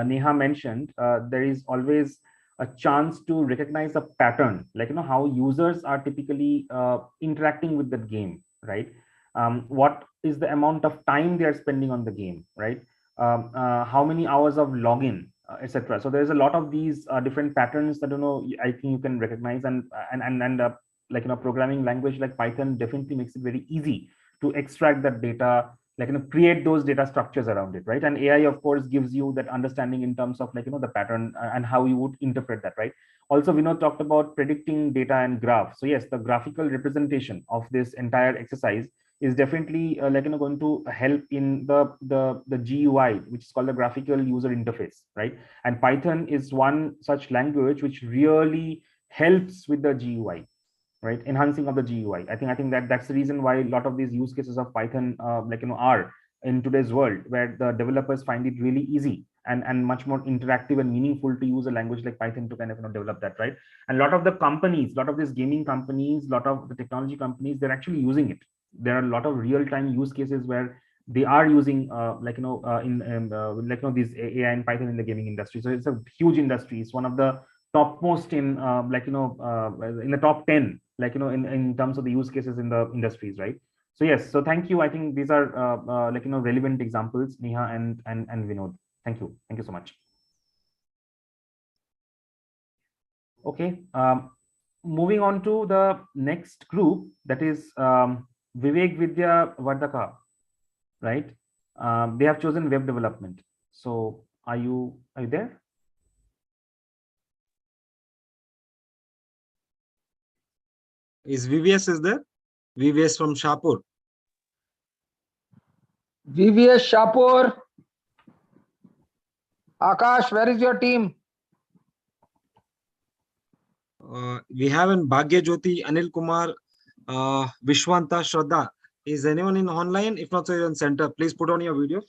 Neha mentioned, there is always a chance to recognize a pattern, how users are typically interacting with the game, right? What is the amount of time they are spending on the game, right? How many hours of login, etc. So there's a lot of these different patterns that I think you can recognize, and programming language like Python definitely makes it very easy to extract that data, create those data structures around it, right? And AI, of course, gives you that understanding in terms of the pattern and how you would interpret that, right? Also, Vinod talked about predicting data and graph. So yes, the graphical representation of this entire exercise is definitely going to help in the GUI, which is called the graphical user interface, right? And Python is one such language which really helps with the GUI, right? Enhancing of the GUI. I think that's the reason why a lot of these use cases of Python are in today's world, where the developers find it really easy and much more interactive and meaningful to use a language like Python to kind of develop that, right? And a lot of the companies, a lot of these gaming companies, a lot of the technology companies, they're actually using it. There are a lot of real-time use cases where they are using these AI and Python in the gaming industry. So it's a huge industry. It's one of the topmost in in the top 10, in terms of the use cases in the industries, right? So yes, so thank you. I think these are relevant examples, Neha and Vinod. Thank you so much. Okay, moving on to the next group, that is Vivek Vidya Vardaka, right? They have chosen web development. So are you there? Is VVS there? VVS from Shapur. VVS Shapur. Akash, where is your team? We have in Bhagya Jyoti, Anil Kumar, Vishwanta, Shraddha. Is anyone in online? If not, so you're in center. Please put on your video.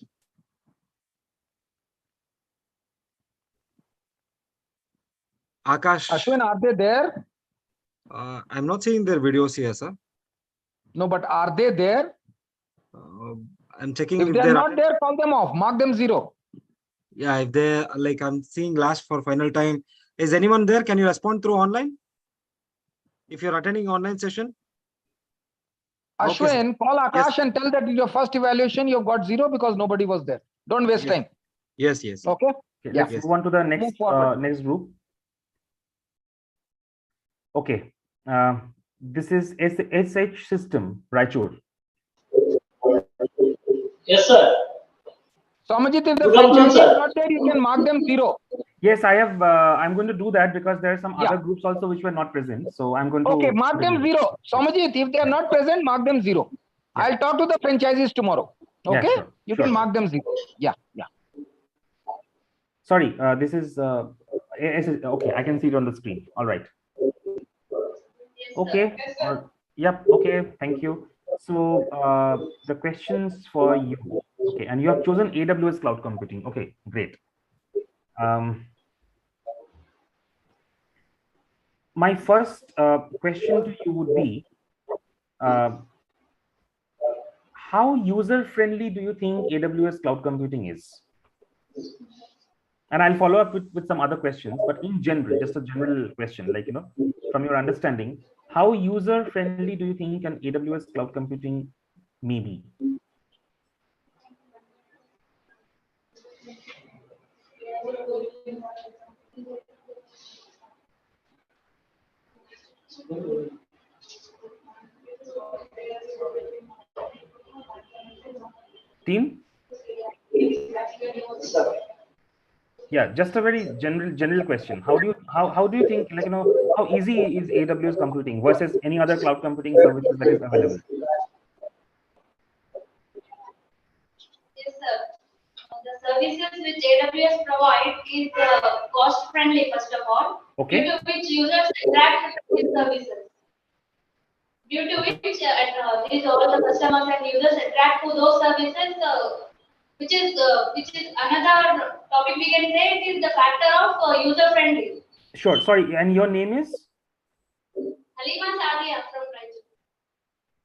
Akash. Ashwin, are they there? I'm not seeing their videos here, sir. No, but are they there? I'm checking. If they're not there, call them off. Mark them 0. Yeah, if they're I'm seeing last for final time. Is anyone there? Can you respond through online? If you're attending online session. Ashwin, call Akash and tell that in your first evaluation you've got 0 because nobody was there. Don't waste time. Yes. Okay. Let's move on to the next next group. Okay. This is SH System, Raichur. Yes, sir. Soumyajit, if the Good afternoon, franchisee is sir. not there, you can mark them 0. Yes, I have. I'm going to do that because there are some other groups also which were not present. So I'm going to. Okay, mark them 0. Soumyajit, if they are not present, mark them 0. I'll talk to the franchisees tomorrow. Okay, Yeah, sure. You can mark them 0. Yeah. Sorry, this is okay. I can see it on the screen. All right. Okay. Yep. Okay. Thank you. So the questions for you. Okay, and you have chosen AWS Cloud Computing. Okay, great. My first question to you would be, how user-friendly do you think AWS Cloud Computing is? And I'll follow up with some other questions, but in general, just a general question, like, from your understanding, how user-friendly do you think an AWS Cloud Computing may be? Team? Yeah, just a very general question. How do you think, like, how easy is AWS computing versus any other cloud computing services that is available? Yes, sir. The services which AWS provide is cost friendly, first of all, okay, due to which users interact with services. Due to which these all the customers and users attract to those services, which is another topic we can say. It is the factor of user friendly. Sure. Sorry, and your name is? Halima Sadia from Raichur.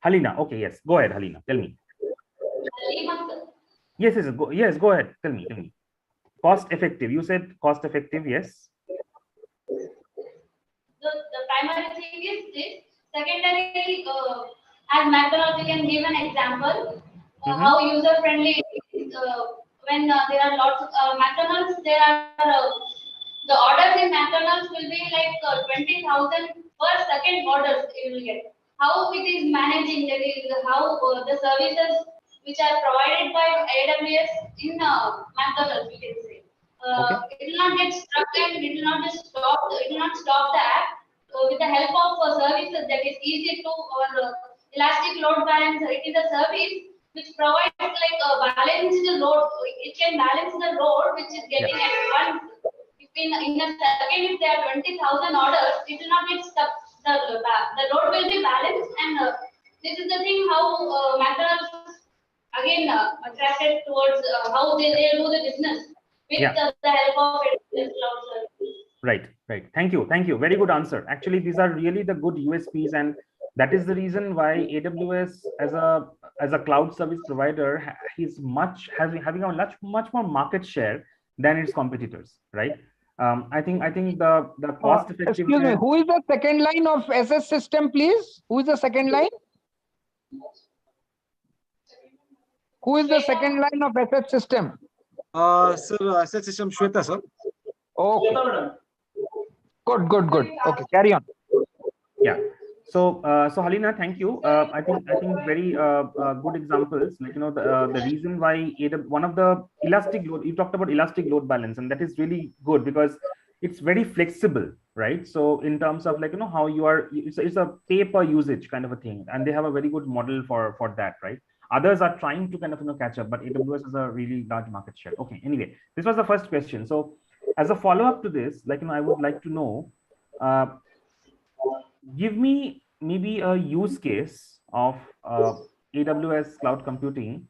Halina. Okay, yes. Go ahead, Halina. Tell me. Halima, sir. Yes, go ahead. Tell me. Cost effective. You said cost effective, yes. The primary thing is this. Secondary, as McDonald's, we can give an example how user friendly it is. When there are lots of McDonald's, there are the orders in McDonald's will be like 20,000 per second orders you will get. How it is managing, that is how the services which are provided by AWS in McDonald's, we can say. It will not get stuck and it will not just stop. It will not stop the app. With the help of services that is easy to or elastic load balancer, it is a service which provides like a balanced load. It can balance the load which is getting at once. If in a second, if there are 20,000 orders, it will not get stuck. The load will be balanced, and this is the thing how McDonald's again attracted towards how they do the business with the help of cloud services. Right. Thank you. Very good answer. Actually, these are really the good USPs, and that is the reason why AWS as a cloud service provider is having a much more market share than its competitors. Right. I think the cost effective. Excuse me. Who is the second line of SS system, please? Who is the second line? Who is the second line of SS system? Sir, SS system Shweta, sir. Okay. Good. Okay, carry on. Yeah. So Halina, thank you. I think very good examples. Like, the reason why one of the elastic load, you talked about elastic load balance, and that is really good because it's very flexible, right? So in terms of, like, how you are, it's a pay per usage kind of a thing, and they have a very good model for that, right? Others are trying to kind of catch up, but AWS has a really large market share. Okay. Anyway, this was the first question. So as a follow-up to this, like, I would like to know, give me maybe a use case of AWS cloud computing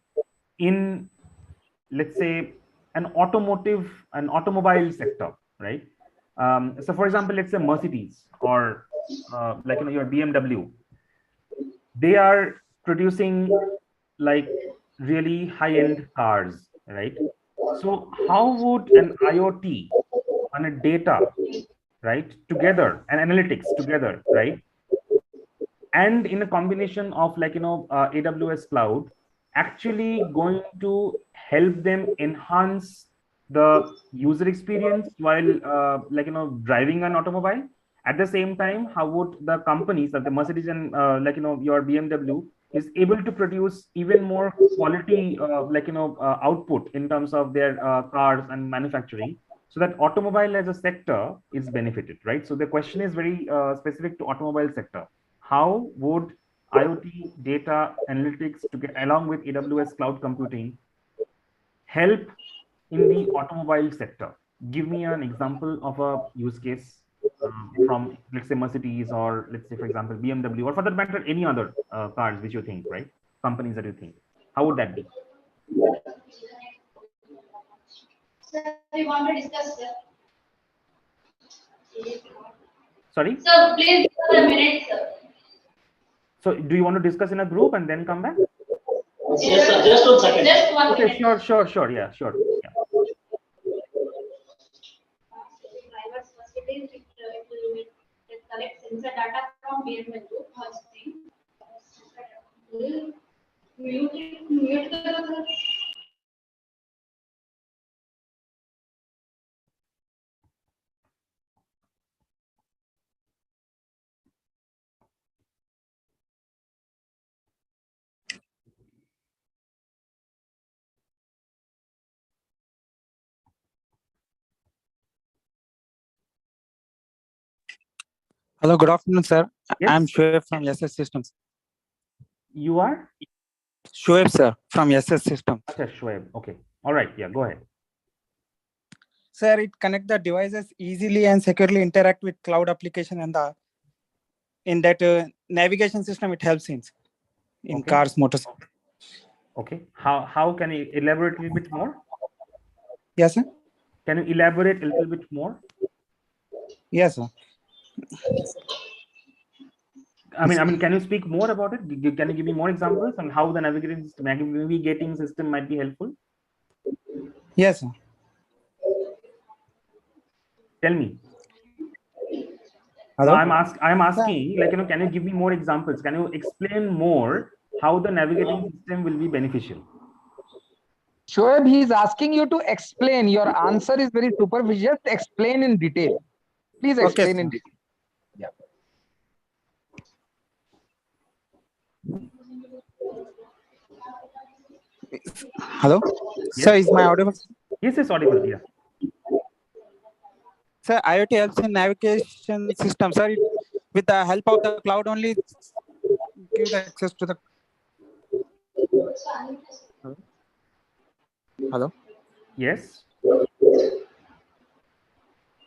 in, let's say, an automobile sector, right? So for example, let's say Mercedes or like, your BMW, they are producing like really high-end cars, right? So how would an IoT and a data, right, together, and analytics together, right, and in a combination of AWS cloud, actually going to help them enhance the user experience while driving an automobile. At the same time, how would the companies like the Mercedes and your BMW is able to produce even more quality output in terms of their cars and manufacturing, so that automobile as a sector is benefited, right? So the question is very specific to automobile sector. How would IoT data analytics to get along with AWS cloud computing help in the automobile sector? Give me an example of a use case from, let's say, Mercedes, or let's say, for example, BMW, or for that matter, any other cars which you think, right? Companies that you think. How would that be? Sir, we want to discuss, sir. Sorry? Sir, please give a minute, sir. So do you want to discuss in a group and then come back? Yes, sir. Just 1 second. Just 1 Okay, minute. sure. Yeah, sure. Yeah. Driver's facility, it collects sensor data from BMW. First thing. Mute करो sir. Hello, good afternoon, sir. Yes. I'm Shoaib from SS Systems. You are? Shoaib, sir, from SS Systems. Okay, Shoaib. Okay. All right. Yeah, go ahead. Sir, it connect the devices easily and securely interact with cloud application, and in that navigation system it helps in Okay. cars, motors. Okay. How can you elaborate a little bit more? Yes, sir. Can you elaborate a little bit more? Yes, sir. I mean, can you speak more about it? Can you give me more examples on how the navigating system might be helpful? Yes, sir. Tell me. Hello? I'm asking, can you give me more examples? Can you explain more how the navigating system will be beneficial? Shoaib, he is asking you to explain. Your answer is very superficial. Just explain in detail. Please explain in detail. Yeah. Hello? Yes. Sir, is my audible? Yes, it's audible. Yeah. Sir, IoT helps in navigation system. Sir, with the help of the cloud only give the access to the... Hello? Yes.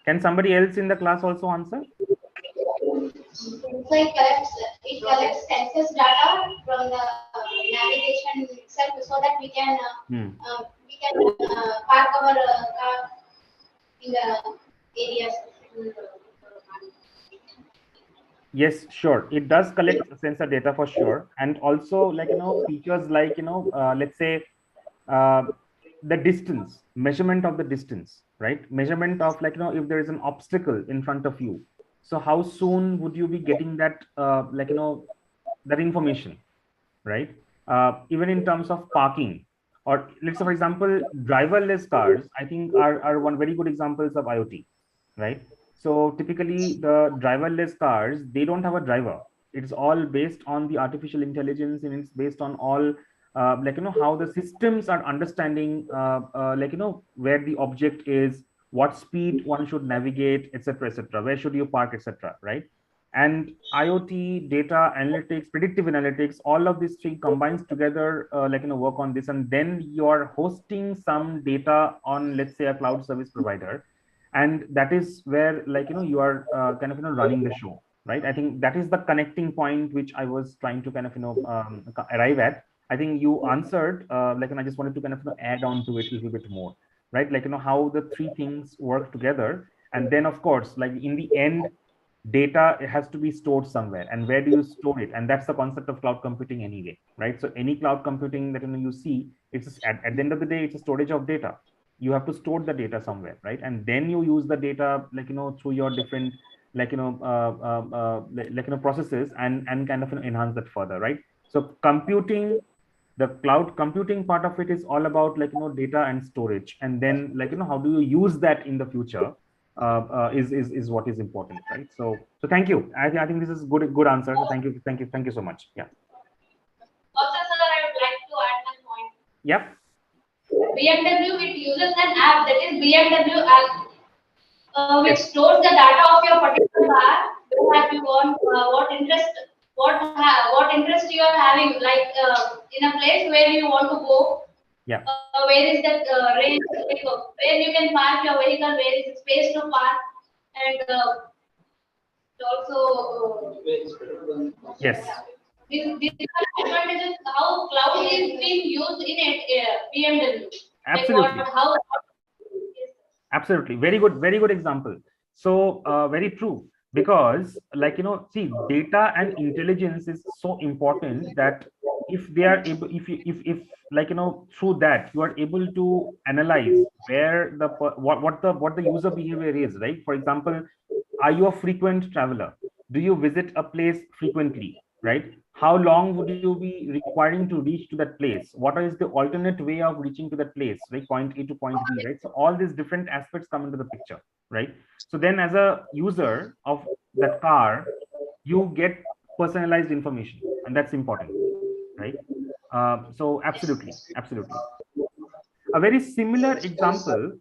Can somebody else in the class also answer? So it collects census data from the navigation itself, so that we can park our car in the areas. Yes, sure. It does collect sensor data for sure, and also features like let's say the distance, measurement of the distance, right? Measurement of if there is an obstacle in front of you. So how soon would you be getting that that information, right? Even in terms of parking, or let's say for example, driverless cars, I think are one very good examples of IoT, right? So typically the driverless cars, they don't have a driver. It's all based on the artificial intelligence, and it's based on all how the systems are understanding where the object is, what speed one should navigate, etc., where should you park, etc., right? And IoT data analytics, predictive analytics, all of these three combines together work on this, and then you're hosting some data on, let's say, a cloud service provider, and that is where you are running the show, right? I think that is the connecting point which I was trying to arrive at. I think you answered and I just wanted to add on to it a little bit more, right? How the three things work together, and then of course in the end, data, it has to be stored somewhere, and where do you store it? And that's the concept of cloud computing anyway, right? So any cloud computing that you see, it's just, at the end of the day, it's a storage of data. You have to store the data somewhere, right? And then you use the data through your different processes and kind of enhance that further, right? So computing, the cloud computing part of it is all about data and storage, and then how do you use that in the future is what is important, right? So thank you. I think this is good answer. So thank you so much. Yeah. Also, sir, I would like to add one point. Yep. BMW, it uses an app, that is BMW app, which Yes. stores the data of your particular car. Where have you gone? What interest you are having? Like in a place where you want to go. Yeah. Where is that range? Where you can park your vehicle? Where is the space to park? And also. Yes. These are advantages how cloud is being used in BMW. Absolutely. How Absolutely. Very good example. So very true, because see, data and intelligence is so important that if they are able, if through that you are able to analyze where what the user behavior is, right? For example, are you a frequent traveler? Do you visit a place frequently, right? How long would you be requiring to reach to that place? What is the alternate way of reaching to that place, right? Point A to point B, right? So all these different aspects come into the picture, right? So then as a user of that car, you get personalized information, and that's important, right? So absolutely. A very similar example,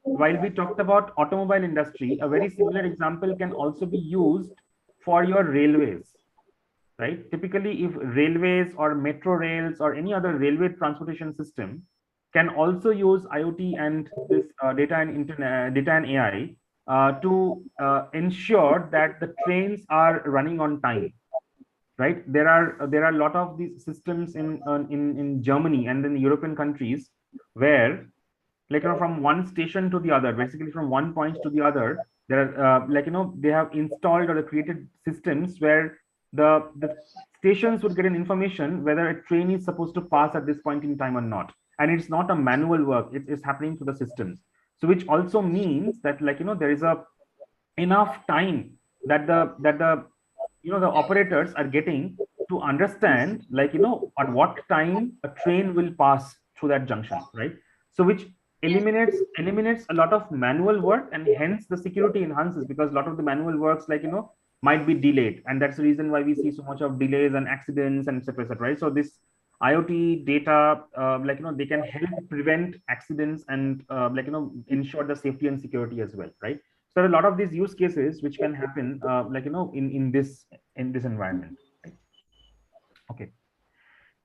while we talked about automobile industry, a very similar example can also be used for your railways, right? Typically, if railways or metro rails or any other railway transportation system can also use IoT and this data and AI to ensure that the trains are running on time, right? There are a lot of these systems in Germany and in the European countries where from one station to the other, basically from one point to the other, there are they have installed or created systems where the stations would get an information whether a train is supposed to pass at this point in time or not, and it's not a manual work, it's happening through the systems. So which also means that there is a enough time that the the operators are getting to understand at what time a train will pass through that junction, right? So which eliminates a lot of manual work, and hence the security enhances, because a lot of the manual works might be delayed, and that's the reason why we see so much of delays and accidents and etc, right? So this IoT data they can help prevent accidents and ensure the safety and security as well, right? So there are a lot of these use cases which can happen in this environment, right? Okay,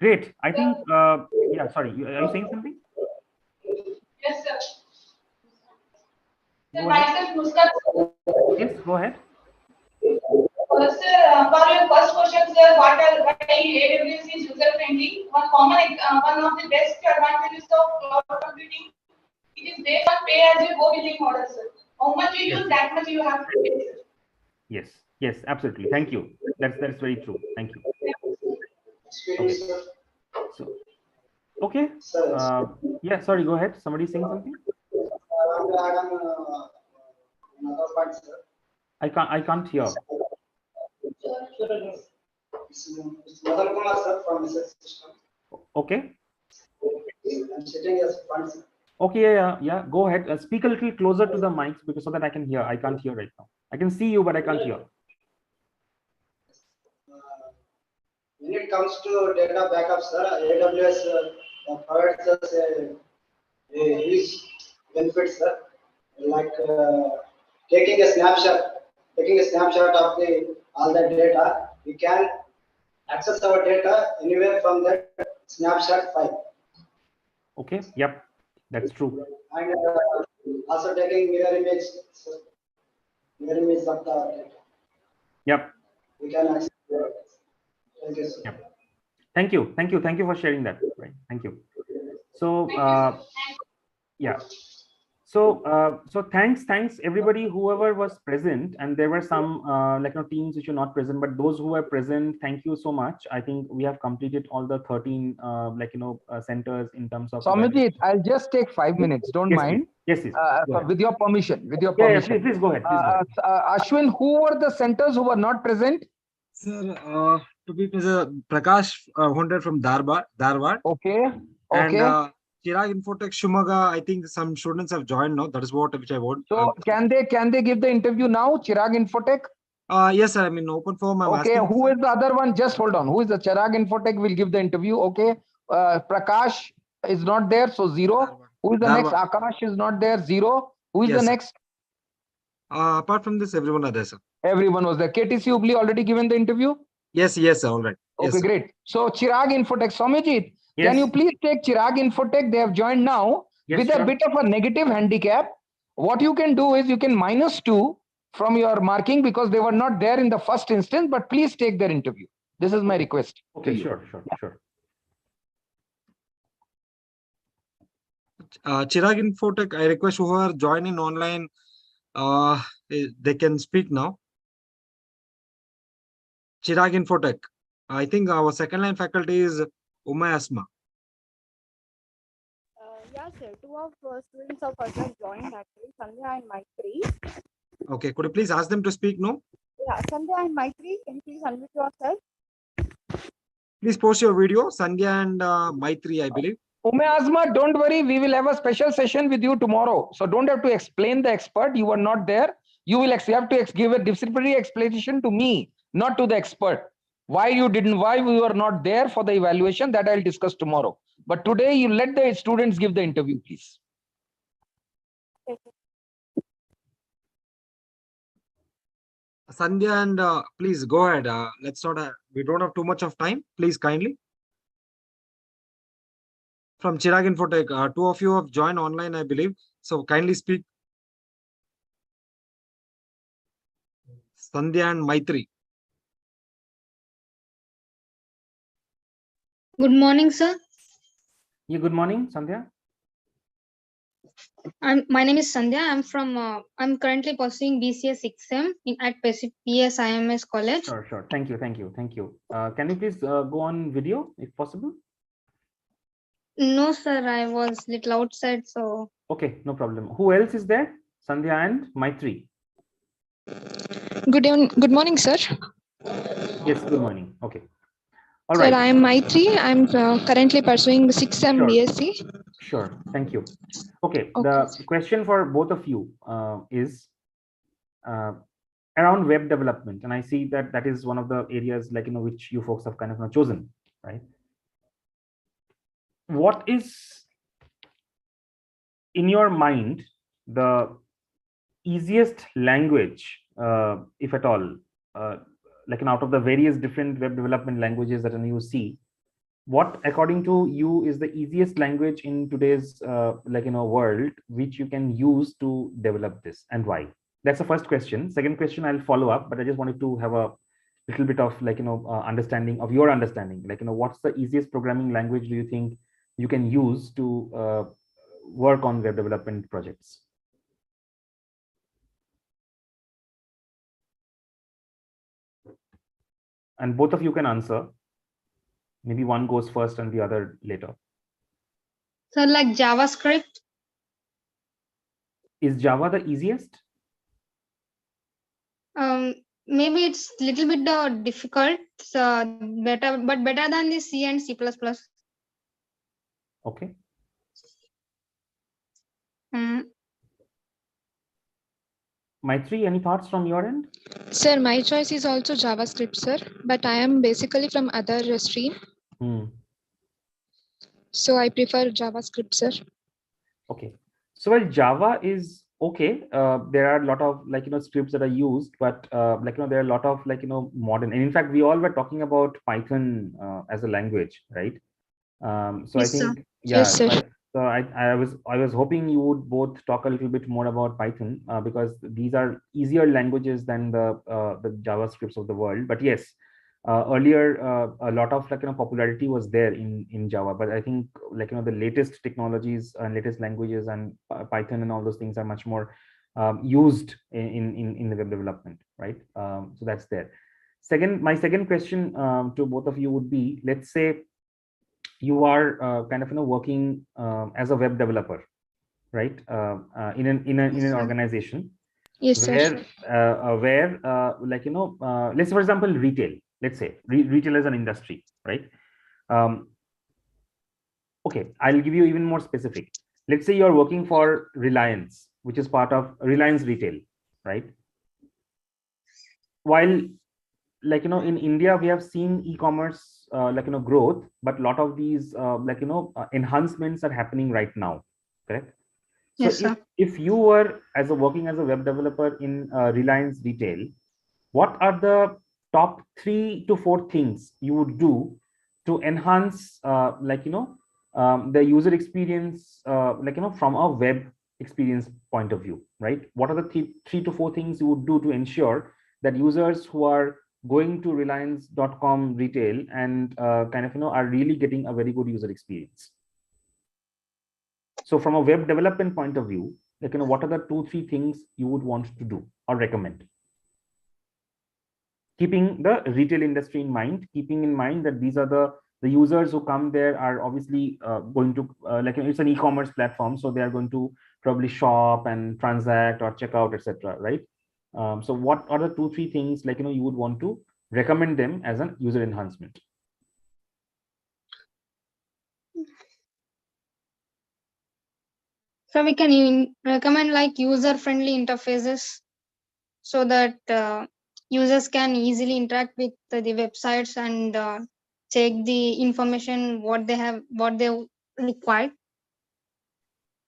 great. I think yeah, sorry, are you saying something? Yes, sir. Sir, Go ahead. myself, Muskan. Yes, go ahead. Sir, for your first question, sir, why AWS is user friendly? One of the best advantages of cloud computing, it is based on pay as you go billing model, sir. How much you use, that much you have to pay, sir. Yes, absolutely. Thank you. That's very true. Thank you. Okay. So, okay. Yeah, sorry, go ahead. Somebody saying something? I can't hear. Okay. Okay, yeah. Go ahead. Speak a little closer to the mics, because so that I can hear. I can't hear right now. I can see you, but I can't hear. When it comes to data backup, sir, AWS provides us a huge benefit, sir. Like taking a snapshot of all the data. We can access our data anywhere from that snapshot file. Okay. Yep, that's true. And also taking mirror image of the data. Yep. We can access it. Thank you, sir. Yep. Thank you for sharing that. Right. Thank you. So yeah. So thanks everybody, whoever was present, and there were some teams which were not present, but those who were present, thank you so much. I think we have completed all the 13 centers in terms of Soumyajit, I'll just take 5 minutes, don't mind. Yes, with your permission. With your Yeah, permission. please go ahead. Please go ahead. Ashwin, who were the centers who were not present? Sir, to be present, Prakash Hunter from Dharwad. Okay. And Okay. Chirag Infotech Shumaga, I think some students have joined now. That is which I want. So can they give the interview now? Chirag Infotech? Yes, sir. I mean, open form. I'm Okay, asking. who is the other one? Just hold on. Who is the Chirag Infotech will give the interview? Okay. Prakash is not there, so 0. Who is the next? Akash is not there, 0. Who is the next? Apart from this, everyone are there, sir. Everyone was there. KTC Hubli already given the interview? Yes, sir. All right. Okay, yes, great. So Chirag Infotech, Soumyajit, can you please take Chirag Infotech? They have joined now with a bit of a negative handicap. What you can do is you can -2 from your marking because they were not there in the first instance, but please take their interview. This is my request. Okay, sure. Chirag Infotech, I request whoever join in online, they can speak now. Chirag Infotech. I think our second line faculty is Asma. Yeah, sir. 2 of students of us have joined actually, Sandhya and Maitri. Okay, could you please ask them to speak now? Yeah, Sandhya and Maitri, can you please unmute yourself? Please post your video, Sandhya and Maitri, I believe. Asma, don't worry. We will have a special session with you tomorrow. So don't have to explain the expert. You were not there. You will have to give a disciplinary explanation to me, not to the expert. Why we were not there for the evaluation, that I'll discuss tomorrow. But today you let the students give the interview, please. Sandhya and please go ahead. Let's not, we don't have too much of time. Please kindly. From Chirag Infotech, 2 of you have joined online, I believe. So kindly speak. Sandhya and Maitri. Good morning, sir. Yeah, good morning, Sandhya. My name is Sandhya. I'm currently pursuing BCA 6M at PSIMS College. Sure. Thank you. Can you please go on video if possible? No, sir. I was little outside, so. Okay, no problem. Who else is there? Sandhya and Maitri. Good morning, sir. Yes, good morning. Okay. All sir, right. I am Maitri. I'm currently pursuing the 6M BSc. Sure. Thank you. Okay. The question for both of you is around web development, and I see that is one of the areas which you folks have kind of chosen, right? What is in your mind the easiest language, if at all, out of the various different web development languages that you see, what according to you is the easiest language in today's world which you can use to develop this, and why? That's the first question. Second question I'll follow up, but I just wanted to have a little bit of understanding of your understanding. What's the easiest programming language do you think you can use to work on web development projects? And both of you can answer. Maybe one goes first and the other later. So like JavaScript. Is Java the easiest? Maybe it's a little bit difficult, so better than the C and C++. Okay. Maitri, any thoughts from your end? Sir, my choice is also JavaScript, sir, but I am basically from other stream. So I prefer JavaScript, sir. Okay. So while Java is okay, there are a lot of scripts that are used, but there are a lot of modern, and in fact we all were talking about Python as a language, right? So yes, I think sir. yeah, Yes, sir. so I was hoping you would both talk a little bit more about Python because these are easier languages than the JavaScripts of the world. But yes, earlier a lot of popularity was there in Java, but I think the latest technologies and latest languages and Python and all those things are much more used in the web development, right? So that's there. My second question to both of you would be, let's say you are working as a web developer, right? In an organization. Yes, sir. Where like let's say, for example, retail. Let's say retail as an industry, right? Okay, I'll give you even more specific. Let's say you're working for Reliance, which is part of Reliance Retail, right? While like in India we have seen e-commerce growth, but a lot of these enhancements are happening right now, correct? So Yes, sir. if you were working as a web developer in Reliance Retail, what are the top 3 to 4 things you would do to enhance the user experience from a web experience point of view, right? What are the 3 to 4 things you would do to ensure that users who are going to reliance.com retail and are really getting a very good user experience? So from a web development point of view, what are the 2-3 things you would want to do or recommend, keeping the retail industry in mind, keeping in mind that these are the users who come there are obviously going to it's an e-commerce platform, so they are going to probably shop and transact or check out, etc., right? So what are the 2-3 things you would want to recommend them as an user enhancement? So we can recommend like user-friendly interfaces so that users can easily interact with the websites and check the information what they require.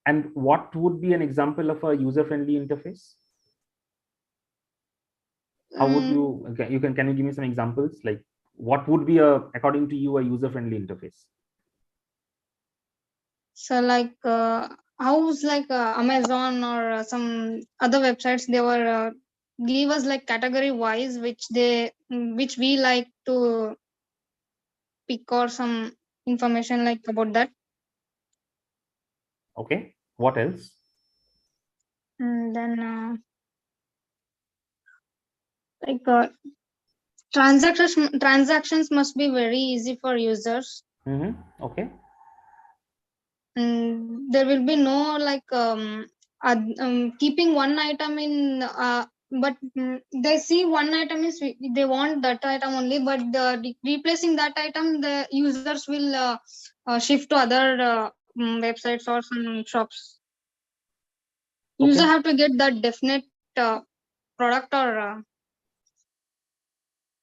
And what would be an example of a user-friendly interface? How would you can you give me some examples, like what would be according to you a user-friendly interface? So like how's like Amazon or some other websites, they were give us like category wise which we like to pick or some information like about that. Okay, what else? And then like transactions must be very easy for users. Okay. And there will be no like keeping one item in but they see one item is they want that item only, but replacing that item the users will shift to other websites or some shops. User have to get that definite product or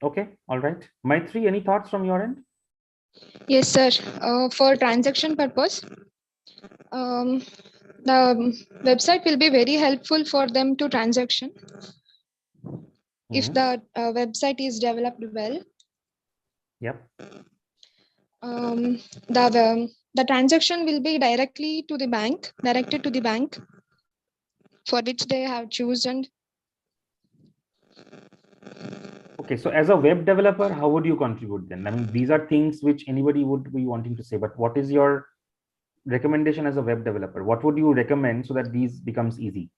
Okay, all right. Maitri, any thoughts from your end? Yes, sir. For transaction purpose, the website will be very helpful for them to transaction if the website is developed well. Yep. The transaction will be directed to the bank for which they have chosen. Okay, so as a web developer, how would you contribute then? I mean, these are things which anybody would be wanting to say, but what is your recommendation as a web developer? What would you recommend so that these becomes easy?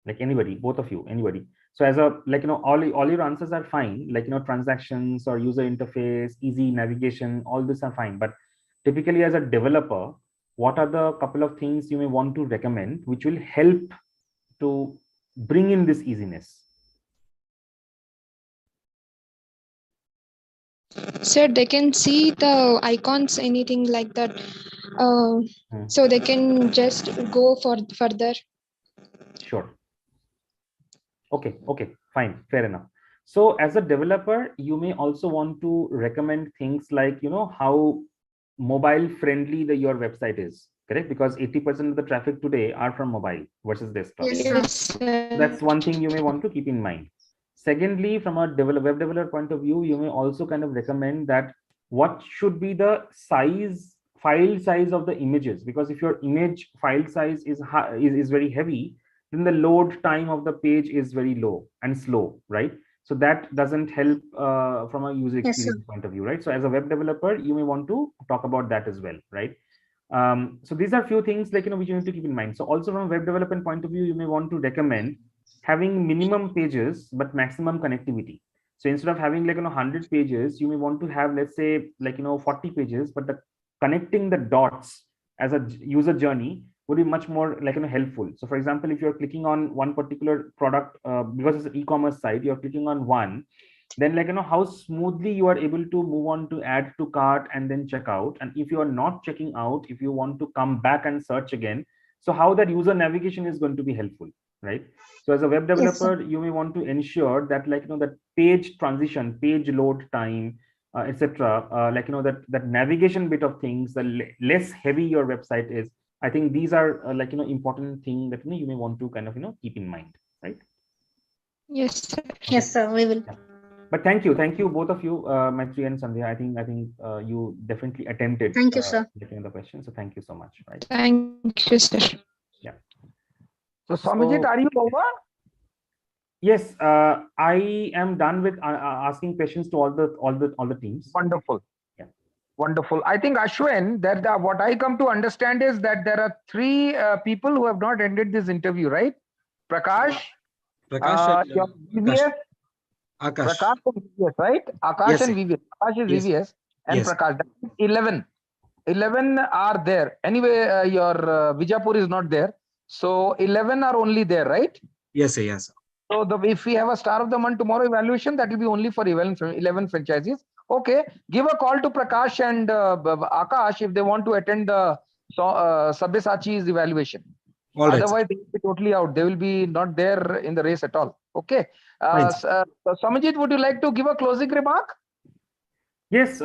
Like anybody, both of you, anybody. So as a all your answers are fine, transactions or user interface, easy navigation, all this are fine. But typically as a developer, what are the couple of things you may want to recommend which will help to bring in this easiness? Sir, they can see the icons, anything like that. So they can just go further. Sure. Okay, fine, fair enough. So as a developer, you may also want to recommend things like, how mobile friendly your website is, correct? Because 80% of the traffic today are from mobile versus desktop. Yes. That's one thing you may want to keep in mind. Secondly, from a web developer point of view, you may also kind of recommend that what should be the file size of the images, because if your image file size is very heavy, then the load time of the page is very low and slow, right? So that doesn't help from a user experience point of view, right? So as a web developer, you may want to talk about that as well, right? So these are few things which you need to keep in mind. So also from a web development point of view, you may want to recommend having minimum pages but maximum connectivity. So instead of having 100 pages, you may want to have, let's say, 40 pages, but the connecting the dots as a user journey would be much more helpful. So for example, if you're clicking on one particular product, because it's an e-commerce site, you're clicking on one, then how smoothly you are able to move on to add to cart and then check out. And if you are not checking out, if you want to come back and search again, so how that user navigation is going to be helpful, right? So as a web developer, you may want to ensure that that page transition, page load time, etc., that navigation bit of things, the less heavy your website is. I think these are important thing that you may want to kind of keep in mind, right? Yes, sir. Yes, sir. We will. But thank you both of you, Maitri and Sandhya. I think you definitely attempted. Thank you, sir. Getting the question, so thank you so much. Right? Thank you, sir. Yeah. So Soumyajit, are you over? Yes, I am done with asking questions to all the teams. Wonderful. Yeah. Wonderful. I think Ashwin, that what I come to understand is that there are three people who have not ended this interview, right? Prakash, your VVS, Akash. Prakash and VVS, right? Akash Yes, and VVS. Akash is yes. VVS and Yes. Prakash. That is 11. 11 are there. Anyway, your Vijapur is not there. So 11 are only there, right? Yes, sir. Yes, sir. So if we have a star of the month tomorrow evaluation, that will be only for 11 franchises. Okay, give a call to Prakash and Akash if they want to attend the Sabyasachi's evaluation. All right, Otherwise, they will be totally out. They will be not there in the race at all. Okay. Fine, Soumyajit, would you like to give a closing remark? Yes,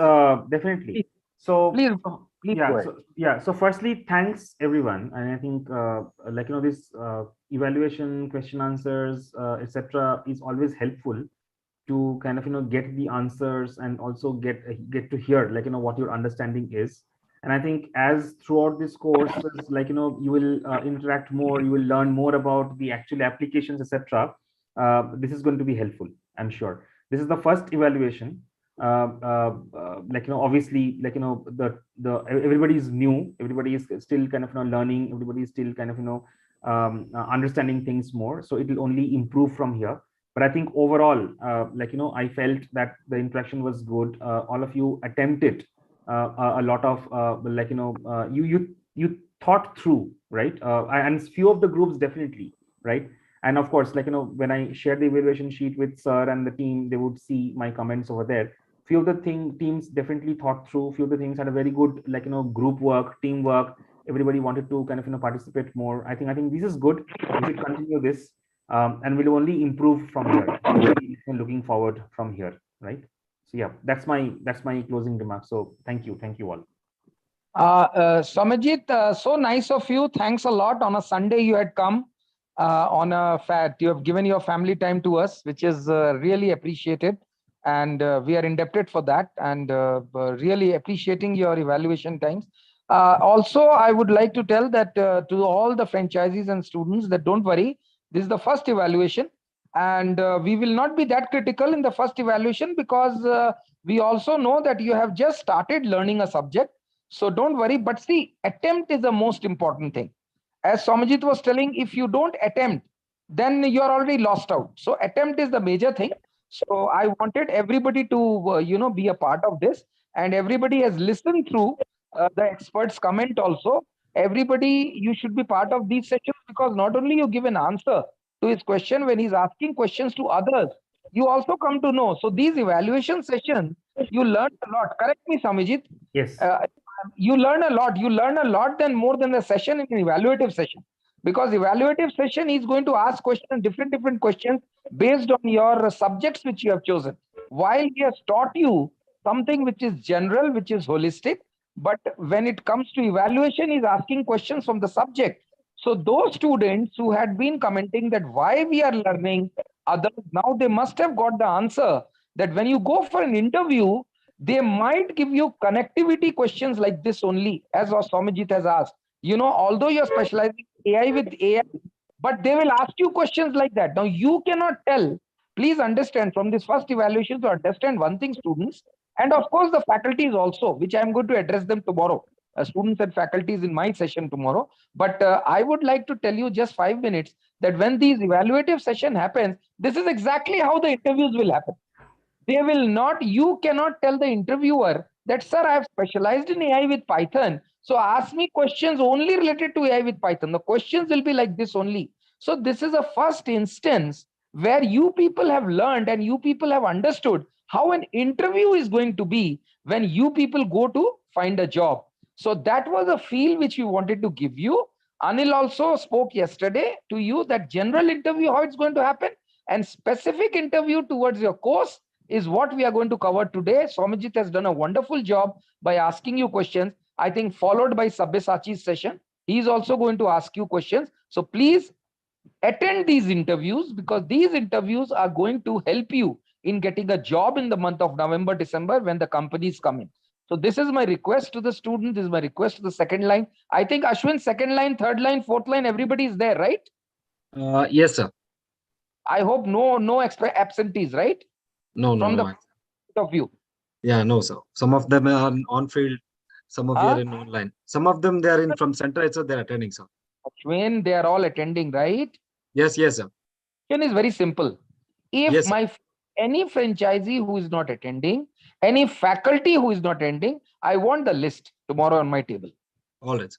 definitely. So please go ahead. So firstly, thanks everyone. And I think this evaluation, question answers, etc., is always helpful to kind of get the answers and also get to hear what your understanding is. And I think as throughout this course, you will interact more, you will learn more about the actual applications, etc. This is going to be helpful, I'm sure. This is the first evaluation. Obviously, everybody is new, everybody is still kind of learning, everybody is still kind of understanding things more. So it will only improve from here. But I think overall, I felt that the interaction was good. All of you attempted a lot of you thought through, right? And few of the groups definitely, right? And of course, when I shared the evaluation sheet with sir and the team, they would see my comments over there. Few of the teams definitely thought through. Few of the things had a very good group work, teamwork. Everybody wanted to kind of participate more. I think this is good. We should continue this. And will only improve from here. Looking forward from here, right? So yeah, that's my closing remarks. So thank you all. Soumyajit, so nice of you. Thanks a lot. On a Sunday, you had come on a you have given your family time to us, which is really appreciated, and we are indebted for that, and really appreciating your evaluation times. Also, I would like to tell that to all the franchisees and students that don't worry. This is the first evaluation, and we will not be that critical in the first evaluation because we also know that you have just started learning a subject. So don't worry. But see, attempt is the most important thing. As Soumyajit was telling, if you don't attempt, then you are already lost out. So attempt is the major thing. So I wanted everybody to be a part of this, and everybody has listened through the experts' comment also. Everybody, you should be part of these sessions because not only you give an answer to his question when he's asking questions to others, you also come to know. So these evaluation sessions, you learn a lot. Correct me, Soumyajit. Yes. You learn a lot. You learn a lot more than a session in an evaluative session. Because evaluative session, he's going to ask questions, different questions based on your subjects which you have chosen. While he has taught you something which is general, which is holistic, but when it comes to evaluation, he's asking questions from the subject. So those students who had been commenting that why we are learning others, now they must have got the answer that when you go for an interview, they might give you connectivity questions like this only, as Soumyajit has asked. Although you're specializing AI with AI, but they will ask you questions like that. Now, you cannot tell. Please understand from this first evaluation to understand one thing, students, and of course the faculties also, which I'm going to address them tomorrow. Students and faculties in my session tomorrow. But I would like to tell you just 5 minutes that when these evaluative session happens, this is exactly how the interviews will happen. They will not, you cannot tell the interviewer that, sir, I have specialized in AI with Python. So ask me questions only related to AI with Python. The questions will be like this only. So this is a first instance where you people have learned and you people have understood how an interview is going to be when you people go to find a job. So that was a feel which we wanted to give you. Anil also spoke yesterday to you that general interview, how it's going to happen, and specific interview towards your course is what we are going to cover today. Soumyajit has done a wonderful job by asking you questions, I think followed by Sabyasachi's session. He is also going to ask you questions. So please attend these interviews, because these interviews are going to help you in getting a job in the month of November, December, when the companies come in. So this is my request to the student. This is my request to the second line. I think Ashwin, second line, third line, fourth line, everybody is there, right? Yes, sir. I hope no extra absentees, right? No, From no, the no. point of view. Yeah, no, sir. Some of them are on field, some of you are in online. Some of them, they are in from center itself, they're attending, sir. Ashwin, they are all attending, right? Yes, yes, sir. Question is very simple. If Yes, sir. any franchisee who is not attending, any faculty who is not attending, I want the list tomorrow on my table. All right.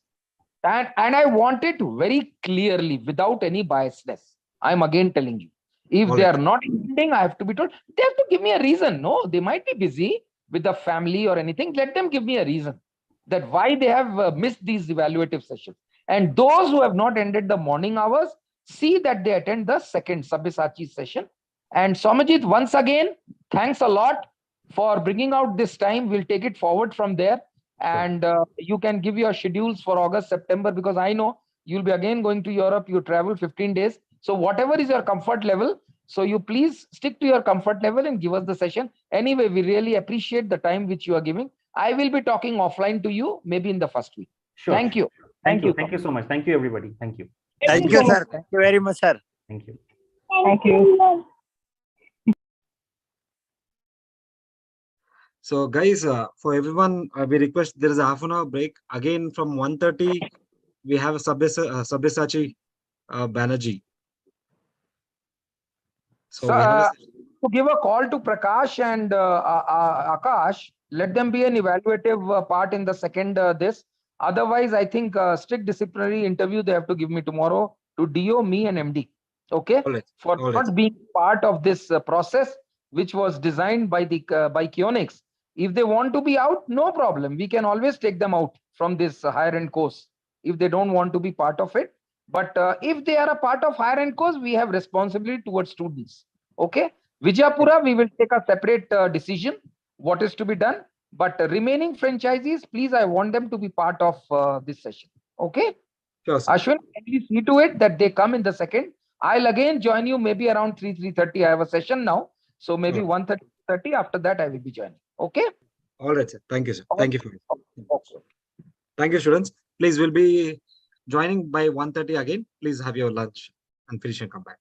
And I want it very clearly, without any biasness. I'm again telling you. If All they right. are not attending, I have to be told. They have to give me a reason. No, they might be busy with the family or anything. Let them give me a reason that why they have missed these evaluative sessions. And those who have not ended the morning hours, see that they attend the second Sabyasachi session. And Soumyajit, once again, thanks a lot for bringing out this time. We'll take it forward from there. And you can give your schedules for August, September, because I know you'll be again going to Europe. You travel 15 days. So whatever is your comfort level, so you please stick to your comfort level and give us the session. Anyway, we really appreciate the time which you are giving. I will be talking offline to you, maybe in the first week. Sure. Thank you. Thank you. Thank you so much. Thank you, everybody. Thank you. Thank you, sir. Thank you very much, sir. Thank you. Thank you. So guys, for everyone, we request there is a half an hour break. Again from 1:30, we have a Sabyasachi Banerjee. So we have to give a call to Prakash and Akash, let them be an evaluative part in the second this. Otherwise, I think strict disciplinary interview they have to give me tomorrow to DO, me and MD. Okay, for not being part of this process, which was designed by the by Kionix. If they want to be out, no problem. We can always take them out from this higher end course if they don't want to be part of it. But if they are a part of higher end course, we have responsibility towards students. Okay, Vijayapura, we will take a separate decision what is to be done. But remaining franchisees, please, I want them to be part of this session. Okay. Sure, sir. Ashwin, can you see to it that they come in the second? I'll again join you maybe around 3:30. I have a session now. So maybe 1:30. After that, I will be joining. Okay. All right, sir. Thank you, sir. Thank you for it. Thank you, students. Please, we'll be joining by 1:30 again. Please have your lunch and finish and come back.